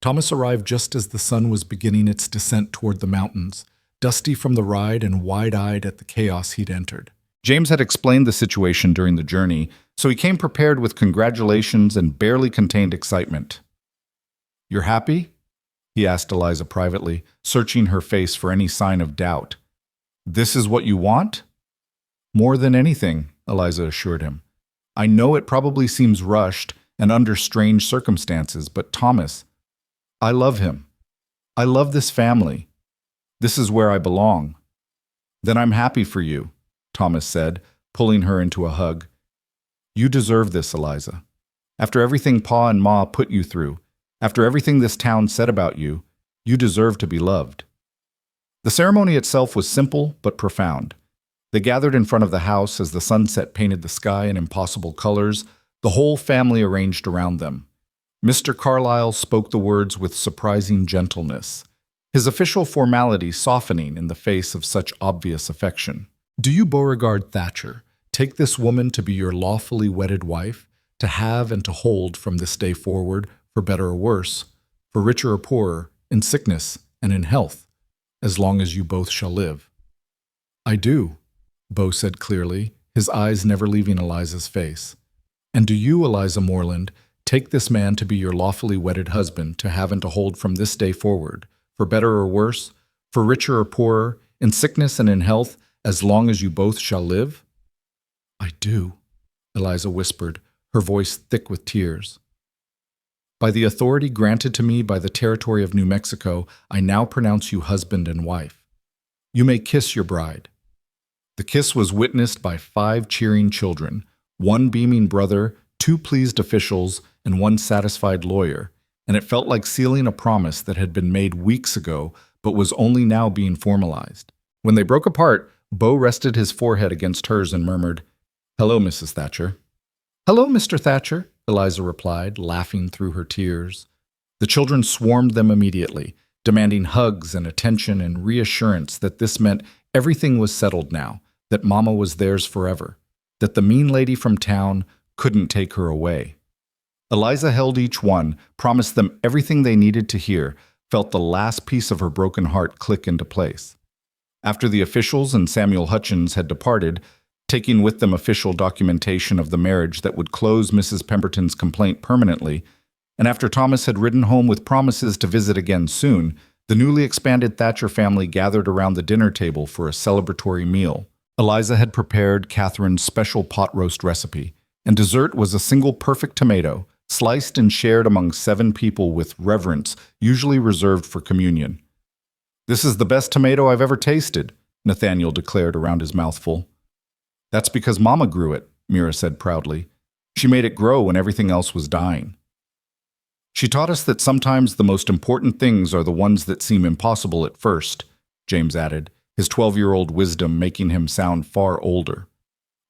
A: Thomas arrived just as the sun was beginning its descent toward the mountains, dusty from the ride and wide-eyed at the chaos he'd entered. James had explained the situation during the journey, so he came prepared with congratulations and barely contained excitement. "You're happy?" he asked Eliza privately, searching her face for any sign of doubt. "This is what you want?" "More than anything," Eliza assured him. "I know it probably seems rushed and under strange circumstances, but Thomas, I love him. I love this family. This is where I belong." "Then I'm happy for you," Thomas said, pulling her into a hug. "You deserve this, Eliza. After everything Pa and Ma put you through, after everything this town said about you, you deserve to be loved." The ceremony itself was simple but profound. They gathered in front of the house as the sunset painted the sky in impossible colors, the whole family arranged around them. Mr. Carlyle spoke the words with surprising gentleness, his official formality softening in the face of such obvious affection. "Do you, Beauregard Thatcher, take this woman to be your lawfully wedded wife, to have and to hold from this day forward, for better or worse, for richer or poorer, in sickness and in health, as long as you both shall live?" "I do," Bo said clearly, his eyes never leaving Eliza's face. "And do you, Eliza Moreland, take this man to be your lawfully wedded husband, to have and to hold from this day forward, for better or worse, for richer or poorer, in sickness and in health, as long as you both shall live?" "I do," Eliza whispered, her voice thick with tears. "By the authority granted to me by the territory of New Mexico, I now pronounce you husband and wife. You may kiss your bride." The kiss was witnessed by 5 cheering children, 1 beaming brother, 2 pleased officials, and 1 satisfied lawyer, and it felt like sealing a promise that had been made weeks ago but was only now being formalized. When they broke apart, Bo rested his forehead against hers and murmured, "Hello, Mrs. Thatcher." "Hello, Mr. Thatcher," Eliza replied, laughing through her tears. The children swarmed them immediately, demanding hugs and attention and reassurance that this meant everything was settled now, that Mama was theirs forever, that the mean lady from town couldn't take her away. Eliza held each one, promised them everything they needed to hear, felt the last piece of her broken heart click into place. After the officials and Samuel Hutchins had departed, taking with them official documentation of the marriage that would close Mrs. Pemberton's complaint permanently, and after Thomas had ridden home with promises to visit again soon, the newly expanded Thatcher family gathered around the dinner table for a celebratory meal. Eliza had prepared Catherine's special pot roast recipe, and dessert was a single perfect tomato, sliced and shared among 7 people with reverence usually reserved for communion. "This is the best tomato I've ever tasted," Nathaniel declared around his mouthful. "That's because Mama grew it," Mira said proudly. "She made it grow when everything else was dying." "She taught us that sometimes the most important things are the ones that seem impossible at first," James added, his 12-year-old wisdom making him sound far older.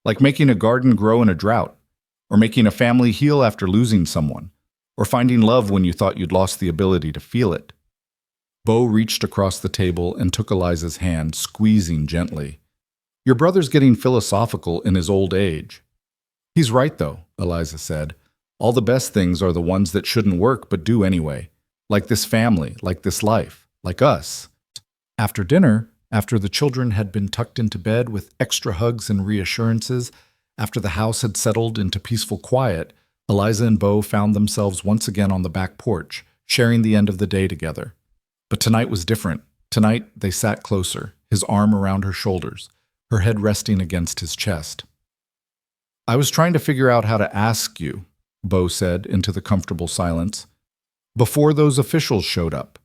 A: "Like making a garden grow in a drought, or making a family heal after losing someone, or finding love when you thought you'd lost the ability to feel it." Bo reached across the table and took Eliza's hand, squeezing gently. "Your brother's getting philosophical in his old age." "He's right, though," Eliza said. "All the best things are the ones that shouldn't work but do anyway. Like this family, like this life, like us." After dinner, after the children had been tucked into bed with extra hugs and reassurances, after the house had settled into peaceful quiet, Eliza and Bo found themselves once again on the back porch, sharing the end of the day together. But tonight was different. Tonight they sat closer, his arm around her shoulders, her head resting against his chest. "I was trying to figure out how to ask you," Bo said into the comfortable silence, "before those officials showed up.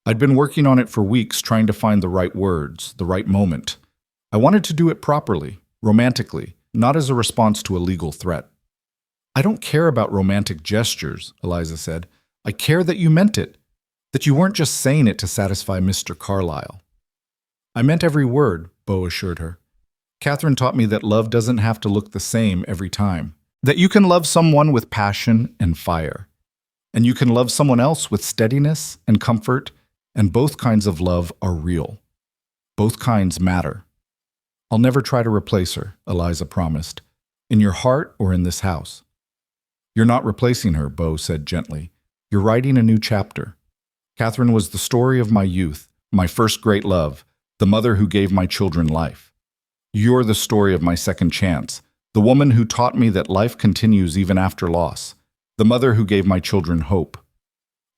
A: I'd been working on it for weeks, trying to find the right words, the right moment. I wanted to do it properly, romantically, not as a response to a legal threat." "I don't care about romantic gestures," Eliza said. "I care that you meant it, that you weren't just saying it to satisfy Mr. Carlyle." "I meant every word," Bo assured her. "Catherine taught me that love doesn't have to look the same every time, that you can love someone with passion and fire, and you can love someone else with steadiness and comfort, and both kinds of love are real. Both kinds matter." "I'll never try to replace her," Eliza promised, "in your heart or in this house." "You're not replacing her," Bo said gently. "You're writing a new chapter. Catherine was the story of my youth, my first great love, the mother who gave my children life. You're the story of my second chance, the woman who taught me that life continues even after loss, the mother who gave my children hope.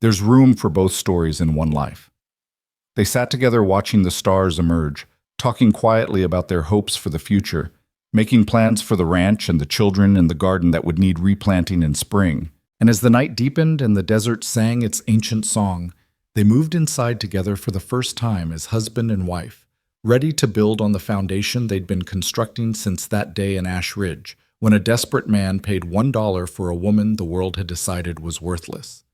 A: There's room for both stories in one life." They sat together watching the stars emerge, talking quietly about their hopes for the future, making plans for the ranch and the children and the garden that would need replanting in spring. And as the night deepened and the desert sang its ancient song, they moved inside together for the first time as husband and wife, ready to build on the foundation they'd been constructing since that day in Ash Ridge, when a desperate man paid $1 for a woman the world had decided was worthless.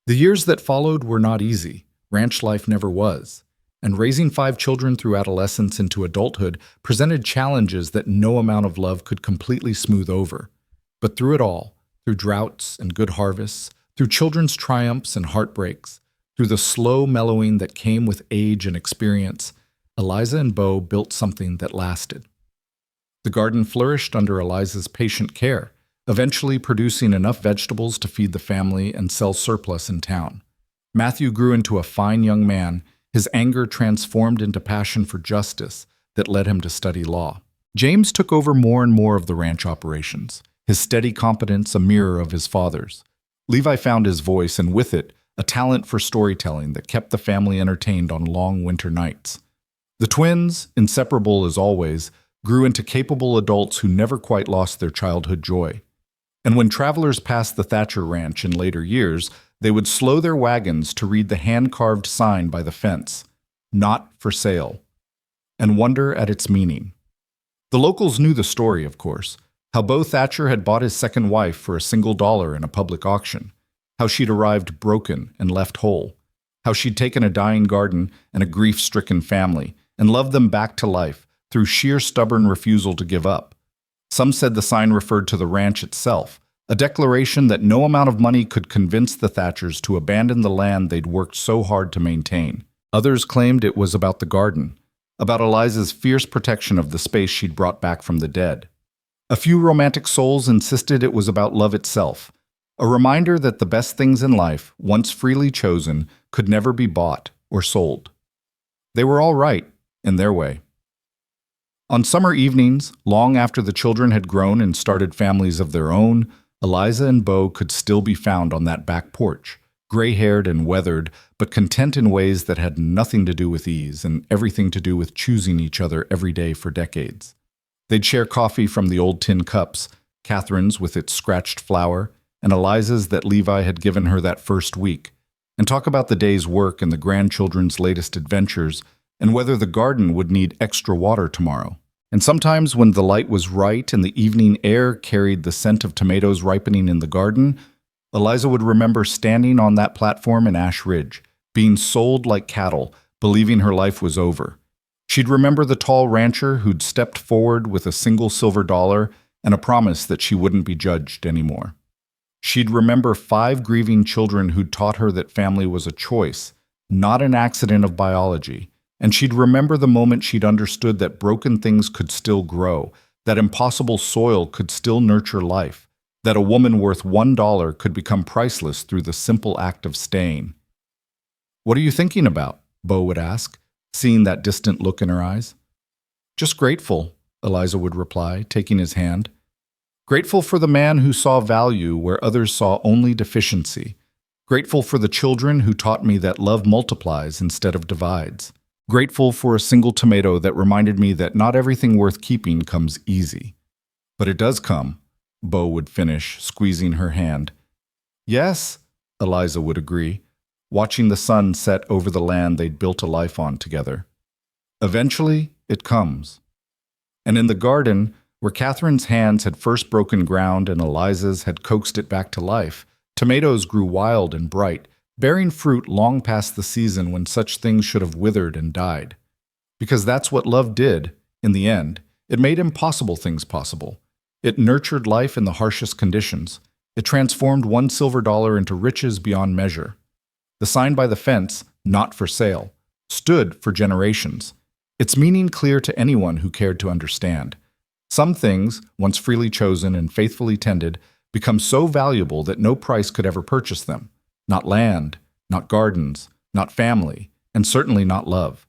A: The years that followed were not easy. Ranch life never was. And raising 5 children through adolescence into adulthood presented challenges that no amount of love could completely smooth over. But through it all, through droughts and good harvests, through children's triumphs and heartbreaks, through the slow mellowing that came with age and experience, Eliza and Bo built something that lasted. The garden flourished under Eliza's patient care, eventually producing enough vegetables to feed the family and sell surplus in town. Matthew grew into a fine young man, his anger transformed into passion for justice that led him to study law. James took over more and more of the ranch operations, his steady competence a mirror of his father's. Levi found his voice, and with it, a talent for storytelling that kept the family entertained on long winter nights. The twins, inseparable as always, grew into capable adults who never quite lost their childhood joy. And when travelers passed the Thatcher Ranch in later years, they would slow their wagons to read the hand-carved sign by the fence, "Not for sale," and wonder at its meaning. The locals knew the story, of course, how Bo Thatcher had bought his second wife for a single dollar in a public auction, how she'd arrived broken and left whole, how she'd taken a dying garden and a grief-stricken family and loved them back to life through sheer stubborn refusal to give up. Some said the sign referred to the ranch itself, a declaration that no amount of money could convince the Thatchers to abandon the land they'd worked so hard to maintain. Others claimed it was about the garden, about Eliza's fierce protection of the space she'd brought back from the dead. A few romantic souls insisted it was about love itself, a reminder that the best things in life, once freely chosen, could never be bought or sold. They were all right, in their way. On summer evenings, long after the children had grown and started families of their own, Eliza and Bo could still be found on that back porch, gray-haired and weathered, but content in ways that had nothing to do with ease and everything to do with choosing each other every day for decades. They'd share coffee from the old tin cups, Catherine's with its scratched flower, and Eliza's that Levi had given her that first week, and talk about the day's work and the grandchildren's latest adventures, and whether the garden would need extra water tomorrow. And sometimes when the light was right and the evening air carried the scent of tomatoes ripening in the garden, Eliza would remember standing on that platform in Ash Ridge, being sold like cattle, believing her life was over. She'd remember the tall rancher who'd stepped forward with a single silver dollar and a promise that she wouldn't be judged anymore. She'd remember 5 grieving children who'd taught her that family was a choice, not an accident of biology. And she'd remember the moment she'd understood that broken things could still grow, that impossible soil could still nurture life, that a woman worth $1 could become priceless through the simple act of staying. "What are you thinking about?" Bo would ask, seeing that distant look in her eyes. "Just grateful," Eliza would reply, taking his hand. "Grateful for the man who saw value where others saw only deficiency. Grateful for the children who taught me that love multiplies instead of divides. Grateful for a single tomato that reminded me that not everything worth keeping comes easy. But it does come," Bo would finish, squeezing her hand. "Yes," Eliza would agree, watching the sun set over the land they'd built a life on together. "Eventually, it comes." And in the garden, where Catherine's hands had first broken ground and Eliza's had coaxed it back to life, tomatoes grew wild and bright, bearing fruit long past the season when such things should have withered and died. Because that's what love did, in the end. It made impossible things possible. It nurtured life in the harshest conditions. It transformed one silver dollar into riches beyond measure. The sign by the fence, "Not for sale," stood for generations, its meaning clear to anyone who cared to understand. Some things, once freely chosen and faithfully tended, become so valuable that no price could ever purchase them. Not land, not gardens, not family, and certainly not love.